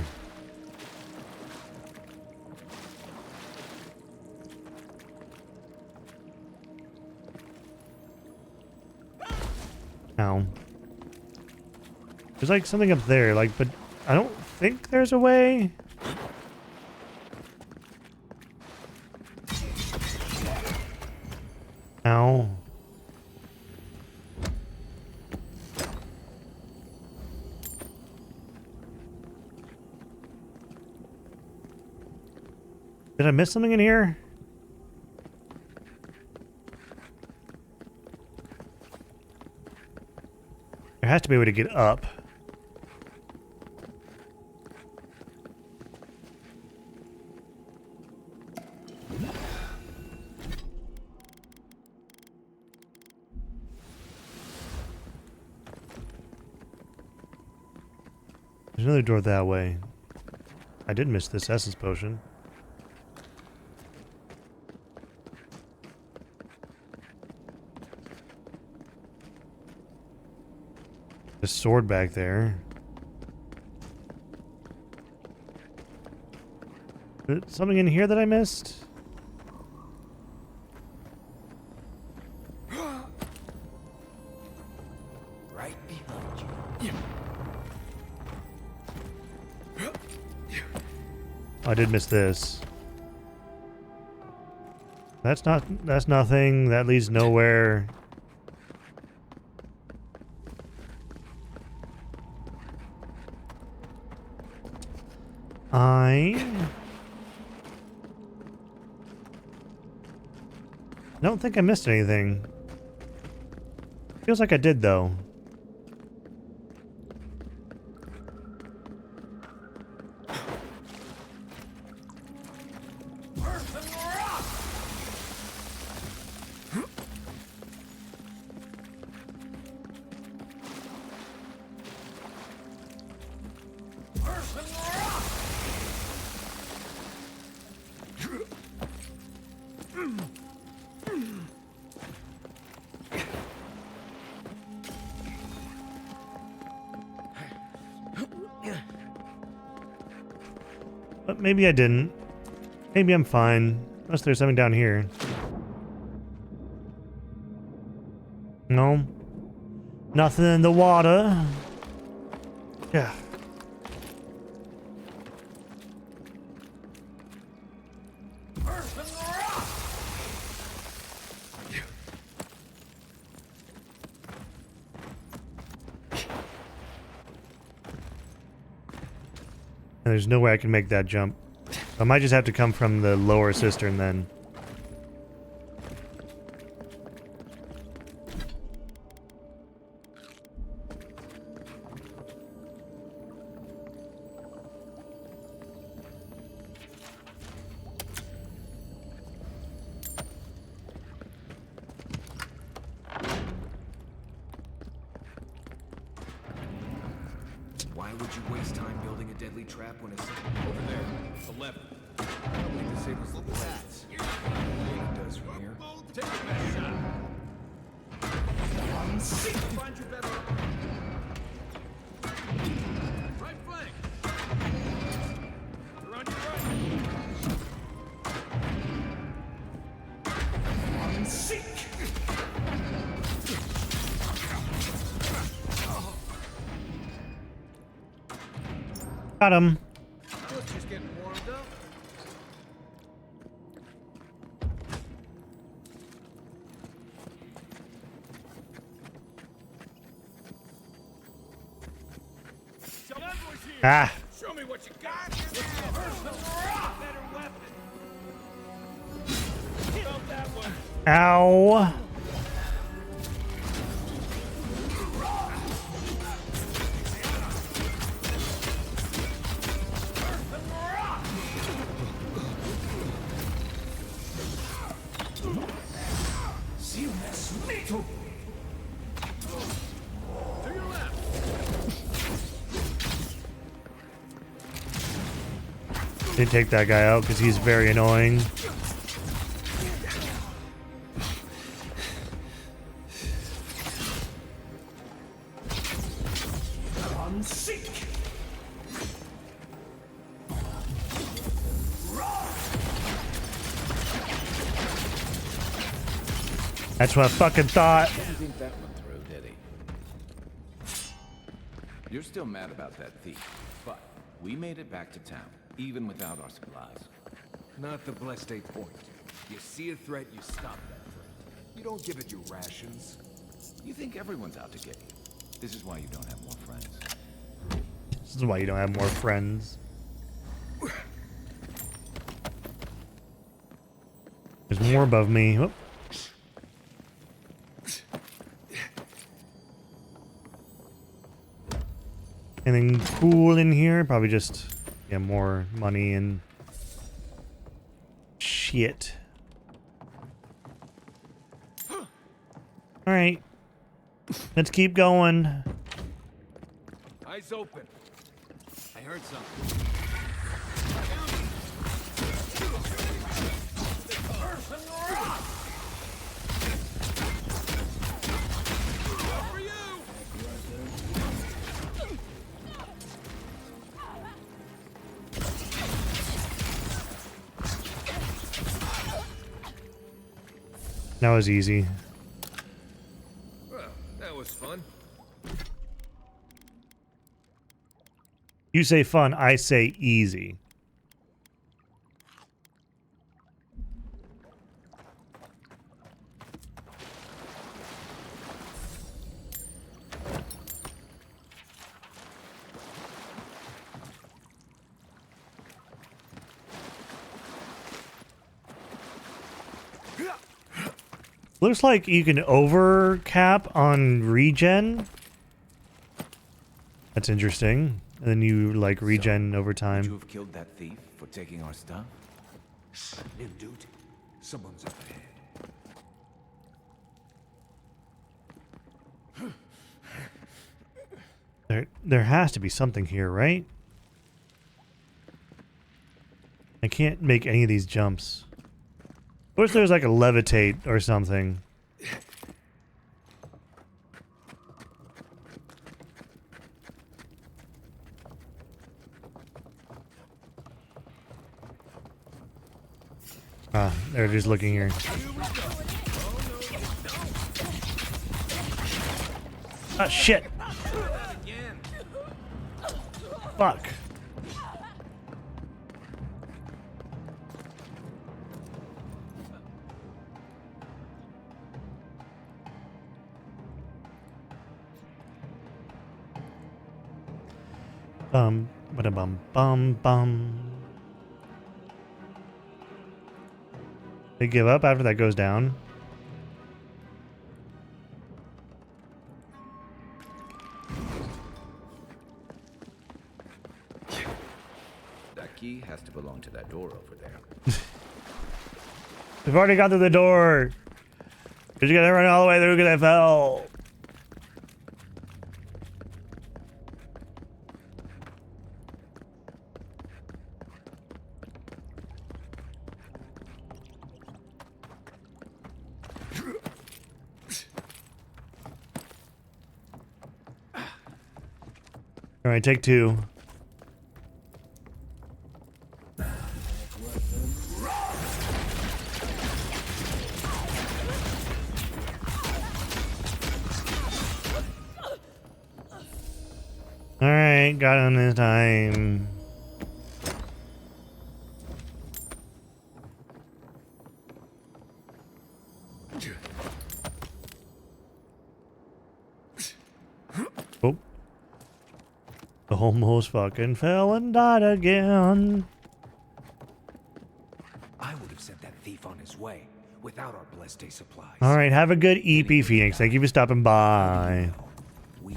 Ow. There's like something up there, like, but I don't think there's a way. Ow. Did I miss something in here? There has to be a way to get up. There's another door that way. I did miss this essence potion. The sword back there. Something in here that I missed? Right behind you. I did miss this. That's nothing. That leads nowhere. I don't think I missed anything. Feels like I did, though. But maybe I didn't. Maybe I'm fine. Unless there's something down here. No. Nothing in the water. Yeah. There's no way I can make that jump. I might just have to come from the lower cistern then. Why would you waste time building a deadly trap when it's over there? It's 11. Probably disables the blades. It does from here. Take your best shot. Find your better. Right flank. You're on your right. Seek. Got him. Just getting warmed up. Ah. Show me what you got. Better weapon. Felt that one. Ow. Didn't take that guy out because he's very annoying. That's what I fucking thought. Didn't think that one through, did he? You're still mad about that thief, but we made it back to town, even without our supplies. Not the blessed point. You see a threat, you stop that threat. You don't give it your rations. You think everyone's out to get you. This is why you don't have more friends. This is why you don't have more friends. There's more above me. Whoop. Anything cool in here? Probably just, yeah, more money and shit. Alright. Let's keep going. Eyes open. I heard something. That was easy. Well, that was fun. You say fun, I say easy. Looks like you can overcap on regen. That's interesting. And then you like regen over time. Would you have killed that thief for taking our stuff? In duty. Someone's up ahead. There has to be something here, right? I can't make any of these jumps. I wish there was like a levitate or something. Ah, they're just looking here. Ah, shit. Fuck. Bada bum bum bum. They give up after that goes down. That key has to belong to that door over there. We've already got through the door. You're just gonna run all the way through because I fell. All right, take two. All right, got him this time. Oh. Almost fucking fell and died again. I would have sent that thief on his way without our blessed day supplies. All right, have a good EP, Phoenix. Thank you for stopping by. We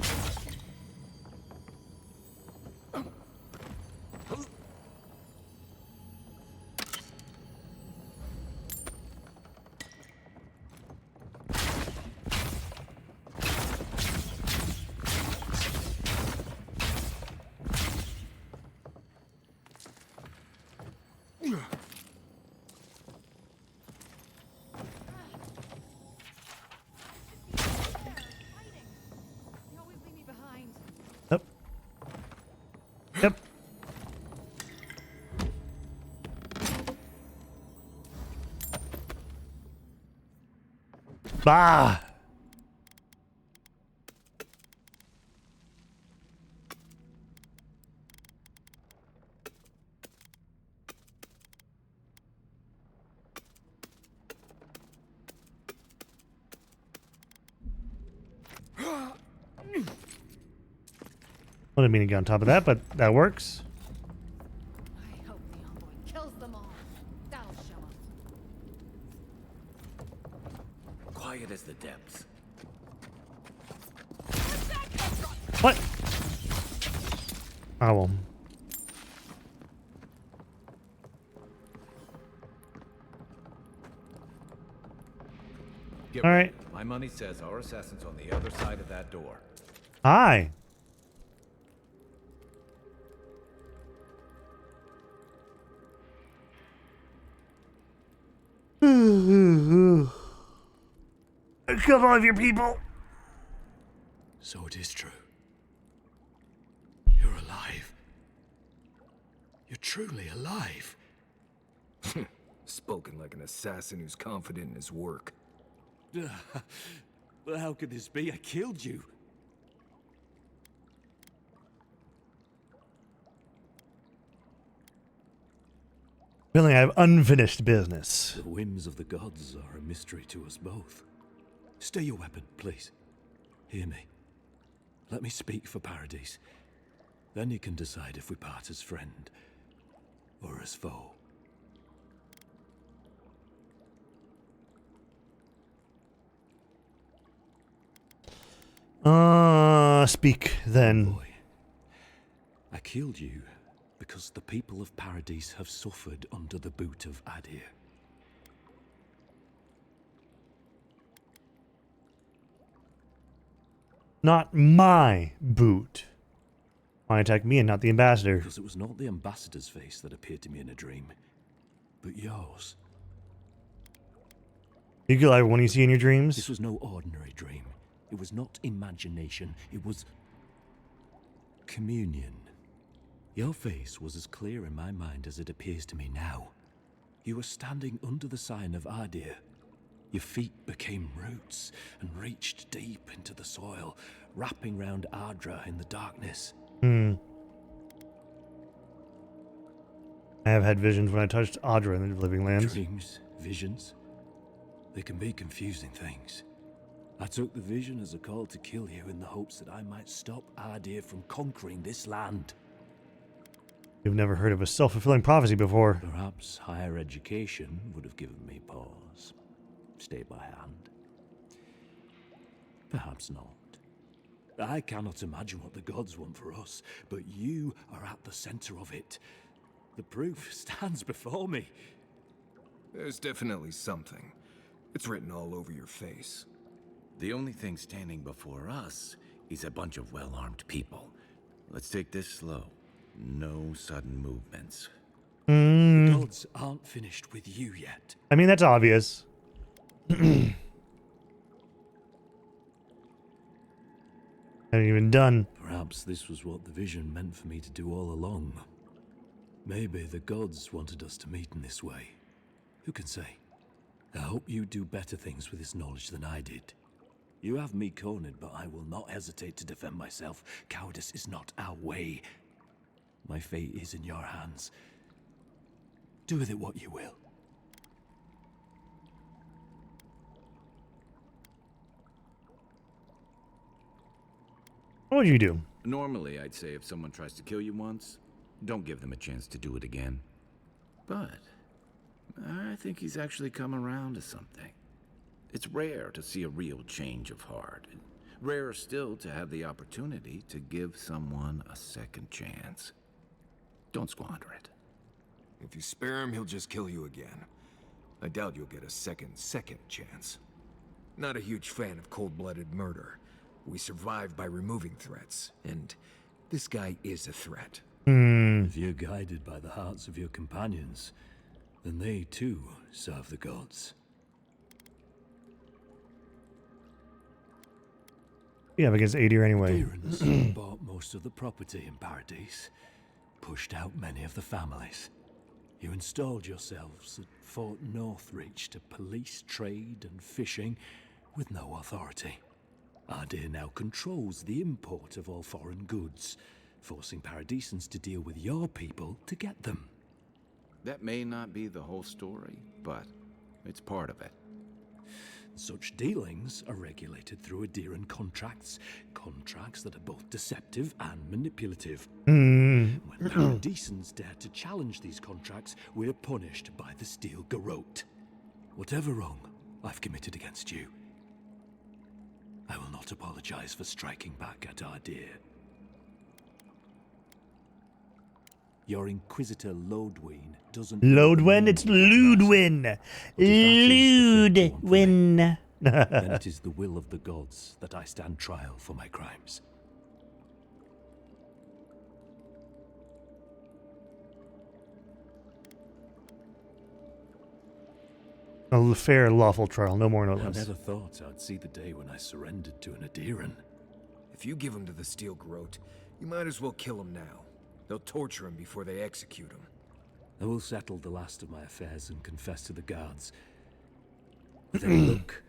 Bah! I didn't mean to get on top of that, but that works. I hope the envoy kills them all. That'll show him. Quiet as the depths. What? I will. Get All ready. right. My money says our assassin's on the other side of that door. Hi. Kill all of your people. So it is true. You're alive. You're truly alive. Spoken like an assassin who's confident in his work. But how could this be? I killed you. Feeling I have unfinished business. The whims of the gods are a mystery to us both. Stay your weapon, please. Hear me. Let me speak for Paradise. Then you can decide if we part as friend or as foe. Speak then. Boy, I killed you because the people of Paradise have suffered under the boot of Adir. Not my boot. Why attack me and not the ambassador? Because it was not the ambassador's face that appeared to me in a dream, but yours. You kill everyone you see in your dreams? This was no ordinary dream. It was not imagination. It was communion. Your face was as clear in my mind as it appears to me now. You were standing under the sign of Adir. Your feet became roots and reached deep into the soil, wrapping round Ardra in the darkness. I have had visions when I touched Audra in the Living Lands. Dreams, visions, they can be confusing things. I took the vision as a call to kill you in the hopes that I might stop Adir from conquering this land. You've never heard of a self-fulfilling prophecy before. Perhaps higher education would have given me pause. Stay by hand. Perhaps not. I cannot imagine what the gods want for us, but you are at the center of it. The proof stands before me. There's definitely something. It's written all over your face. The only thing standing before us is a bunch of well-armed people. Let's take this slow. No sudden movements. The gods aren't finished with you yet. I mean, that's obvious. Haven't even done. Perhaps this was what the vision meant for me to do all along. Maybe the gods wanted us to meet in this way. Who can say? I hope you do better things with this knowledge than I did. You have me cornered, but I will not hesitate to defend myself. Cowardice is not our way. My fate is in your hands. Do with it what you will. What would you do? Normally, I'd say if someone tries to kill you once, don't give them a chance to do it again. But I think he's actually come around to something. It's rare to see a real change of heart. Rarer still to have the opportunity to give someone a second chance. Don't squander it. If you spare him, he'll just kill you again. I doubt you'll get a second chance. Not a huge fan of cold-blooded murder. We survive by removing threats, and this guy is a threat. If you're guided by the hearts of your companions, then they too serve the gods. Yeah, against Adir anyway. Direns bought most of the property in Paradise, pushed out many of the families. You installed yourselves at Fort Northreach to police trade and fishing, with no authority. Ardir now controls the import of all foreign goods, forcing Paradisans to deal with your people to get them. That may not be the whole story, but it's part of it. Such dealings are regulated through Adiran contracts, contracts that are both deceptive and manipulative. When Paradisans dare to challenge these contracts, we're punished by the Steel Garrote. Whatever wrong I've committed against you, I will not apologize for striking back at Ardir. Your Inquisitor Lodwyn doesn't... Lodwyn? It's Ludwyn! Ludwyn! Then it is the will of the gods that I stand trial for my crimes. A fair, lawful trial, no more, no less. I never thought I'd see the day when I surrendered to an Adiran. If you give him to the Steel Garrote, you might as well kill him now. They'll torture him before they execute him. I will settle the last of my affairs and confess to the guards. With any luck,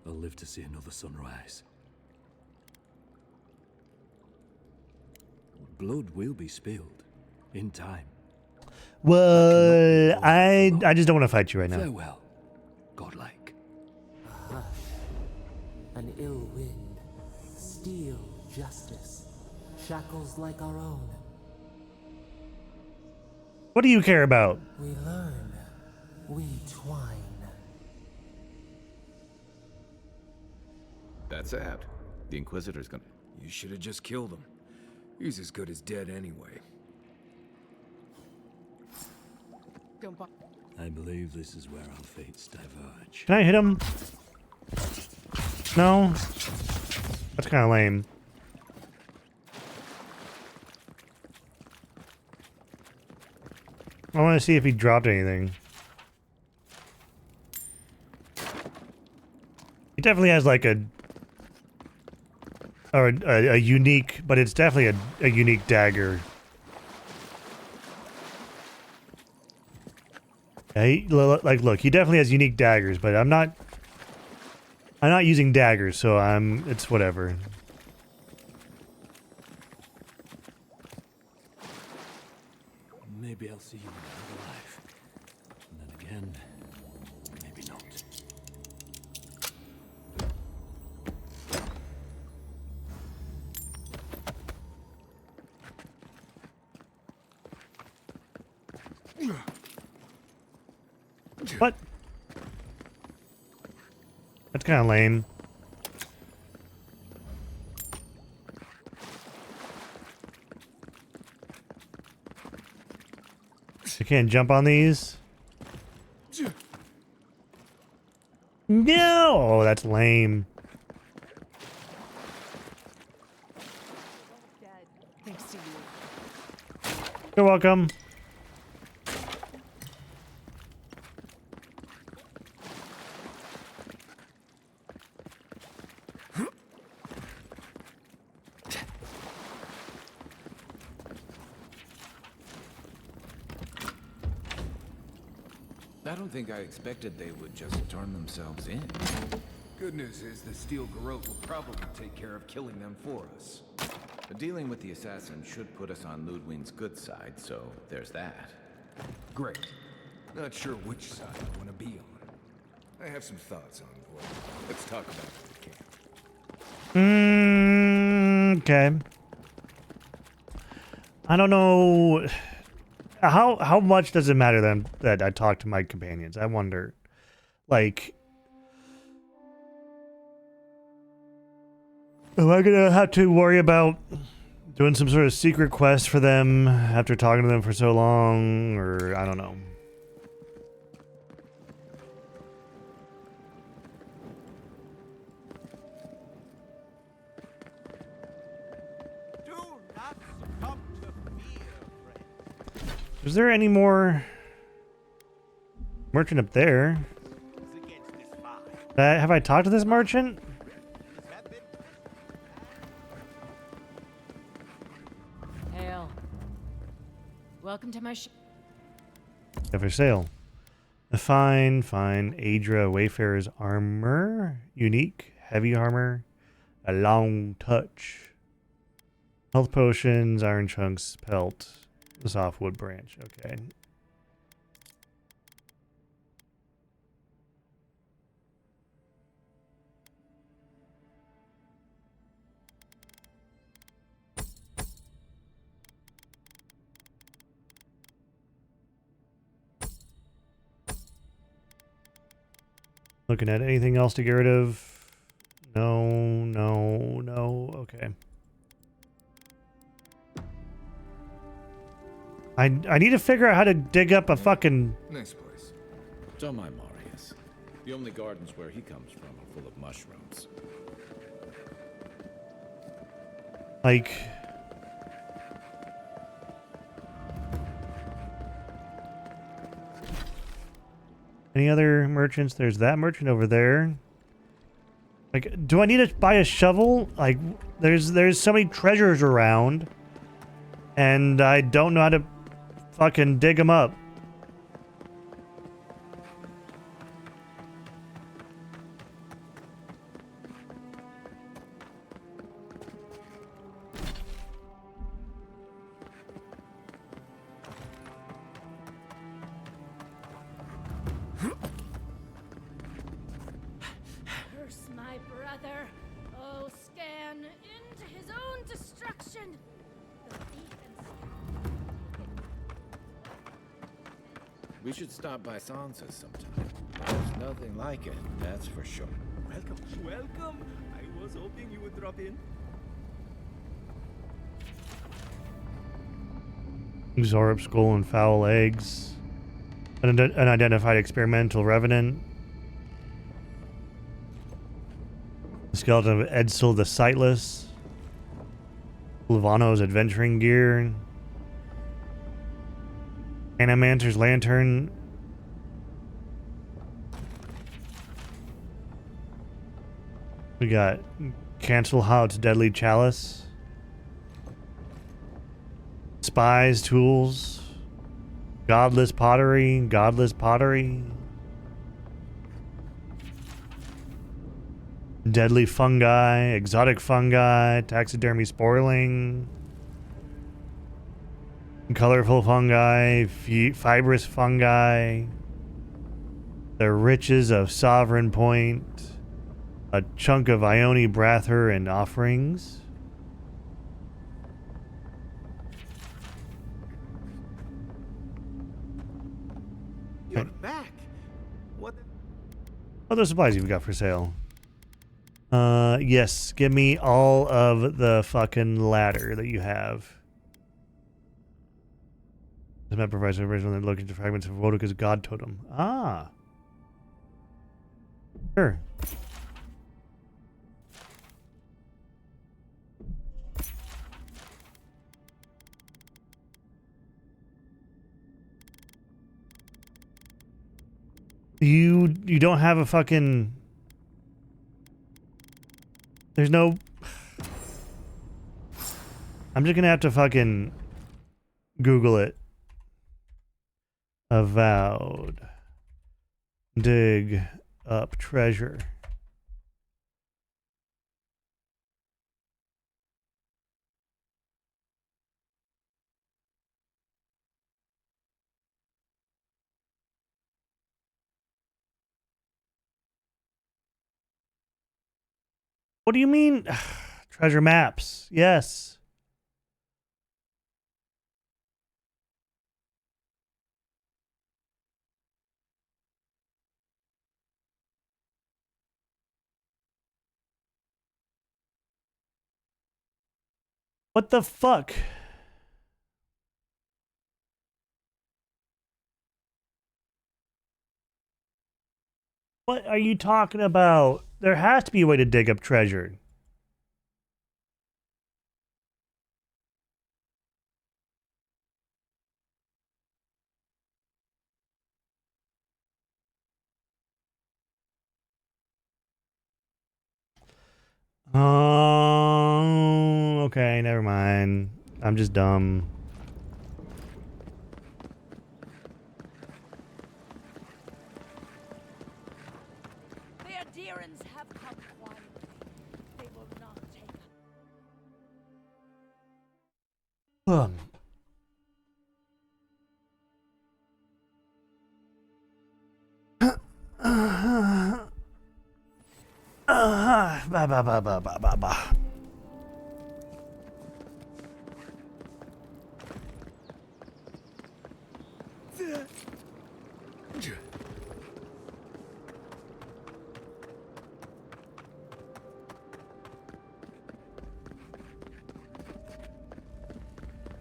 I'll live to see another sunrise. Blood will be spilled, in time. Well, I just don't want to fight you right now. Farewell, godlike. An ill wind, steel justice, shackles like our own. What do you care about? We learn, we twine. That's Avowed. The Inquisitor's gonna... You should have just killed him. He's as good as dead anyway. I believe this is where our fates diverge. Can I hit him? No? That's kind of lame. I want to see if he dropped anything. He definitely has like a unique, but it's definitely a unique dagger. Yeah, look, he definitely has unique daggers, but I'm not using daggers, so it's whatever. Maybe I'll see you in another life. And then again, maybe not. What? That's kind of lame. You can't jump on these? No! Oh, that's lame. Thanks to you. You're welcome. I don't think I expected they would just turn themselves in. Good news is the Steel Garrote will probably take care of killing them for us. But dealing with the assassin should put us on Ludwyn's good side, so there's that. Great. Not sure which side I want to be on. I have some thoughts on board. Let's talk about it at camp. Okay. I don't know. How much does it matter then that I talk to my companions? I wonder. Like, am I gonna have to worry about doing some sort of secret quest for them after talking to them for so long, or I don't know. Is there any more merchant up there? Have I talked to this merchant? Hail. Welcome to my Yeah, for sale. Fine, fine. Adra Wayfarer's armor. Unique. Heavy armor. A long touch. Health potions. Iron chunks. Pelt. The softwood branch. Okay. Looking at anything else to get rid of? No, no, no. Okay. I need to figure out how to dig up a fucking... Nice place. Don't mind Marius. The only gardens where he comes from are full of mushrooms. Like... Any other merchants? There's that merchant over there. Like, do I need to buy a shovel? Like, there's so many treasures around. And I don't know how to fucking dig them up. Curse my brother. Oh, scan into his own destruction. The thief and We should stop by Sansa's sometime. There's nothing like it, that's for sure. Welcome, welcome. I was hoping you would drop in. Zorb skull and foul eggs. An unidentified experimental revenant. The skeleton of Edsel the Sightless. Levano's adventuring gear. Animanter's lantern. We got Cancel Hout's deadly chalice. Spies, tools. Godless pottery. Godless pottery. Deadly fungi. Exotic fungi. Taxidermy spoiling. Colorful fungi. Fibrous fungi. The riches of Sovereign Point. A chunk of Ione Brather and offerings. You're back. What? Other supplies you've got for sale. Yes. Give me all of the fucking ladder that you have. This map provides an original and looking to fragments of Wodoka's god totem. Ah. Sure. You don't have a fucking... There's no... I'm just gonna have to fucking Google it. Avowed. Dig up treasure. What do you mean? Treasure maps. Yes. What the fuck? What are you talking about? There has to be a way to dig up treasure. Oh, okay, never mind. I'm just dumb. Bah, bah, bah, bah, bah, bah, bah.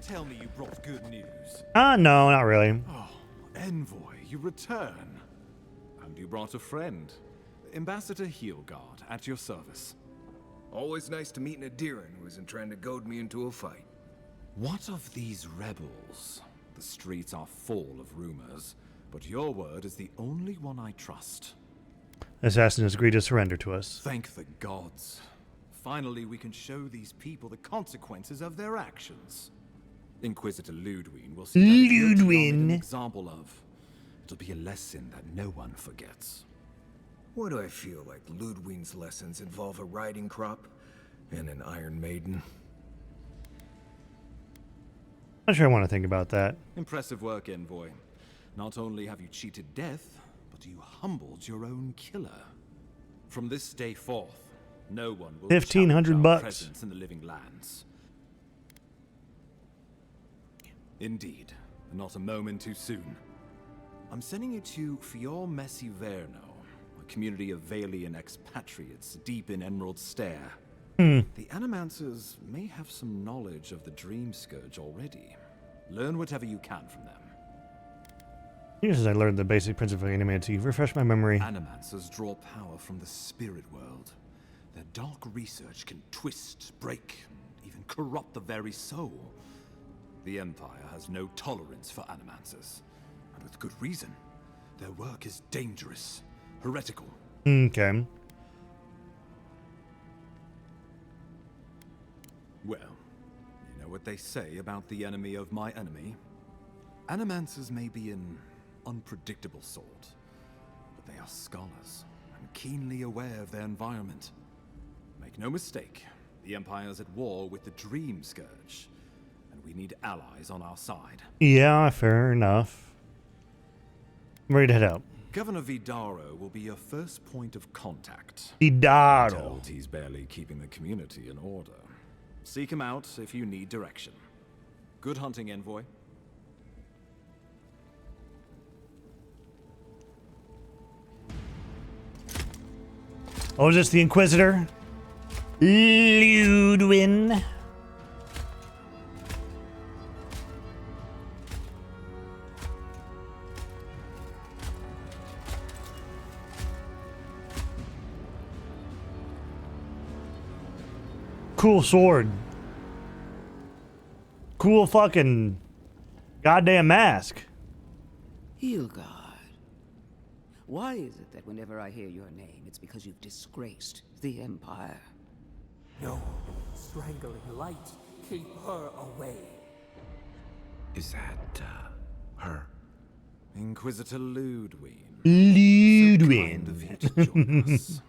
Tell me you brought good news. No, not really. Oh, Envoy, you return. And you brought a friend. Ambassador Heelguard, at your service. Always nice to meet an Adiran who isn't trying to goad me into a fight. What of these rebels? The streets are full of rumors, but your word is the only one I trust. Assassin has agreed to surrender to us. Thank the gods. Finally, we can show these people the consequences of their actions. Inquisitor Ludwig will see that the guilty are made an example of. It'll be a lesson that no one forgets. Why do I feel like Ludwig's lessons involve a riding crop and an Iron Maiden? I'm not sure I want to think about that. Impressive work, Envoy. Not only have you cheated death, but you humbled your own killer. From this day forth, no one will $1,500 challenge our presence in the living lands. Indeed, not a moment too soon. I'm sending you to Fior Messi Verno, a community of Valian expatriates deep in Emerald Stair. The Animancers may have some knowledge of the Dream Scourge already. Learn whatever you can from them. Yes, I learned the basic principle of animancy. Refresh my memory. Animancers draw power from the spirit world. Their dark research can twist, break, and even corrupt the very soul. The Empire has no tolerance for Animancers, and with good reason. Their work is dangerous, heretical. Okay. Well, you know what they say about the enemy of my enemy? Animancers may be an unpredictable sort, but they are scholars and keenly aware of their environment. Make no mistake, the Empire is at war with the Dream Scourge, and we need allies on our side. Yeah, fair enough. I'm ready to head out. Governor Vidaro will be your first point of contact. Vidaro. Told he's barely keeping the community in order. Seek him out if you need direction. Good hunting, Envoy. Oh, is this the Inquisitor? Ludwig. Cool sword. Cool fucking goddamn mask. Heelguard. Why is it that whenever I hear your name, it's because you've disgraced the Empire? No. Strangling light. Keep her away. Is that, her? Inquisitor Ludwig. Ludwig. So kind of you to join us.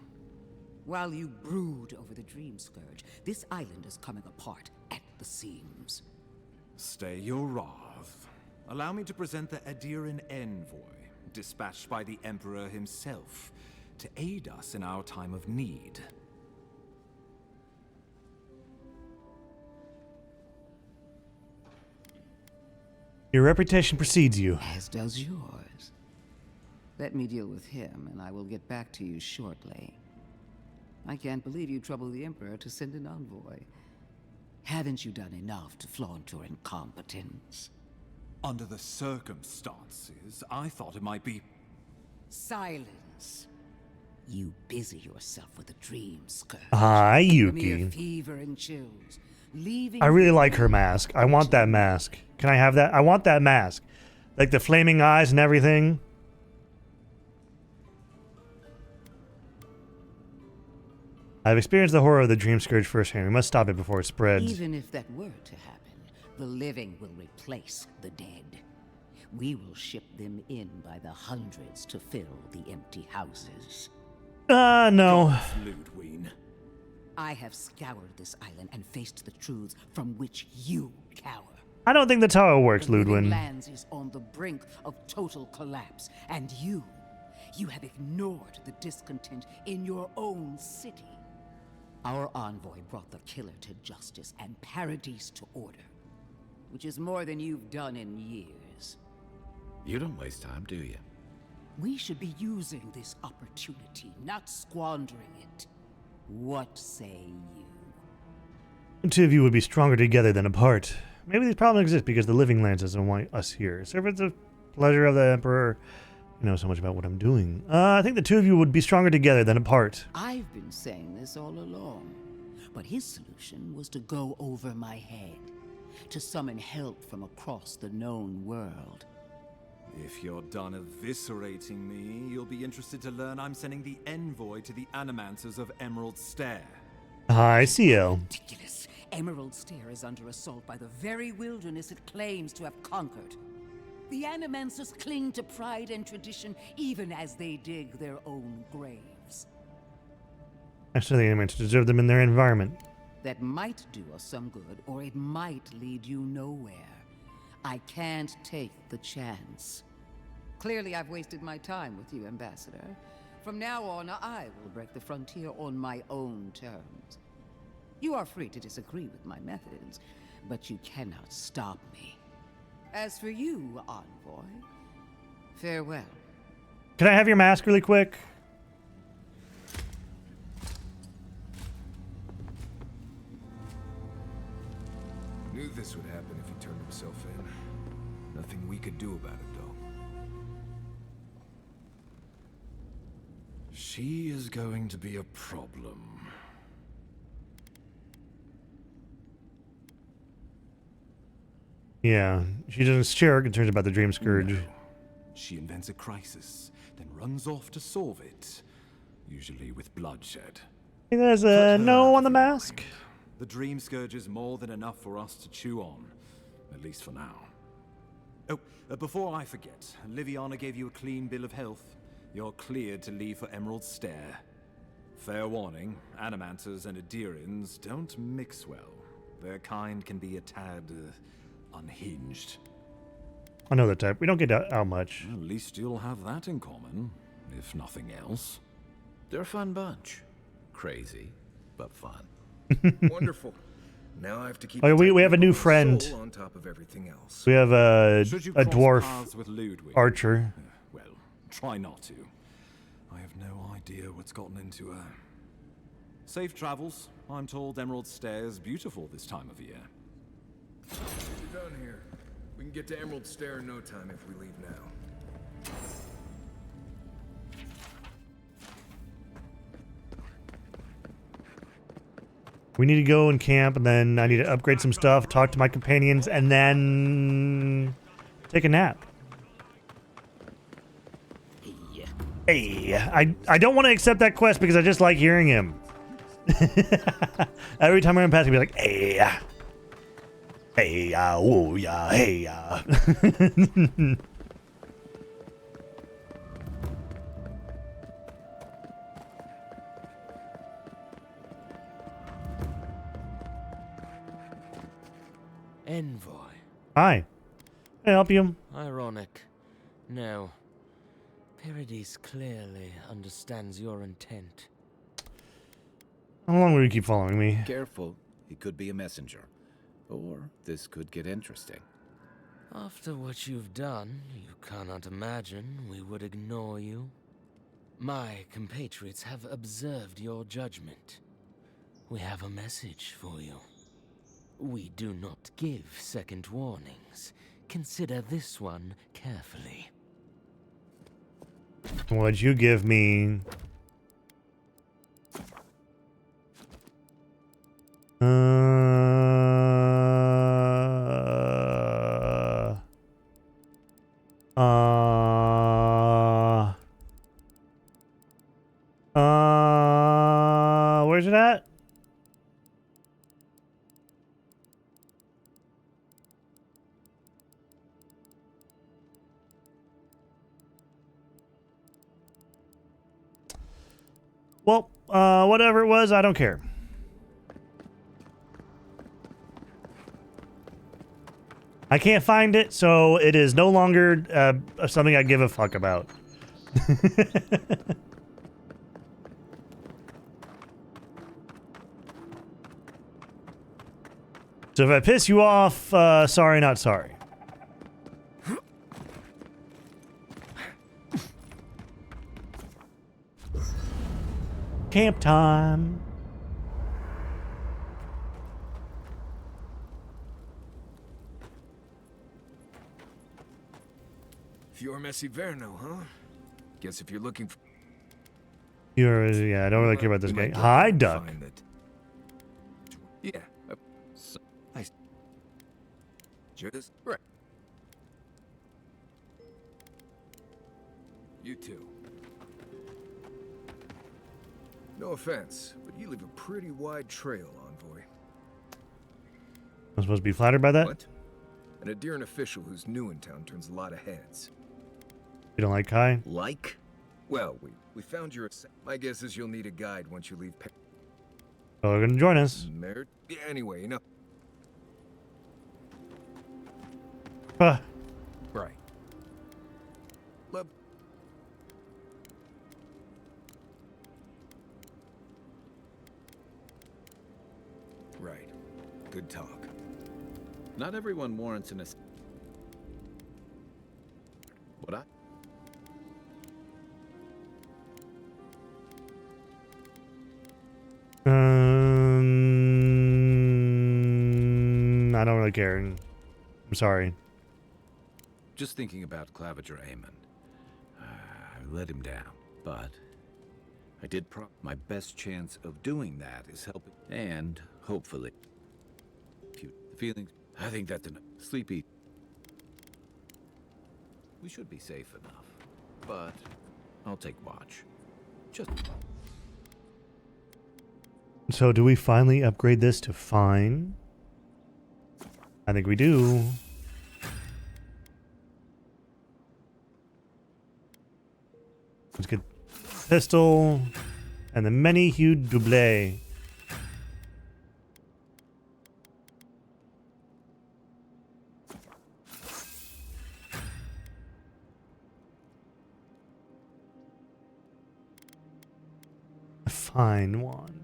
While you brood over the Dream Scourge, this island is coming apart at the seams. Stay your wrath. Allow me to present the Adiran Envoy, dispatched by the Emperor himself, to aid us in our time of need. Your reputation precedes you. As does yours. Let me deal with him, and I will get back to you shortly. I can't believe you troubled the Emperor to send an envoy. Haven't you done enough to flaunt your incompetence? Under the circumstances, I thought it might be... Silence. You busy yourself with a dream scourge. Hi, Yuki. Mere fever and chills. I really like her mask. I want that mask. Can I have that? I want that mask. Like the flaming eyes and everything. I've experienced the horror of the Dream Scourge firsthand. We must stop it before it spreads. Even if that were to happen, the living will replace the dead. We will ship them in by the hundreds to fill the empty houses. No. Ludwig. I have scoured this island and faced the truths from which you cower. I don't think that's how it works, The living Ludwin. lands is on the brink of total collapse, and you have ignored the discontent in your own city. Our envoy brought the killer to justice and Paradise to order, which is more than you've done in years. You don't waste time, do you? We should be using this opportunity, not squandering it. What say you? The two of you would be stronger together than apart. Maybe these problems exist because the living lands doesn't want us here. Servants of pleasure of the Emperor. You know so much about what I'm doing. I think the two of you would be stronger together than apart. I've been saying this all along, but his solution was to go over my head, to summon help from across the known world. If you're done eviscerating me, you'll be interested to learn I'm sending the envoy to the Animancers of Emerald Stair. Hi, CL. Ridiculous. Emerald Stair is under assault by the very wilderness it claims to have conquered. The Animancers cling to pride and tradition even as they dig their own graves. Actually, the Animancers deserve them in their environment. That might do us some good, or it might lead you nowhere. I can't take the chance. Clearly, I've wasted my time with you, Ambassador. From now on, I will break the frontier on my own terms. You are free to disagree with my methods, but you cannot stop me. As for you, Envoy, farewell. Can I have your mask really quick? Knew this would happen if he turned himself in. Nothing we could do about it, though. She is going to be a problem. Yeah, she doesn't share concerns about the Dream Scourge. No. She invents a crisis, then runs off to solve it, usually with bloodshed. Hey, there's a no on the mask. The Dream Scourge is more than enough for us to chew on, at least for now. Oh, before I forget, Liviana gave you a clean bill of health. You're cleared to leave for Emerald Stair. Fair warning, Animancers and Adirians don't mix well. Their kind can be a tad unhinged. I know the type. We don't get out much. At least you'll have that in common, if nothing else. They're a fun bunch. Crazy, but fun. Wonderful. Now I have to keep. Oh, we have a new friend. On top of everything else. We have a dwarf with Ludwig? archer. Well, try not to. I have no idea what's gotten into her. Safe travels. I'm told Emerald Stair is beautiful this time of year. We're done here. We can get to Emerald Stair in no time if we leave now. We need to go and camp, and then I need to upgrade some stuff, talk to my companions, and then take a nap. Hey, I don't want to accept that quest because I just like hearing him. Every time I'm passing, I'll be like, hey, hey, oh yeah, hey, Envoy. Hi. Can I help you? Ironic. No. Paradise clearly understands your intent. How long will you keep following me? Careful. He could be a messenger. Or this could get interesting. After what you've done, you cannot imagine we would ignore you. My compatriots have observed your judgment. We have a message for you. We do not give second warnings. Consider this one carefully. What'd you give me? Where's it at? Well, whatever it was, I don't care. I can't find it, so it is no longer something I give a fuck about. So if I piss you off, sorry, not sorry. Camp time. Fior Messi Verno, huh? Guess if you're looking for... Yeah, I don't really care about this guy. Hi, Duck. Yeah. I... Just... Right. You too. No offense, but you leave a pretty wide trail, Envoy. I'm supposed to be flattered by that? What? An Adirian official who's new in town turns a lot of heads. You don't like Kai? Like? Well, we found your... My guess is you'll need a guide once you leave... Oh, they're gonna join us. Yeah, anyway, enough. Right. Right. Good talk. Not everyone warrants an... What I... I don't really care. I'm sorry. Just thinking about Claviger Amon. I let him down, but I did my best chance of doing that is helping, and hopefully, feelings. I think that's enough. Sleepy. We should be safe enough, but I'll take watch. Just. So do we finally upgrade this to fine? I think we do. Let's get pistol and the many-hued double. A fine wand.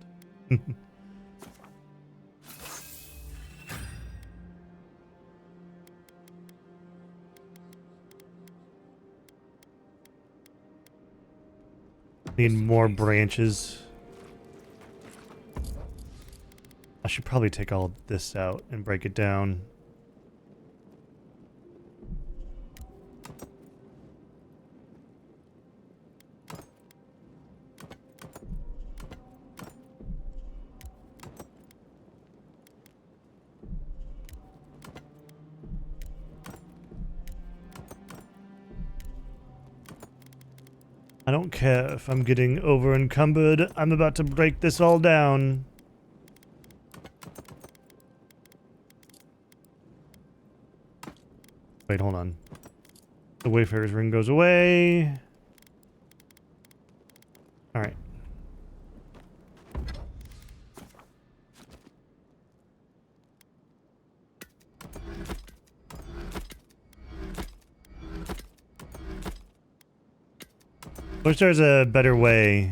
Need more branches. I should probably take all this out and break it down. I don't care if I'm getting over encumbered. I'm about to break this all down. Wait, hold on. The Wayfarer's ring goes away. All right. Wish there's a better way.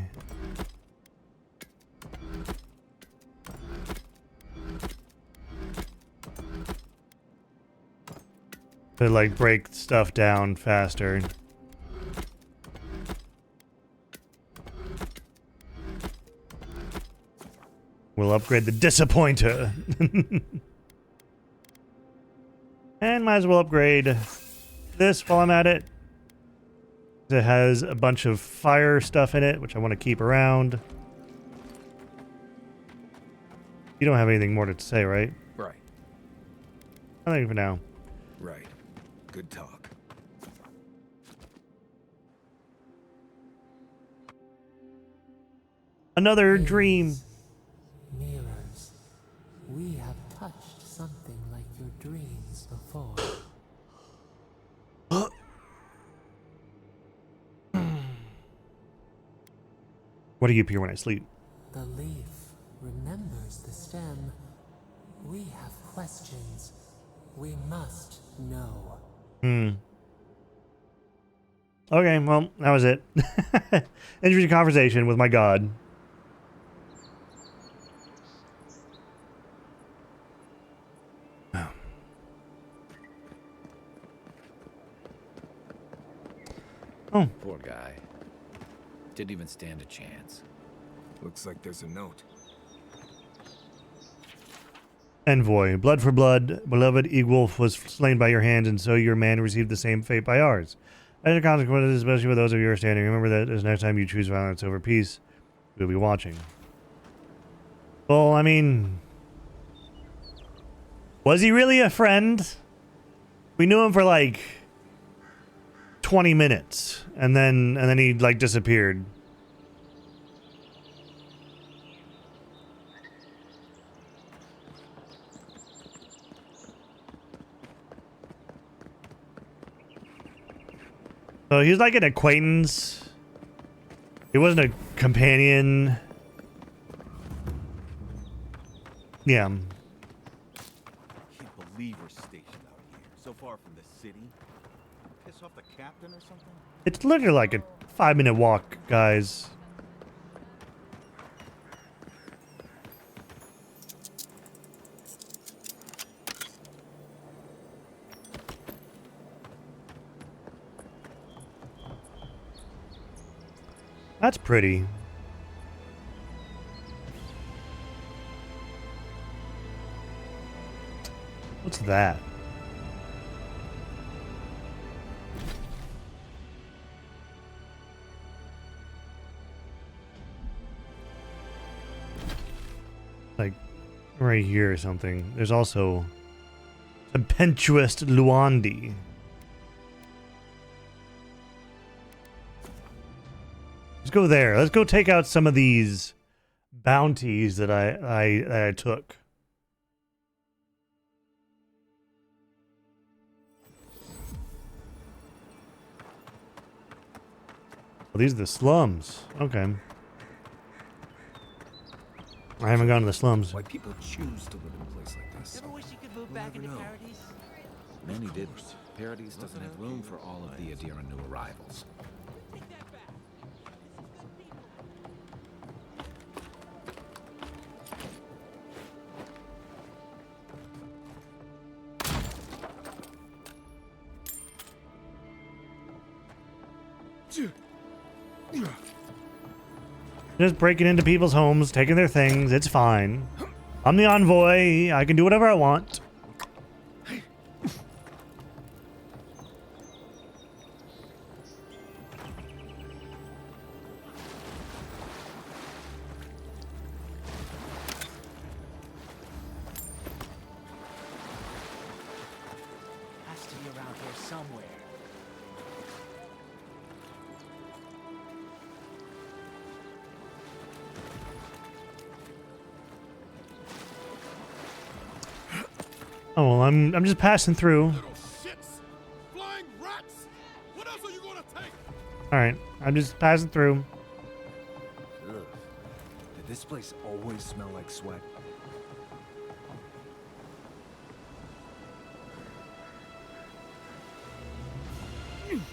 To like break stuff down faster. We'll upgrade the Disappointer. And might as well upgrade this while I'm at it. It has a bunch of fire stuff in it, which I want to keep around. You don't have anything more to say, right? Right. Nothing for now. Right. Good talk. Another dream. Mirrors. We have touched something like your dreams before. What do you appear when I sleep? The leaf remembers the stem. We have questions. We must know. Okay, well, that was it. Interesting conversation with my god. Oh. Poor guy. Didn't even stand a chance. Looks like there's a note. Envoy, blood for blood, beloved Egwolf was slain by your hands, and so your man received the same fate by ours. As a consequence, especially with those of you who are standing, remember that as next time you choose violence over peace, we'll be watching. Well, I mean, was he really a friend? We knew him for like 20 minutes, and then he like disappeared. So he was like an acquaintance. He wasn't a companion. Yeah. Can't believe we're stationed out here, so far from the city. Piss off the captain or something? It's literally like a 5-minute walk, guys. That's pretty. What's that? Like right here or something. There's also Tempestuous Luandi. Let's go there. Let's go take out some of these bounties that I took. Oh, these are the slums. Okay. I haven't gone to the slums. Why people choose to live in a place like this? Ever wish you could move back into Paradise? Many did. Paradise doesn't have room for all of the Adiran new arrivals. Just breaking into people's homes, taking their things. It's fine. I'm the envoy. I can do whatever I want. Has to be around here somewhere. Oh, well, I'm just passing through. Flying rats! What else are you gonna take? All right, I'm just passing through. Ugh. Did this place always smell like sweat?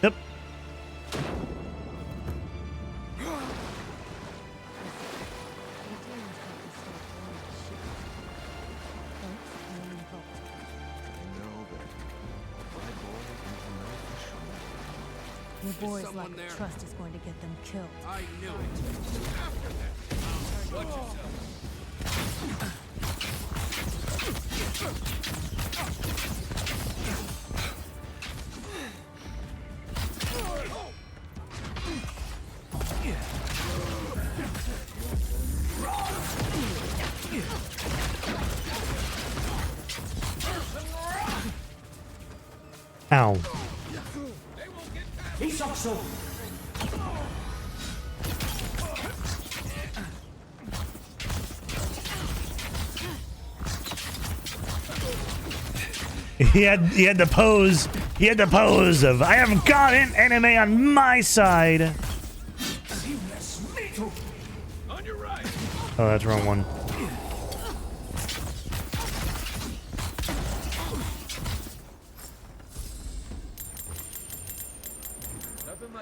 Yep. Your boy's lack of trust is going to get them killed. I knew it. After that. Watch yourself. Ow. He shot so. He had the pose. He had the pose of I have got an enemy on my side. On your right. Oh, that's the wrong one.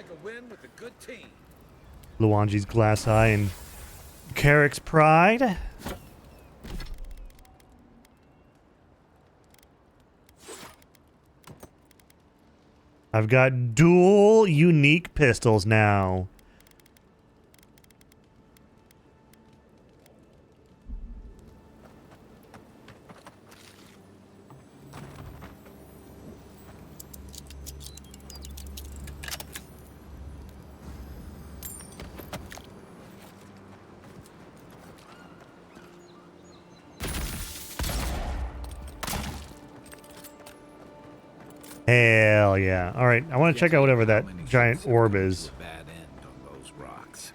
like a win with a good team. Luanji's glass eye and Carrick's pride. I've got dual unique pistols now. Hell yeah. Alright, I want to check out whatever that giant orb is. Bad end on those rocks.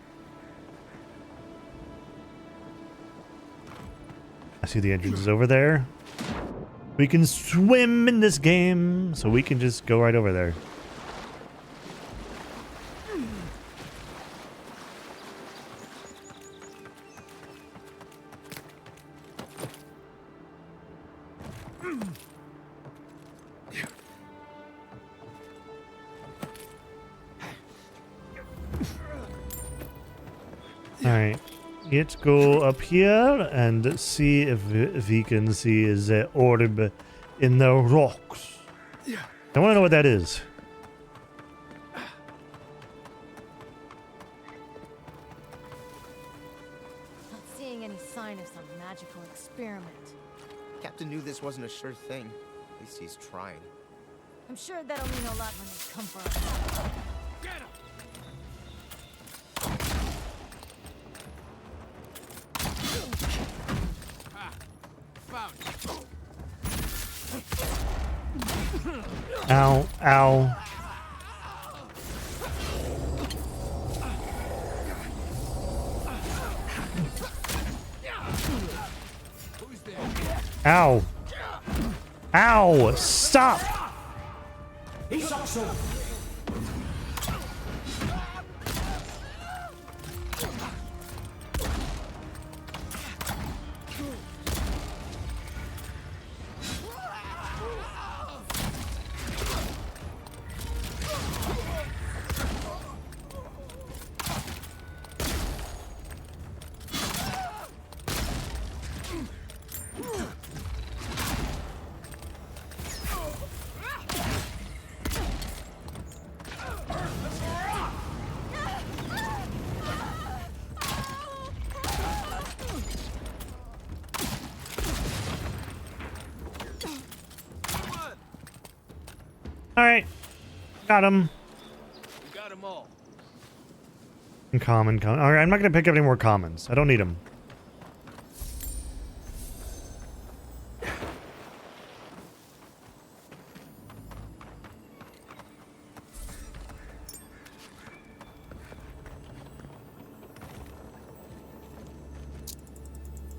I see the entrance is over there. We can swim in this game, so we can just go right over there. Alright, let's go up here and see if we can see the orb in the rocks. I want to know what that is. Not seeing any sign of some magical experiment. Captain knew this wasn't a sure thing. At least he's trying. I'm sure that'll mean a lot when they come for us. Get him! Ow, ow. Ow. Ow, stop. He's also. Alright. Got him. You got them all. Common. Alright, I'm not going to pick up any more commons. I don't need them.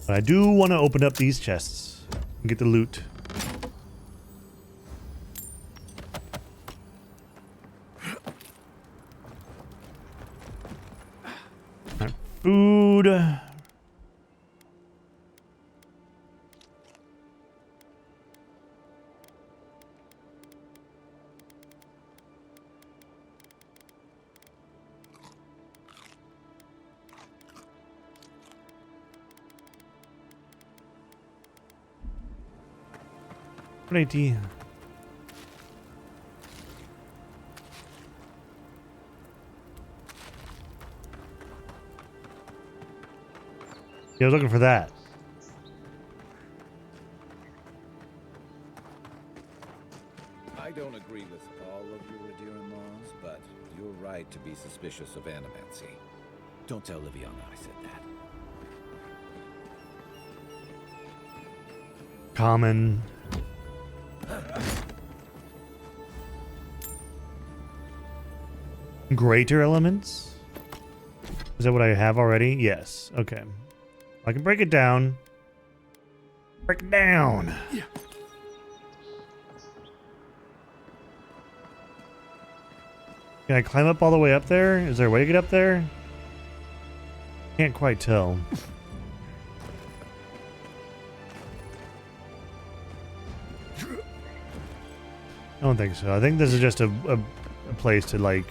But I do want to open up these chests and get the loot. Food. What idea? Yeah, I was looking for that. I don't agree with all of your Radiran laws, but you're right to be suspicious of animancy. Don't tell Liviana I said that. Common. Greater elements? Is that what I have already? Yes. Okay. I can break it down. Break it down. Yeah. Can I climb up all the way up there? Is there a way to get up there? Can't quite tell. I don't think so. I think this is just a place to, like,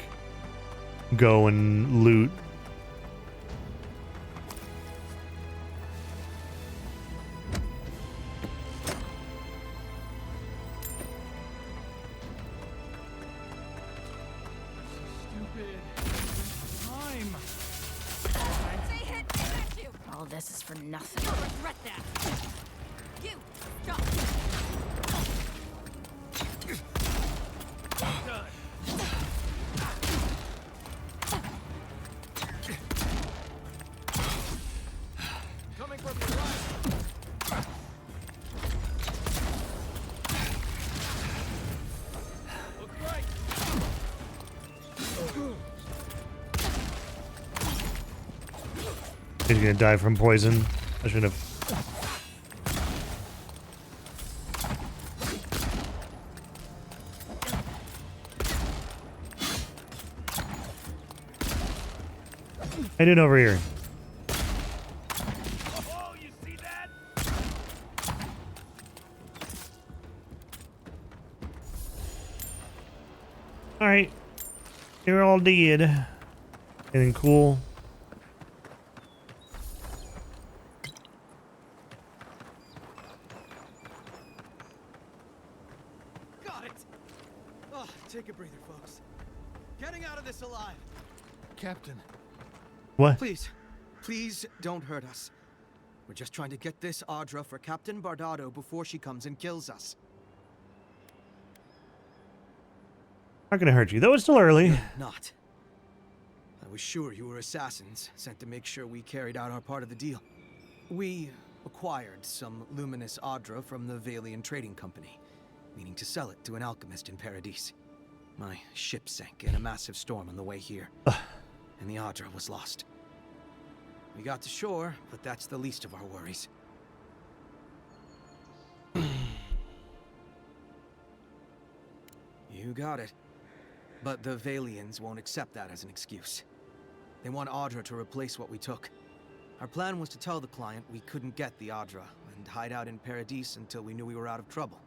go and loot. All this is for nothing. You'll regret that. You stop. Coming from your right. Look right. He's gonna die from poison. I should have. How you doing over here? Oh, you see that? All right, you're all dead. Anything cool? Got it. Oh, take a breather, folks. Getting out of this alive. Captain. What? Please don't hurt us. We're just trying to get this Audra for Captain Bardado before she comes and kills us. Not gonna hurt you, though. It's still early. Not. I was sure you were assassins, sent to make sure we carried out our part of the deal. We acquired some luminous Audra from the Valian Trading Company, meaning to sell it to an alchemist in Paradis. My ship sank in a massive storm on the way here, and the Audra was lost. We got to shore, but that's the least of our worries. You got it. But the Valians won't accept that as an excuse. They want Audra to replace what we took. Our plan was to tell the client we couldn't get the Audra and hide out in Paradis until we knew we were out of trouble.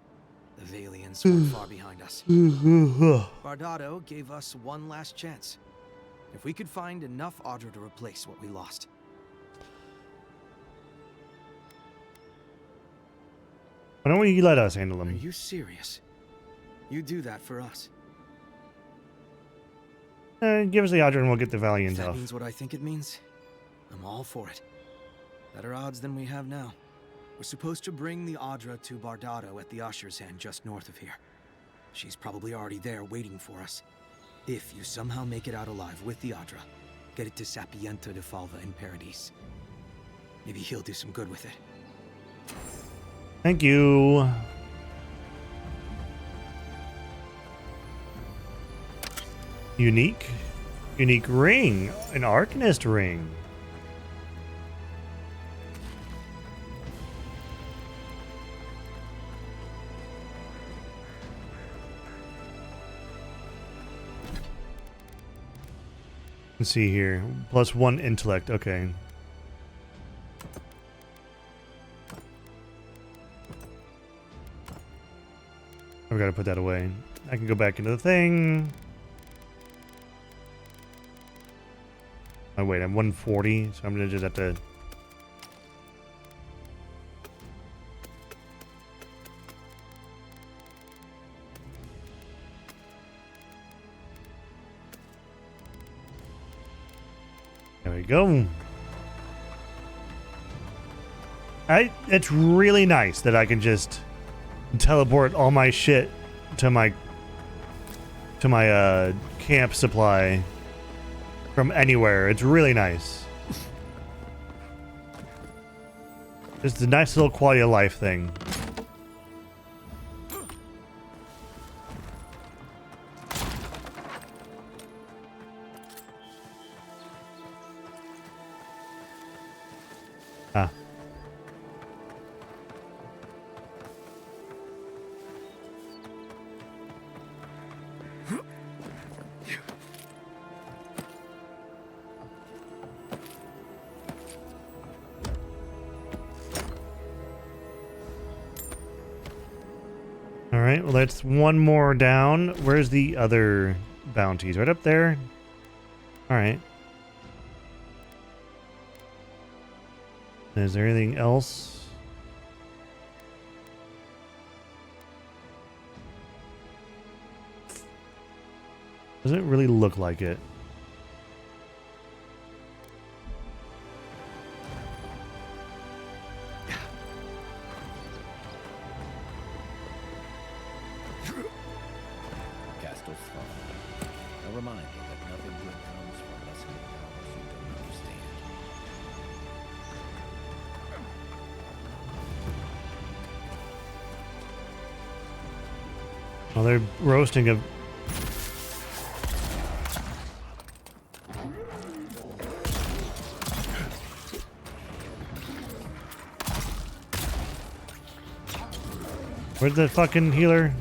The Valians were far behind us. Bardado gave us one last chance. If we could find enough Audra to replace what we lost. Why don't we let us handle Are them? you serious? You do that for us? Give us the Audra and we'll get the Valiant If that off. means what I think it means, I'm all for it. Better odds than we have now. We're supposed to bring the Audra to Bardado at the Usher's Hand just north of here. She's probably already there waiting for us. If you somehow make it out alive with the Audra, get it to Sapiento de Falva in Paradis. Maybe he'll do some good with it. Thank you. Unique ring, an Arcanist ring. Let's see here. +1 intellect. Okay. I've got to put that away. I can go back into the thing. Oh wait, I'm 140, so I'm gonna just have to. There we go. It's really nice that I can just teleport all my shit to my camp supply from anywhere. It's really nice. Just a nice little quality of life thing. Ah. All right, well, that's one more down. Where's the other bounties? Right up there? All right. Is there anything else? Doesn't really look like it. Castle's fall. A reminder that nothing good comes from messing with powers you don't understand. Well, they're roasting a... Where's the fucking healer?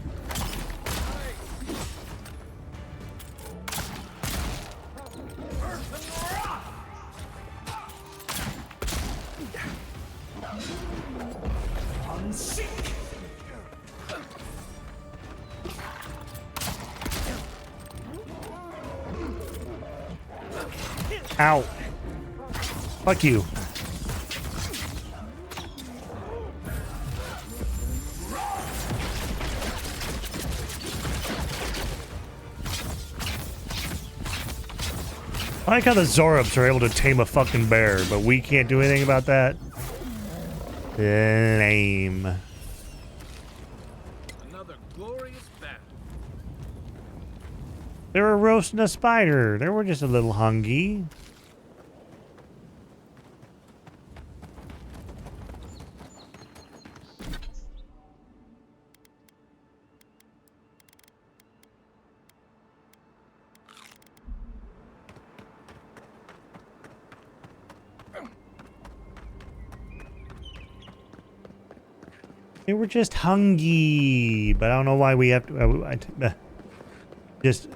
Ow. Fuck you. I like how the Zorubs are able to tame a fucking bear, but we can't do anything about that. Lame. Another glorious battle. They were roasting a spider. They were just a little hungry. They were just hungry, but I don't know why we have to... just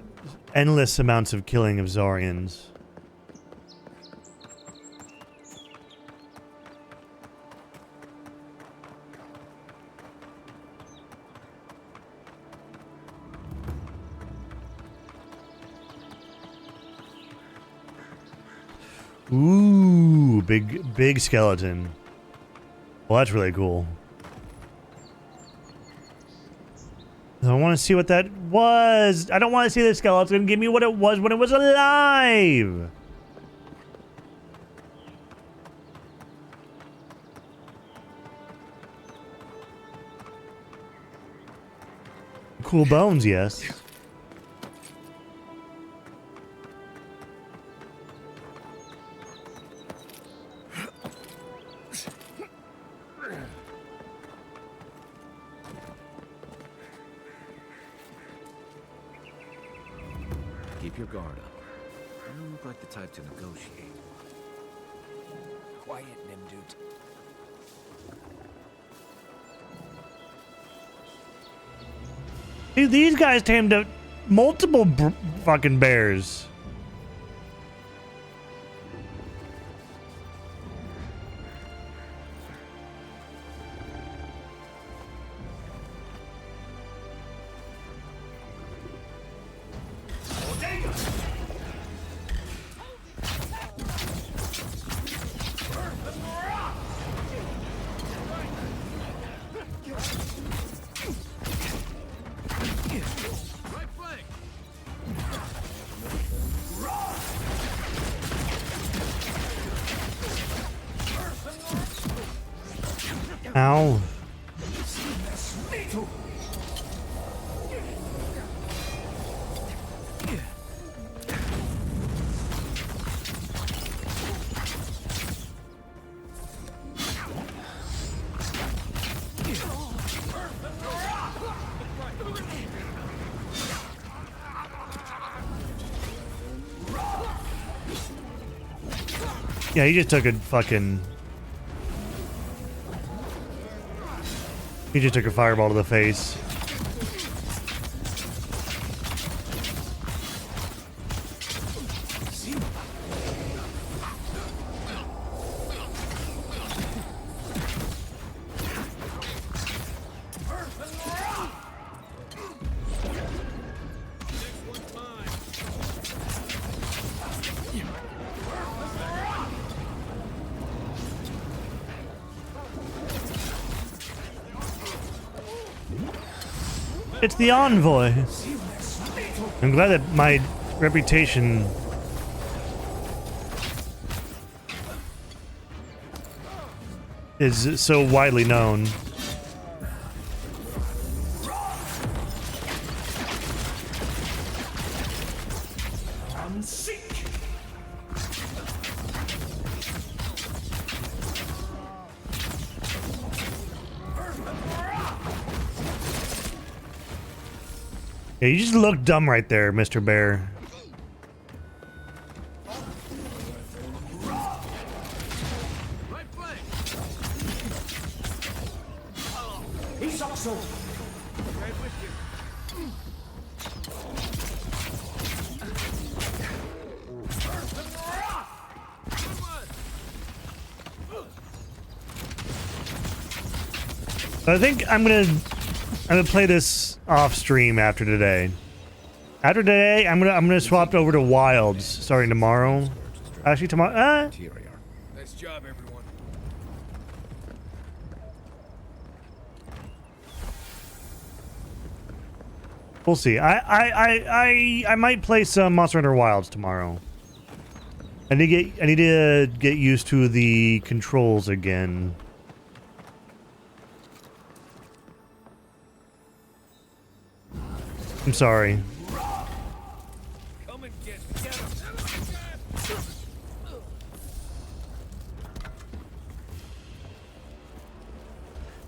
endless amounts of killing of Zorians. Ooh, big skeleton. Well, that's really cool. I want to see what that was. I don't want to see the skeleton. Give me what it was when it was alive. Cool bones, yes. Keep your guard up. You look like the type to negotiate. Quiet, Nimdut. Dude, these guys tamed up multiple fucking bears. Ow. Yeah, he just took a fucking... He just took a fireball to the face. It's the envoy. I'm glad that my reputation is so widely known. Yeah, you just look dumb right there, Mr. Bear. He's also. I think I'm gonna play this off stream after today. After today, I'm gonna swap over to Wilds starting tomorrow. Actually, tomorrow. Nice job, everyone. We'll see. I might play some Monster Hunter Wilds tomorrow. I need to get used to the controls again. I'm sorry. Come and get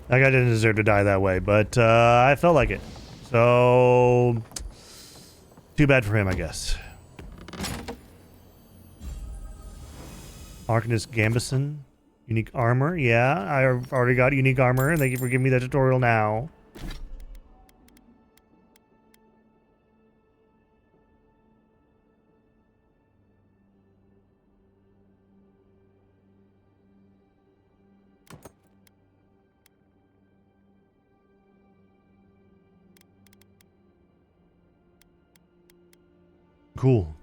That guy didn't deserve to die that way, but I felt like it. So, too bad for him, I guess. Arcanist Gambison. Unique armor. Yeah, I already got unique armor. Thank you for giving me that tutorial now. Cool.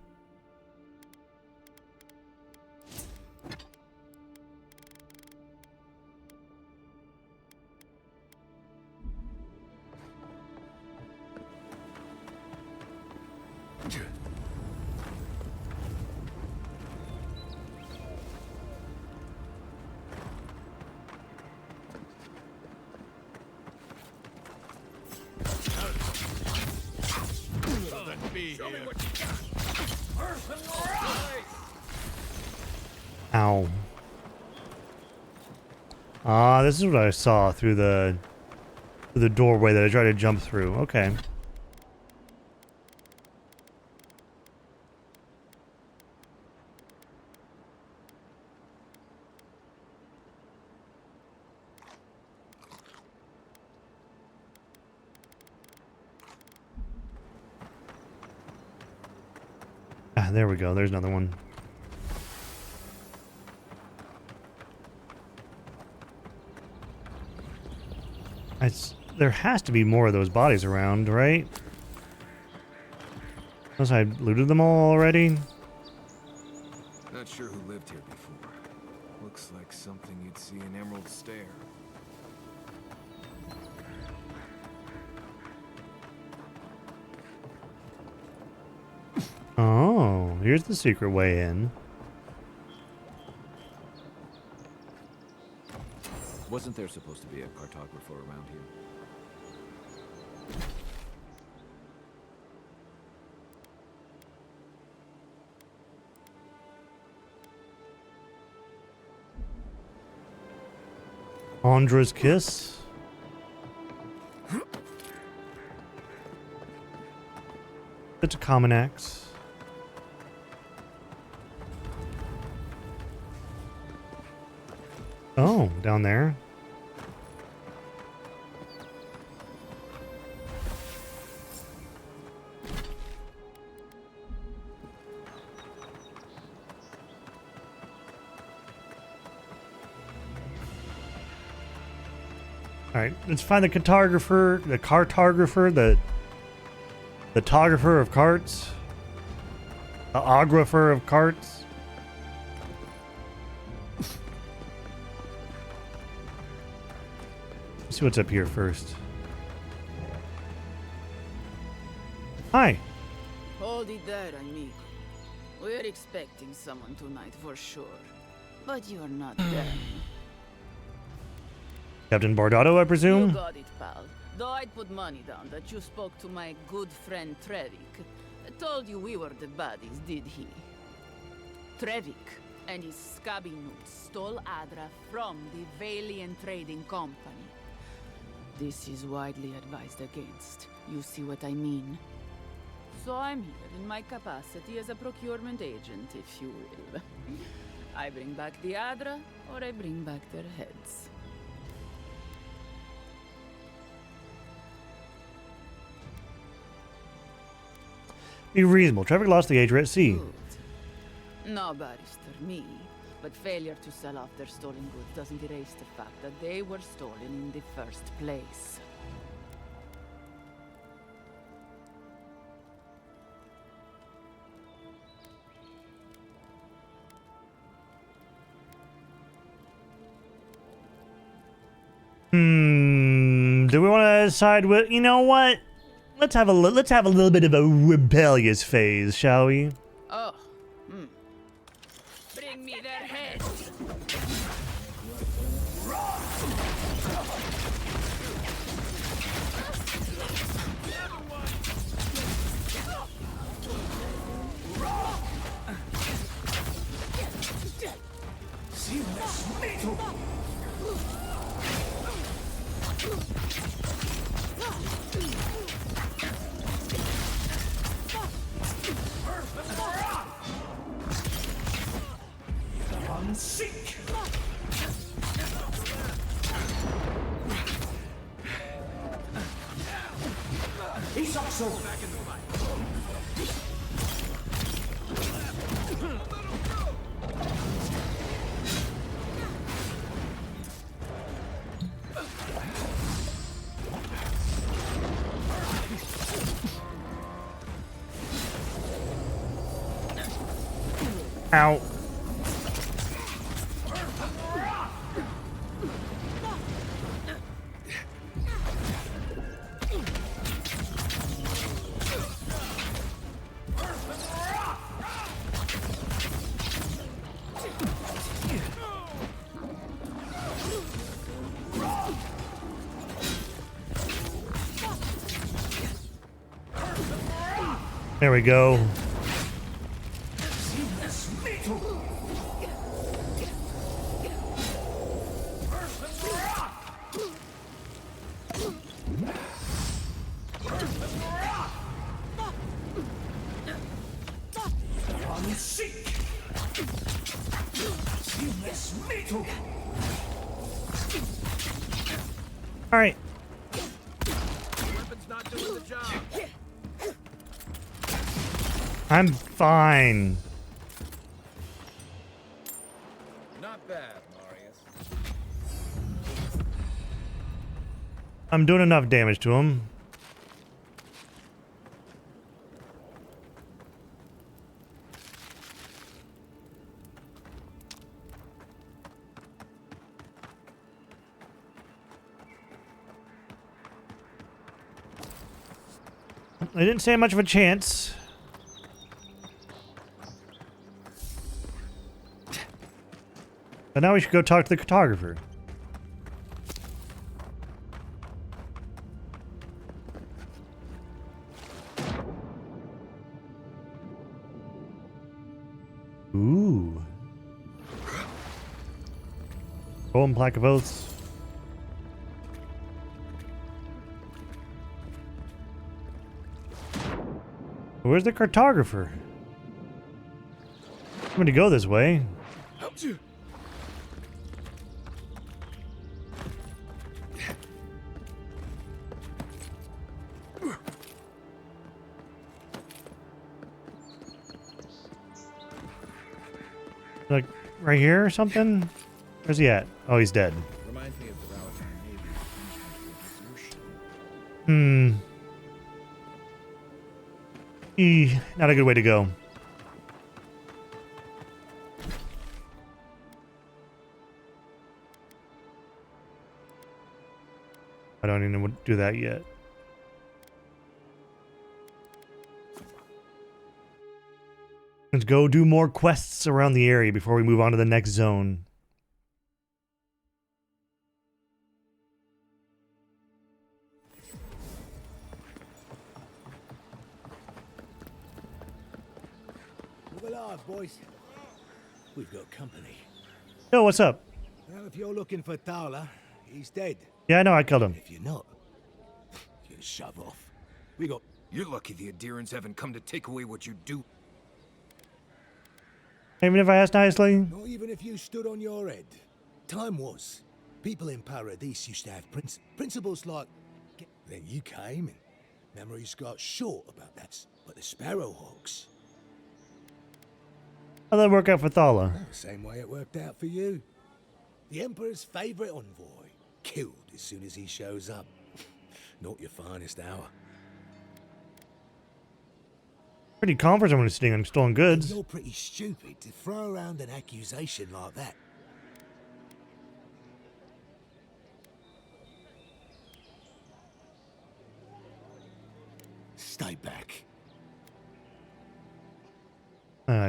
Ow. Ah, this is what I saw through the doorway that I tried to jump through. Okay. Ah, there we go. There's another one. There has to be more of those bodies around, right? Unless I looted them all already. Not sure who lived here before. Looks like something you'd see in Emerald Stair. Oh, here's the secret way in. Wasn't there supposed to be a cartographer around here? Andra's kiss. It's a common axe. Oh, down there. Alright, let's find the cartographer, the tographer of carts, the ographer of carts. Let's see what's up here first. Hi. Hold it there, amigo. We're expecting someone tonight for sure. But you're not them. Captain Bardotto, I You presume? got it, pal. Though I'd put money down that you spoke to my good friend Trevik. Told you we were the baddies, did he? Trevik and his scabby nuts stole Adra from the Valiant Trading Company. This is widely advised against. You see what I mean? So I'm here in my capacity as a procurement agent, if you will. I bring back the Adra, or I bring back their heads. Be reasonable. Trevor lost the Adra at sea. No barrister, me. But failure to sell off their stolen goods doesn't erase the fact that they were stolen in the first place. Do we want to side with? You know what? Let's have a little bit of a rebellious phase, shall we? Oh, bring me their heads. Seek! He's also back in the fight. Ow. There we go. All right. Weapon's not doing the job. I'm fine. Not bad, Marius. I'm doing enough damage to him. I didn't stand much of a chance. But now we should go talk to the cartographer. Ooh. Golden plaque of oaths. Where's the cartographer? I'm going to go this way. Helped you. Like right here or something? Where's he at? Oh, he's dead. Reminds me of the Valentine Navy's Not a good way to go. I don't even do that yet. Let's go do more quests around the area before we move on to the next zone. Move alive, boys. We've got company. Yo, what's up? Well, if you're looking for Thala, he's dead. Yeah, I know, I killed him. If you're not, you shove off. We got... You're lucky the Adherents haven't come to take away what you do. Even if I asked nicely? Not even if you stood on your head. Time was. People in Paradise used to have principles like... Then you came and memories got short about that. But the Sparrowhawks... How'd that work out for Thala? Well, same way it worked out for you. The Emperor's favorite envoy. Killed as soon as he shows up. Not your finest hour. Pretty confident when he's sitting on stolen goods. You're pretty stupid to throw around an accusation like that. Stay back.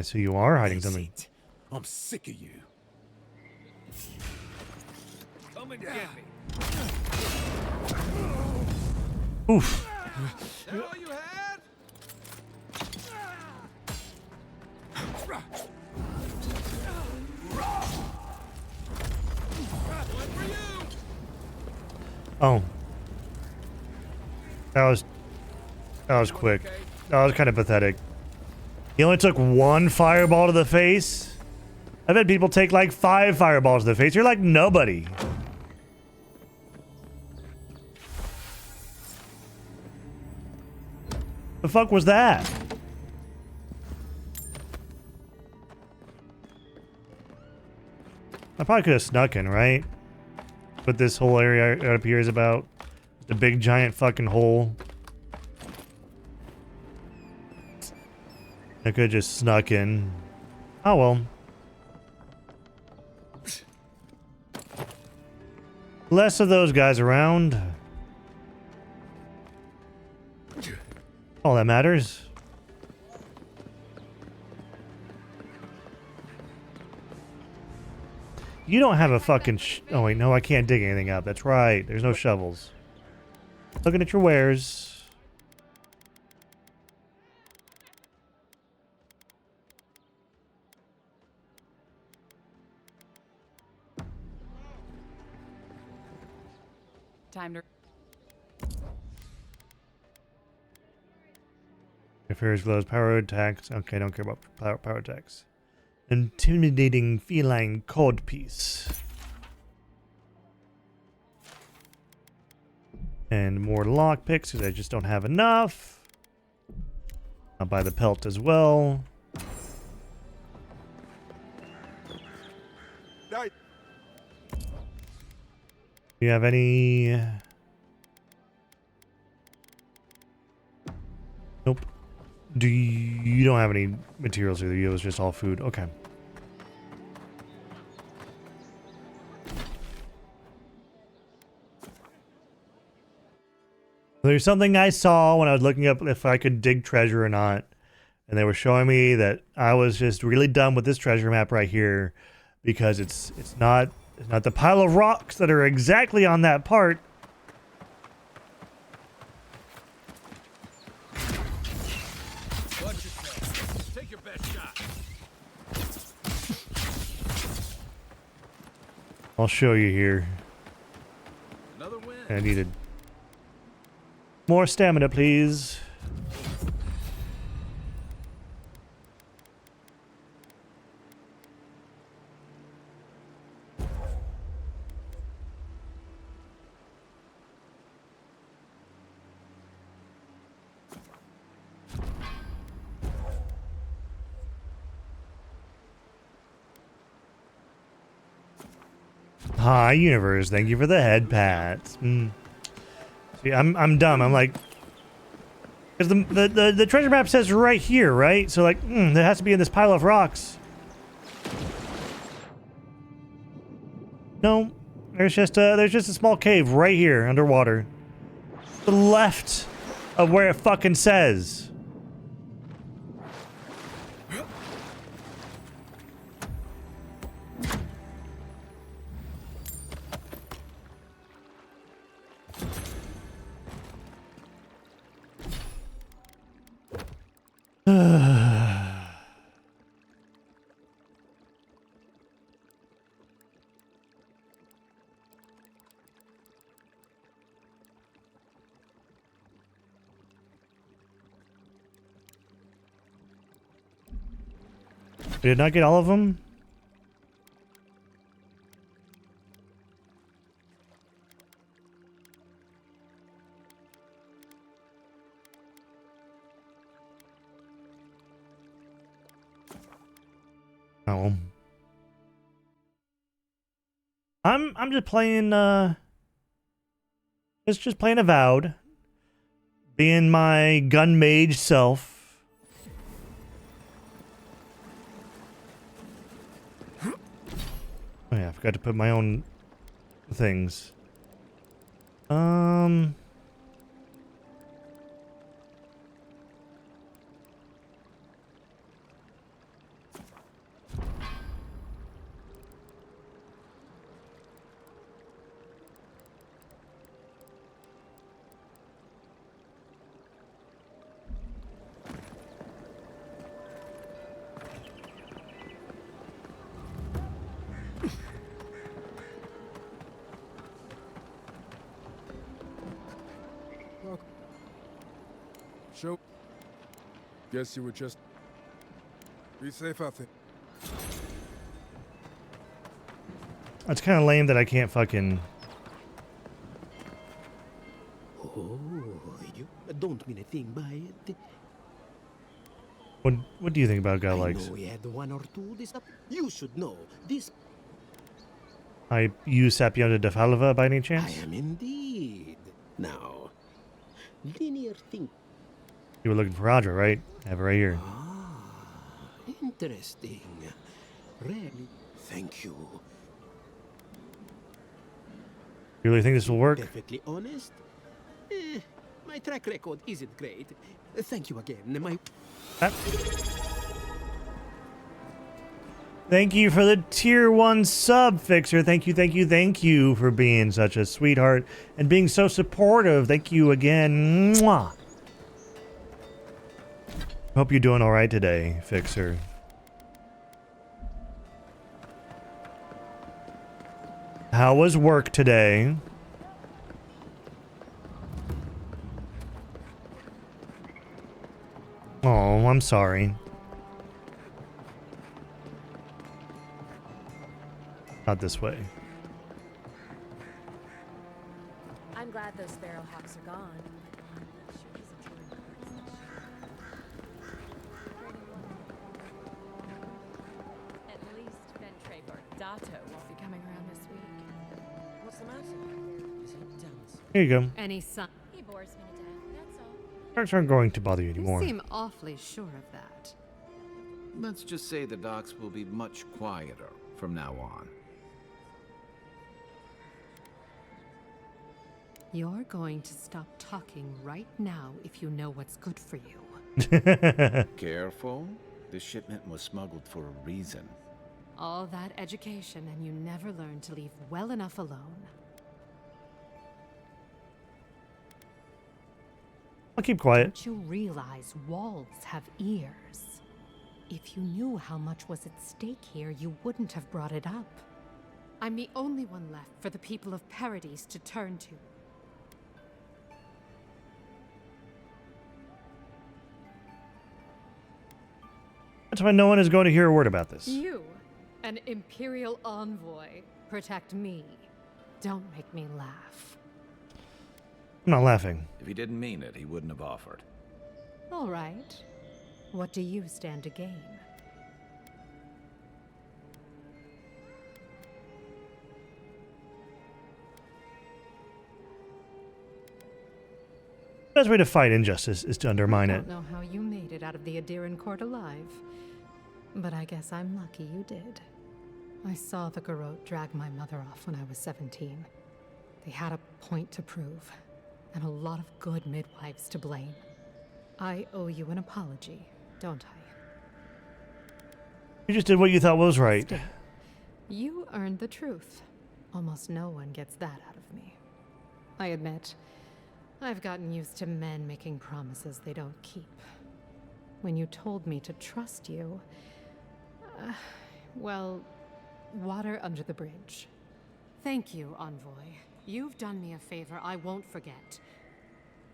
So you are hiding something. I'm sick of you. Come and get me. Oof. That all you had? One for you. Oh. That was quick. That was kind of pathetic. He only took one fireball to the face. I've had people take like 5 fireballs to the face. You're like nobody. The fuck was that? I probably could have snuck in, right? But this whole area up here is about the big giant fucking hole. I could have just snuck in. Oh well. Less of those guys around. All that matters. You don't have a fucking oh wait, no, I can't dig anything up. That's right. There's no shovels. Looking at your wares. Time to... Affairs glows, power attacks. Okay, don't care about power attacks. Intimidating feline codpiece. And more lockpicks because I just don't have enough. I'll buy the pelt as well. Do you have any? Nope. Do you don't have any materials either? It was just all food. Okay. There's something I saw when I was looking up if I could dig treasure or not. And they were showing me that I was just really dumb with this treasure map right here because it's not the pile of rocks that are exactly on that part. Watch yourself. Take your best shot. I'll show you here. Another win. I needed more stamina, please. Hi, universe. Thank you for the head pats. See, I'm dumb. I'm like, because the treasure map says right here, right? So like, there has to be in this pile of rocks. No, there's just a small cave right here underwater, to the left of where it fucking says. Did I not get all of them? Oh. I'm just playing just playing Avowed. Being my gun mage self. Oh yeah, I forgot to put my own things. Show. Guess you were just... Be safe out there. It's kind of lame that I can't fucking... Oh, you don't mean a thing by it. What do you think about a guy like... I know we had one or two this up. You should know. This... I use Sapienta de Falva by any chance? I am indeed. Now, linear think. You were looking for Audra, right? I have it right here. Interesting. Really, thank you. You really think this will work? Perfectly honest, my track record isn't great. Thank you again. Thank you for the tier 1 sub, Fixer. Thank you for being such a sweetheart and being so supportive. Thank you again. Mwah. Hope you're doing alright today, Fixer. How was work today? Oh, I'm sorry. Not this way. I'm glad those sparrowhawks are gone. At least Ventre Bordato won't be coming around this week. What's the matter? Is he dance? Here you go. Any son? He bores me to death, that's all. Sharks aren't going to bother you anymore. You seem awfully sure of that. Let's just say the docks will be much quieter from now on. You're going to stop talking right now if you know what's good for you. Careful. This shipment was smuggled for a reason. All that education and you never learned to leave well enough alone. I'll keep quiet. Don't you realize walls have ears? If you knew how much was at stake here, you wouldn't have brought it up. I'm the only one left for the people of Paradise to turn to. That's why no one is going to hear a word about this. You, an Imperial envoy, protect me. Don't make me laugh. I'm not laughing. If he didn't mean it, he wouldn't have offered. All right. What do you stand to gain? The best way to fight injustice is to undermine I it. don't know how you made it out of the Adiran court alive, but I guess I'm lucky you did. I saw the Garrote drag my mother off when I was 17. They had a point to prove, and a lot of good midwives to blame. I owe you an apology, don't I? You just did what you thought was right. Still, you earned the truth. Almost no one gets that out of me. I admit, I've gotten used to men making promises they don't keep. when you told me to trust you. Well, water under the bridge. Thank you, Envoy. You've done me a favor I won't forget.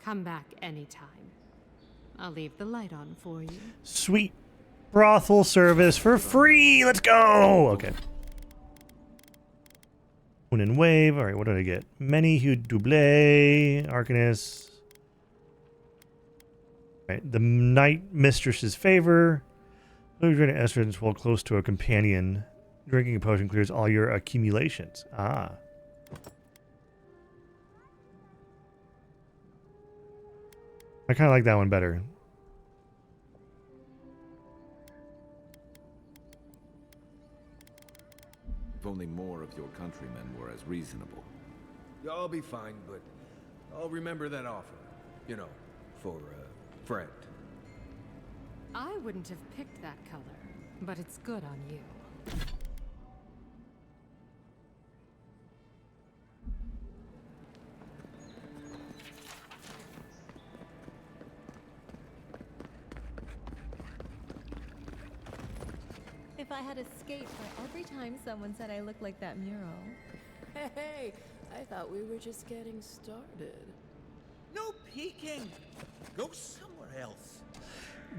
Come back anytime. I'll leave the light on for you. Sweet brothel service for free. Let's go. Okay. Moon and Wave. All right, what did I get? Many Hue Double, Arcanist. All right, the Night Mistress's Favor. Drink essence while close to a companion. Drinking a potion clears all your accumulations. Ah. I kind of like that one better. If only more of your countrymen were as reasonable. I'll be fine, but I'll remember that offer. You know, for a friend. I wouldn't have picked that color, but it's good on you. If I had escaped by every time someone said I looked like that mural. Hey, I thought we were just getting started. No peeking! Go somewhere else.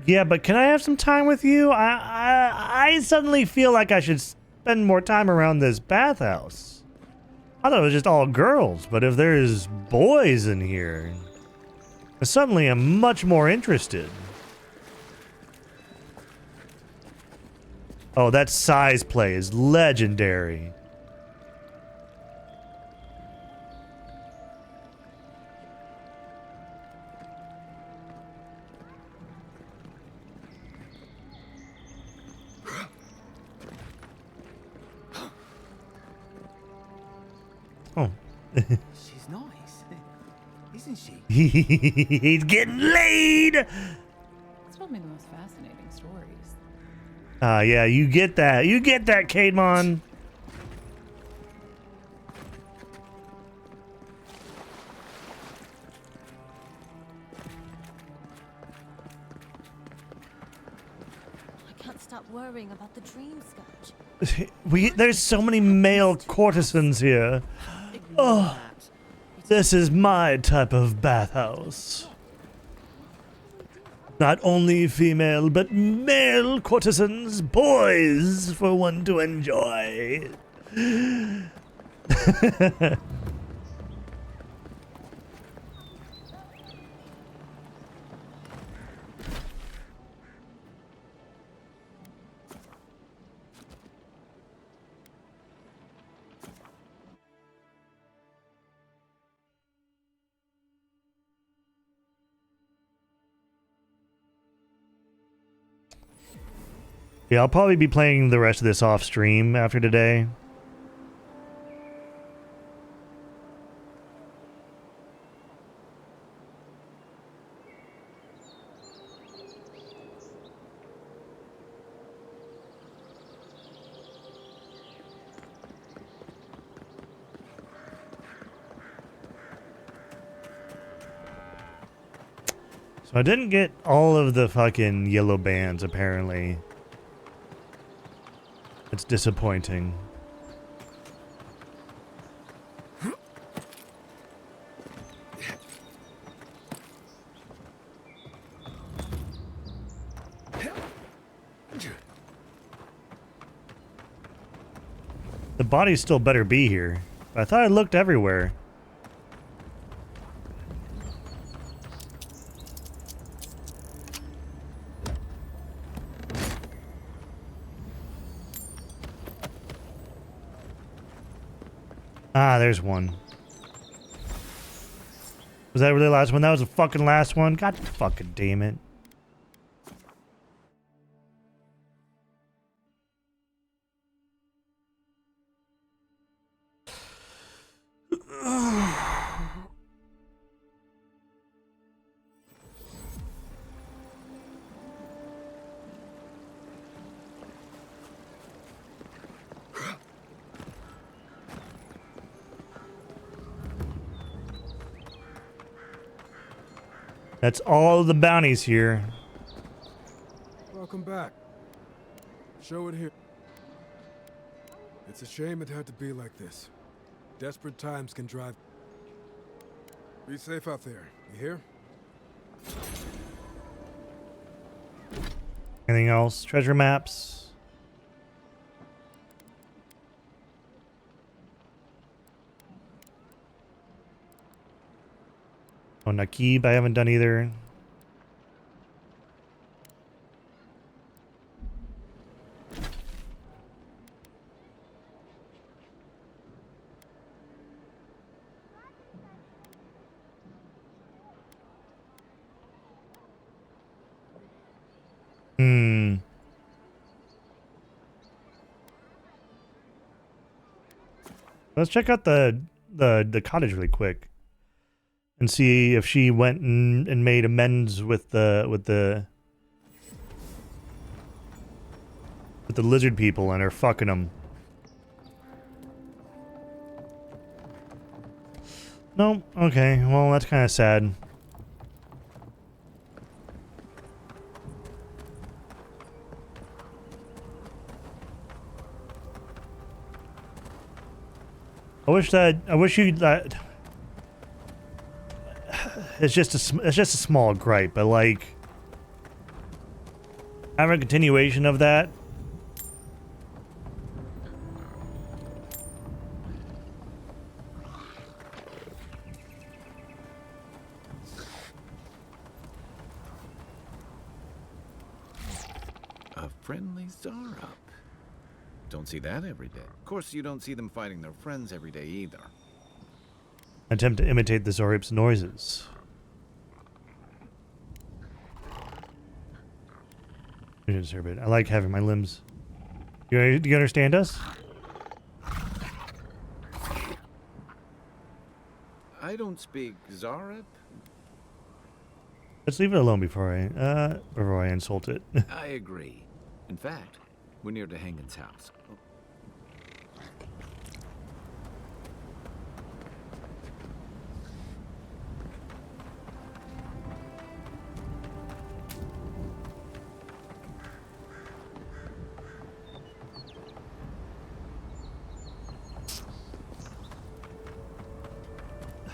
Yeah, but can I have some time with you? I suddenly feel like I should spend more time around this bathhouse. I thought it was just all girls, but if there's boys in here, I suddenly am much more interested. Oh, that size play is legendary. Oh. She's nice, isn't she? He's getting laid! It's told me the most fascinating stories. Yeah, you get that. You get that, Kademon. I can't stop worrying about the dream scotch. There's so many male courtesans here. Oh, this is my type of bathhouse. Not only female, but male courtesans, boys for one to enjoy. Yeah, I'll probably be playing the rest of this off stream after today. So I didn't get all of the fucking yellow bands, apparently. It's disappointing. The body still better be here. I thought I looked everywhere. Ah, there's one. Was that really the last one? That was the fucking last one? God fucking damn it. That's all the bounties here. Welcome back. Show it here. It's a shame it had to be like this. Desperate times can drive... Be safe out there, you hear? Anything else? Treasure maps? Oh, Nakib, I haven't done either. Let's check out the cottage really quick and see if she went and made amends with the lizard people and are fucking them. No, okay, well that's kind of sad. I wish you that. It's just a small gripe, but like have a continuation of that. A friendly Zarup. Don't see that every day. Of course, you don't see them fighting their friends every day either. Attempt to imitate the Zorip's noises. I like having my limbs. Do you understand us? I don't speak Zarup. Let's leave it alone before I insult it. I agree. In fact, we're near Dahangan's house.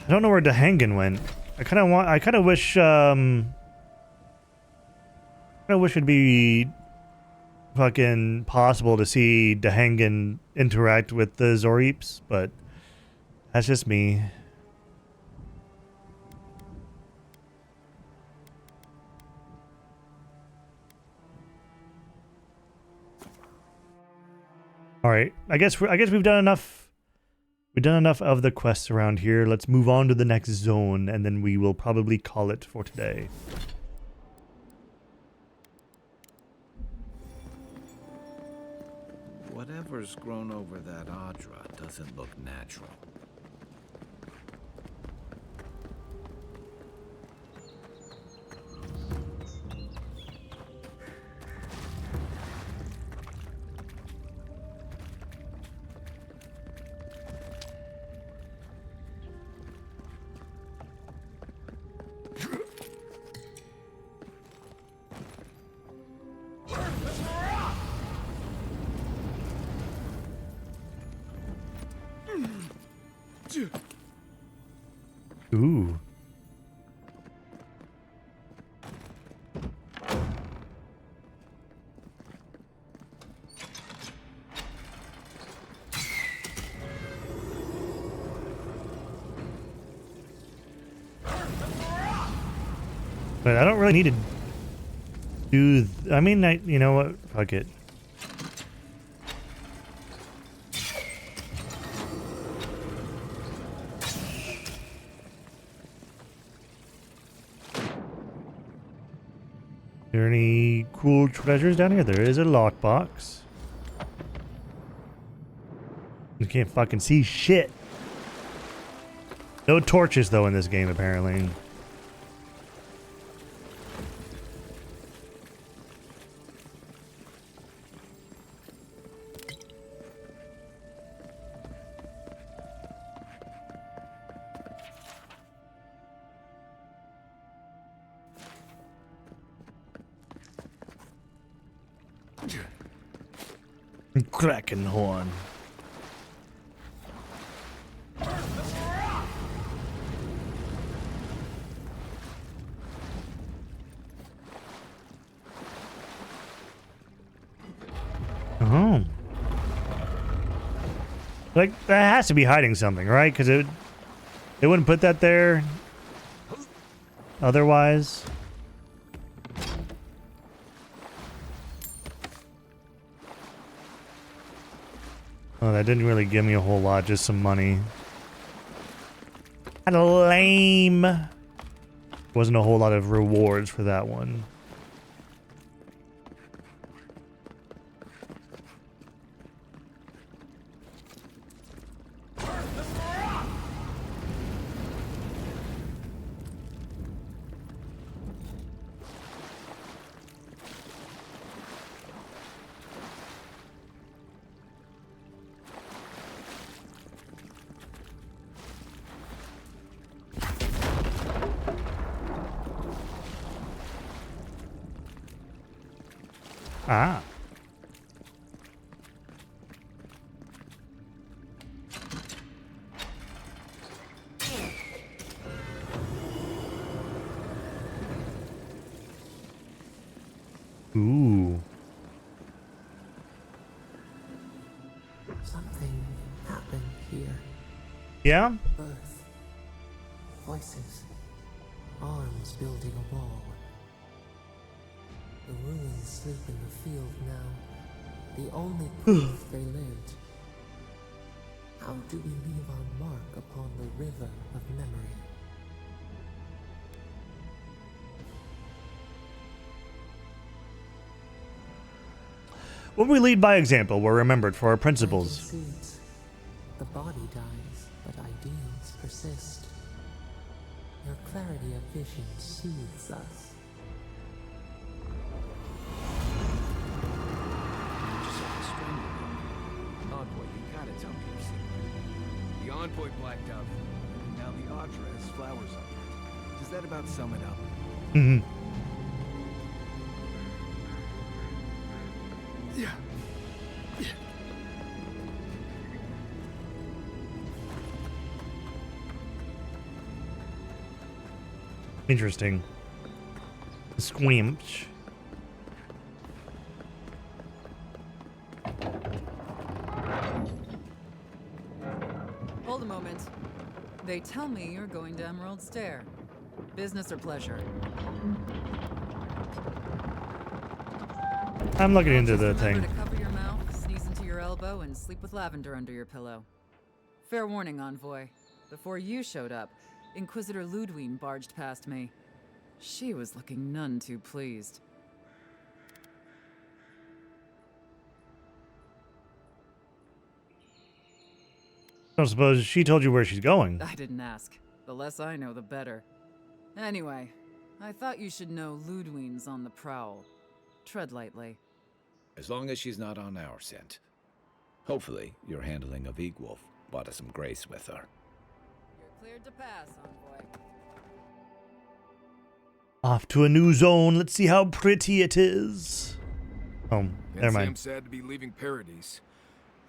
I don't know where Dahangan went. I kind of wish it'd be fucking possible to see Dahangan interact with the Zorips, but that's just me. All right, I guess we've done enough. We've done enough of the quests around here. Let's move on to the next zone, and then we will probably call it for today. Whatever's grown over that Adra doesn't look natural. Ooh. But I don't really need to do... I mean, you know what? Fuck it. Are there any cool treasures down here? There is a lockbox. You can't fucking see shit. No torches, though, in this game, apparently. Kraken horn. Oh. Like, that has to be hiding something, right? Because they wouldn't put that there otherwise. Oh, that didn't really give me a whole lot, just some money. Kinda lame. Wasn't a whole lot of rewards for that one. Ah. Ooh. Something happened here. Yeah? Birth. Voices. Arms building a wall. The ruins sleep in the field now. The only proof they lived. How do we leave our mark upon the river of memory? When we lead by example, we're remembered for our principles. Seeds. The body dies, but ideals persist. Your clarity of vision soothes us. Envoy, you gotta tell me your secret. The Envoy blacked out, and now the Audra has flowers on it. Does that about sum it up? Mm-hmm. Yeah. Interesting. Squinch. Hold a moment. They tell me you're going to Emerald Stair. Business or pleasure? I'm looking into the Remember thing. to cover your mouth, sneeze into your elbow, and sleep with lavender under your pillow. Fair warning, Envoy. Before you showed up, Inquisitor Ludwine barged past me. She was looking none too pleased. I don't suppose she told you where she's going. I didn't ask. The less I know, the better. Anyway, I thought you should know Ludwine's on the prowl. Tread lightly. As long as she's not on our scent. Hopefully, your handling of Egwolf brought us some grace with her. You're cleared to pass, Envoy. Off to a new zone. Let's see how pretty it is. Oh, never Can't say I'm mind. sad to be leaving Paradise.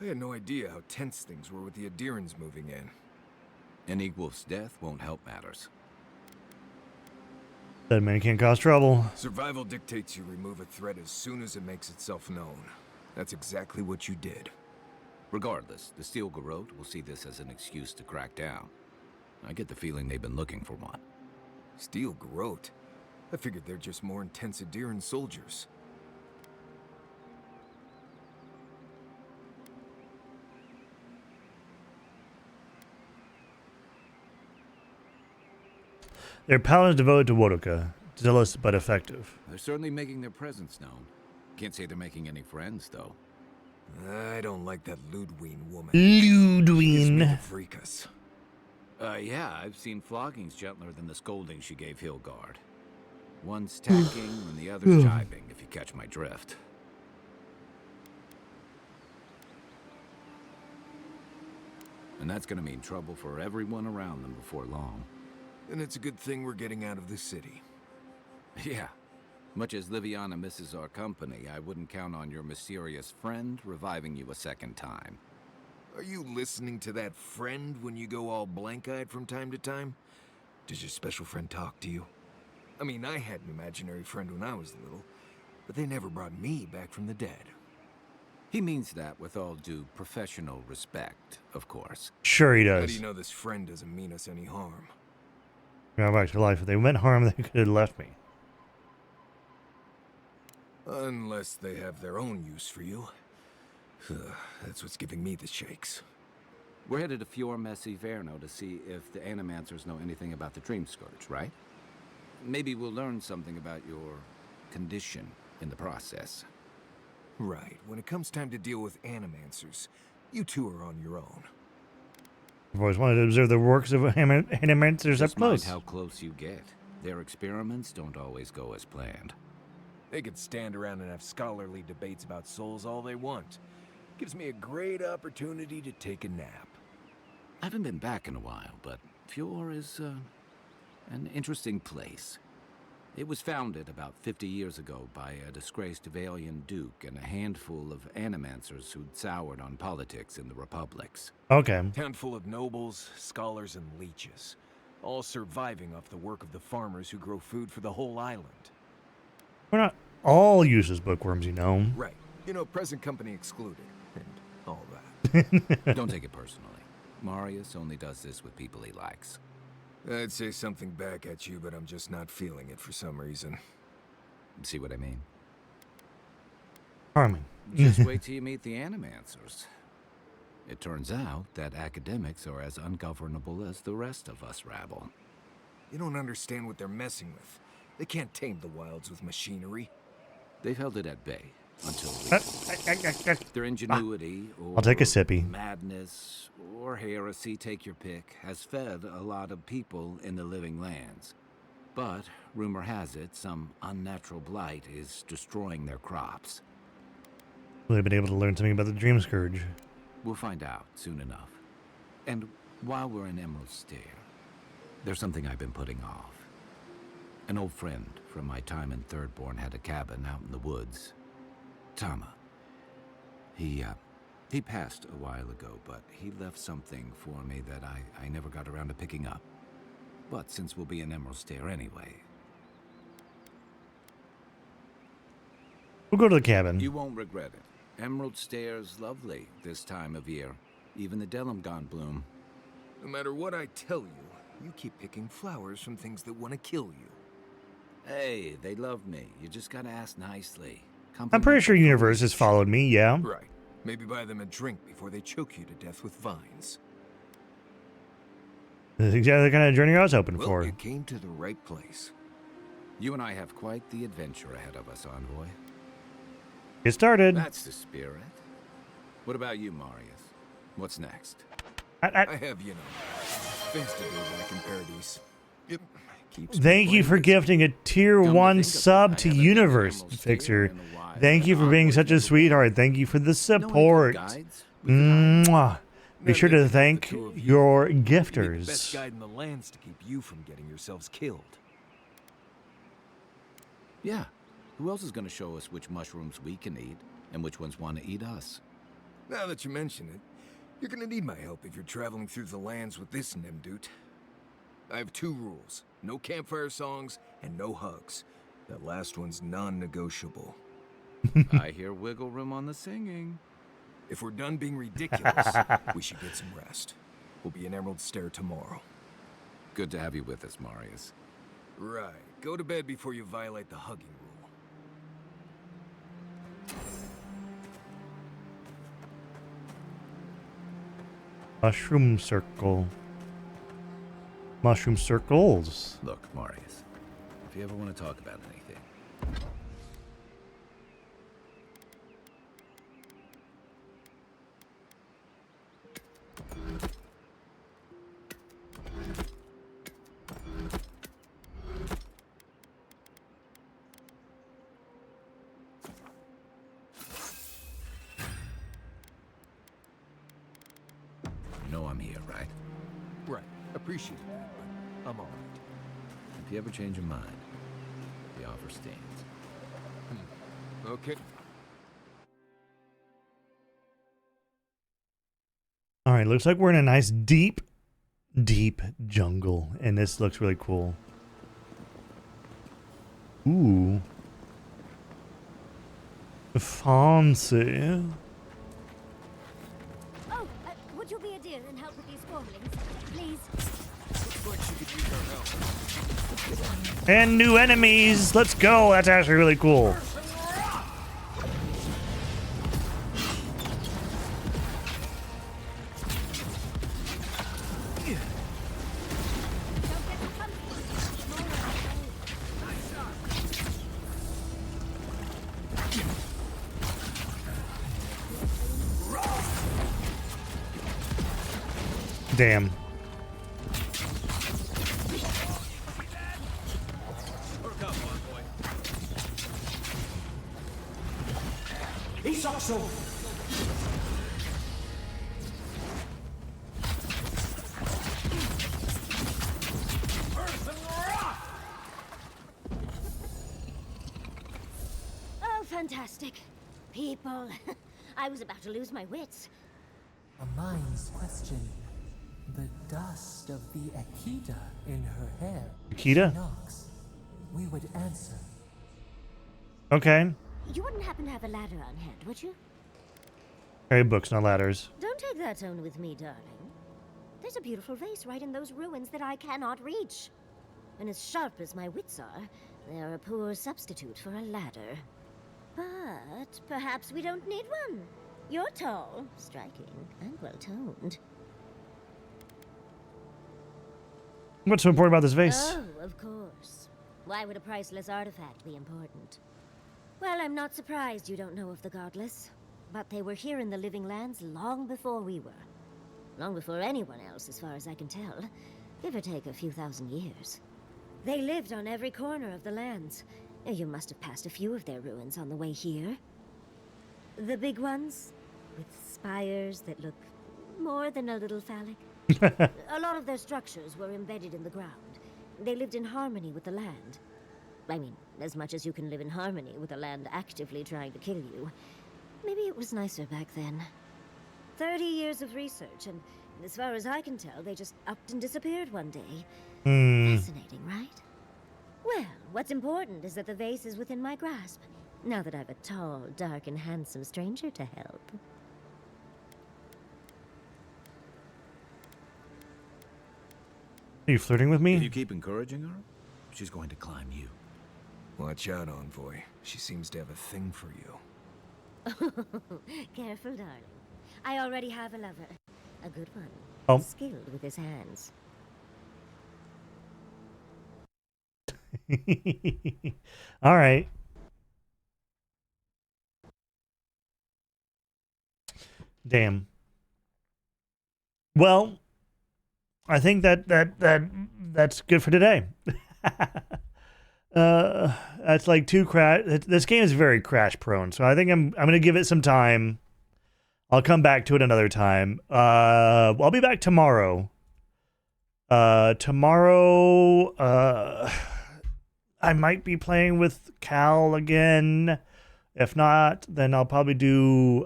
I had no idea how tense things were with the Adirans moving in. And Egwolf's death won't help matters. Dead man can't cause trouble. Survival dictates you remove a threat as soon as it makes itself known. That's exactly what you did. Regardless, the Steel Garrote will see this as an excuse to crack down. I get the feeling they've been looking for one. Steel Garrote? I figured they're just more intense Adiran soldiers. They're paladins devoted to Wodoka. Zealous but effective. They're certainly making their presence known. Can't say they're making any friends, though. I don't like that Ludwine woman. Ludwine. Freak us. Yeah, I've seen floggings gentler than the scolding she gave Hilgard. One's tacking and the other's jibing, if you catch my drift. And that's gonna mean trouble for everyone around them before long. And it's a good thing we're getting out of the city. Yeah. Much as Liviana misses our company, I wouldn't count on your mysterious friend reviving you a second time. Are you listening to that friend when you go all blank-eyed from time to time? Does your special friend talk to you? I mean, I had an imaginary friend when I was little, but they never brought me back from the dead. He means that with all due professional respect, of course. Sure he does. How do you know this friend doesn't mean us any harm? Now back to life. If they meant harm, they could have left me. Unless they have their own use for you. That's what's giving me the shakes. We're headed to Fior Messi Verno to see if the Animancers know anything about the Dream Scourge, right? Maybe we'll learn something about your condition in the process. Right. When it comes time to deal with Animancers, you two are on your own. I've always wanted to observe the works of Animancers up Just mind close. how close you get. Their experiments don't always go as planned. They could stand around and have scholarly debates about souls all they want. Gives me a great opportunity to take a nap. I haven't been back in a while, but Fior is an interesting place. It was founded about 50 years ago by a disgraced Valian duke and a handful of Animancers who'd soured on politics in the republics. Okay. Town full of nobles, scholars, and leeches, all surviving off the work of the farmers who grow food for the whole island. We're not all useless bookworms, you know. Right. You know, present company excluded, and all that. Don't take it personally. Marius only does this with people he likes. I'd say something back at you, but I'm just not feeling it for some reason. See what I mean? Harming. Just wait till you meet the Animancers. It turns out that academics are as ungovernable as the rest of us rabble. You don't understand what they're messing with. They can't tame the wilds with machinery. They've held it at bay until recently. Their ingenuity or I'll take a sippy. madness or heresy, take your pick, has fed a lot of people in the living lands. But rumor has it some unnatural blight is destroying their crops. Would have been able to learn something about the Dream Scourge. We'll find out soon enough. And while we're in Emerald Stair, there's something I've been putting off. An old friend from my time in Thirdborn had a cabin out in the woods. Tama. He passed a while ago, but he left something for me that I never got around to picking up. But since we'll be in Emerald Stair anyway... We'll go to the cabin. You won't regret it. Emerald Stair's lovely this time of year. Even the Delimgon bloom. No matter what I tell you, you keep picking flowers from things that want to kill you. Hey, they love me. You just gotta ask nicely. I'm pretty sure Universe has followed me, yeah. Right. Maybe buy them a drink before they choke you to death with vines. That's exactly the kind of journey I was hoping Well, for. you came to the right place. You and I have quite the adventure ahead of us, Envoy. Get started. That's the spirit. What about you, Marius? What's next? I have, you know, things to do back in Paradise. It keeps Thank you for gifting a tier 1 sub to Universe Fixer. Thank you for being such a sweetheart. Thank you for the support. Mwah. Be sure to thank your the best gifters. guide in the lands to keep you from getting yourselves killed. Yeah. Who else is going to show us which mushrooms we can eat and which ones want to eat us? Now that you mention it, you're gonna need my help if you're traveling through the lands with this Nimdut. I have 2 rules. No campfire songs and no hugs. That last one's non-negotiable. I hear wiggle room on the singing. If we're done being ridiculous, we should get some rest. We'll be in Emerald Stair tomorrow. Good to have you with us, Marius. Right. Go to bed before you violate the hugging rule. Mushroom circle. Mushroom circles. Look, Marius, if you ever want to talk about anything, you know I'm here, right? Right. Appreciate that, but I'm alright. If you ever change your mind, the offer stands. Okay. All right, looks like we're in a nice deep jungle, and this looks really cool. Ooh. Fancy. Oh, would you be a dear and help with these formelings? Please? Looks like she could use our help. And new enemies. Let's go. That's actually really cool. Damn. Oh, fantastic. People. I was about to lose my wits. A mind's question. The dust of the Akita in her hair. Akita? She knocks. We would answer. Okay. You wouldn't happen to have a ladder on hand, would you? Carry books, not ladders. Don't take that tone with me, darling. There's a beautiful vase right in those ruins that I cannot reach. And as sharp as my wits are, they're a poor substitute for a ladder. But perhaps we don't need one. You're tall, striking, and well-toned. What's so important about this vase? Oh, of course. Why would a priceless artifact be important? Well, I'm not surprised you don't know of the Godless. But they were here in the Living Lands long before we were. Long before anyone else, as far as I can tell. Give or take a few thousand years. They lived on every corner of the lands. You must have passed a few of their ruins on the way here. The big ones, with spires that look more than a little phallic. A lot of their structures were embedded in the ground. They lived in harmony with the land. I mean, as much as you can live in harmony with the land actively trying to kill you. Maybe it was nicer back then. 30 years of research, and as far as I can tell, they just upped and disappeared one day. Fascinating, right? Well, what's important is that the vase is within my grasp, now that I've a tall, dark, and handsome stranger to help. Are you flirting with me? If you keep encouraging her, she's going to climb you. Watch out, Envoy. She seems to have a thing for you. Careful, darling. I already have a lover. A good one. Oh. Skilled with his hands. All right. Damn. Well, I think that's good for today. That's like two crash. This game is very crash prone, so I think I'm gonna give it some time. I'll come back to it another time. I'll be back tomorrow. Tomorrow, I might be playing with Cal again. If not, then I'll probably do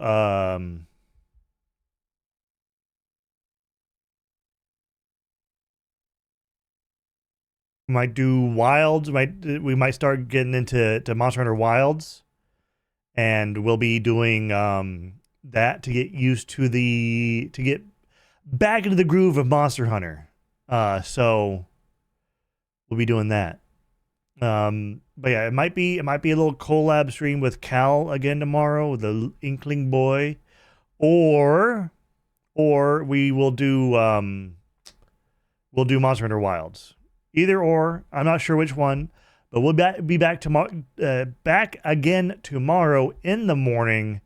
might do Wilds. We might start getting into Monster Hunter Wilds, and we'll be doing that to get used to to get back into the groove of Monster Hunter. So we'll be doing that. But yeah, it might be a little collab stream with Cal again tomorrow, with the Inkling Boy, or we will do Monster Hunter Wilds. Either or, I'm not sure which one, but we'll be back tomorrow. Back again tomorrow in the morning.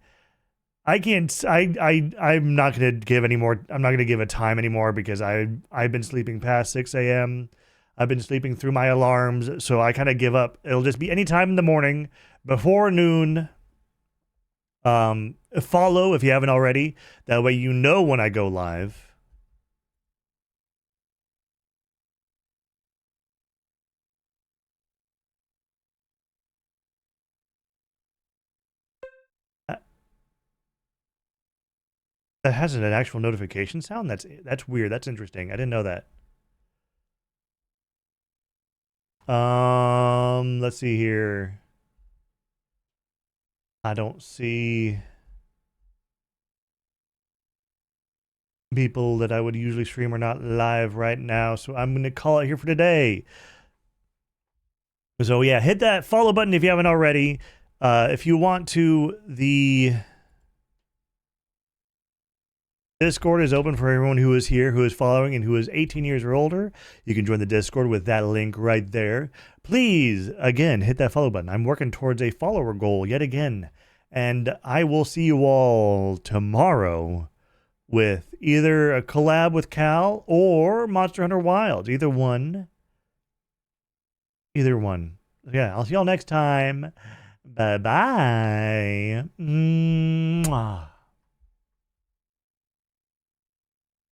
I'm not gonna give any more. I'm not gonna give a time anymore because I've been sleeping past 6 a.m. I've been sleeping through my alarms, so I kind of give up. It'll just be any time in the morning before noon. Follow if you haven't already. That way you know when I go live. That has an actual notification sound? That's weird. That's interesting. I didn't know that. Let's see here. I don't see people that I would usually stream are not live right now, so I'm going to call it here for today. So yeah, hit that follow button if you haven't already. If you want to, the Discord is open for everyone who is here, who is following, and who is 18 years or older. You can join the Discord with that link right there. Please, again, hit that follow button. I'm working towards a follower goal yet again. And I will see you all tomorrow with either a collab with Cal or Monster Hunter Wilds. Either one. Either one. Yeah, I'll see y'all next time. Bye-bye. Mwah.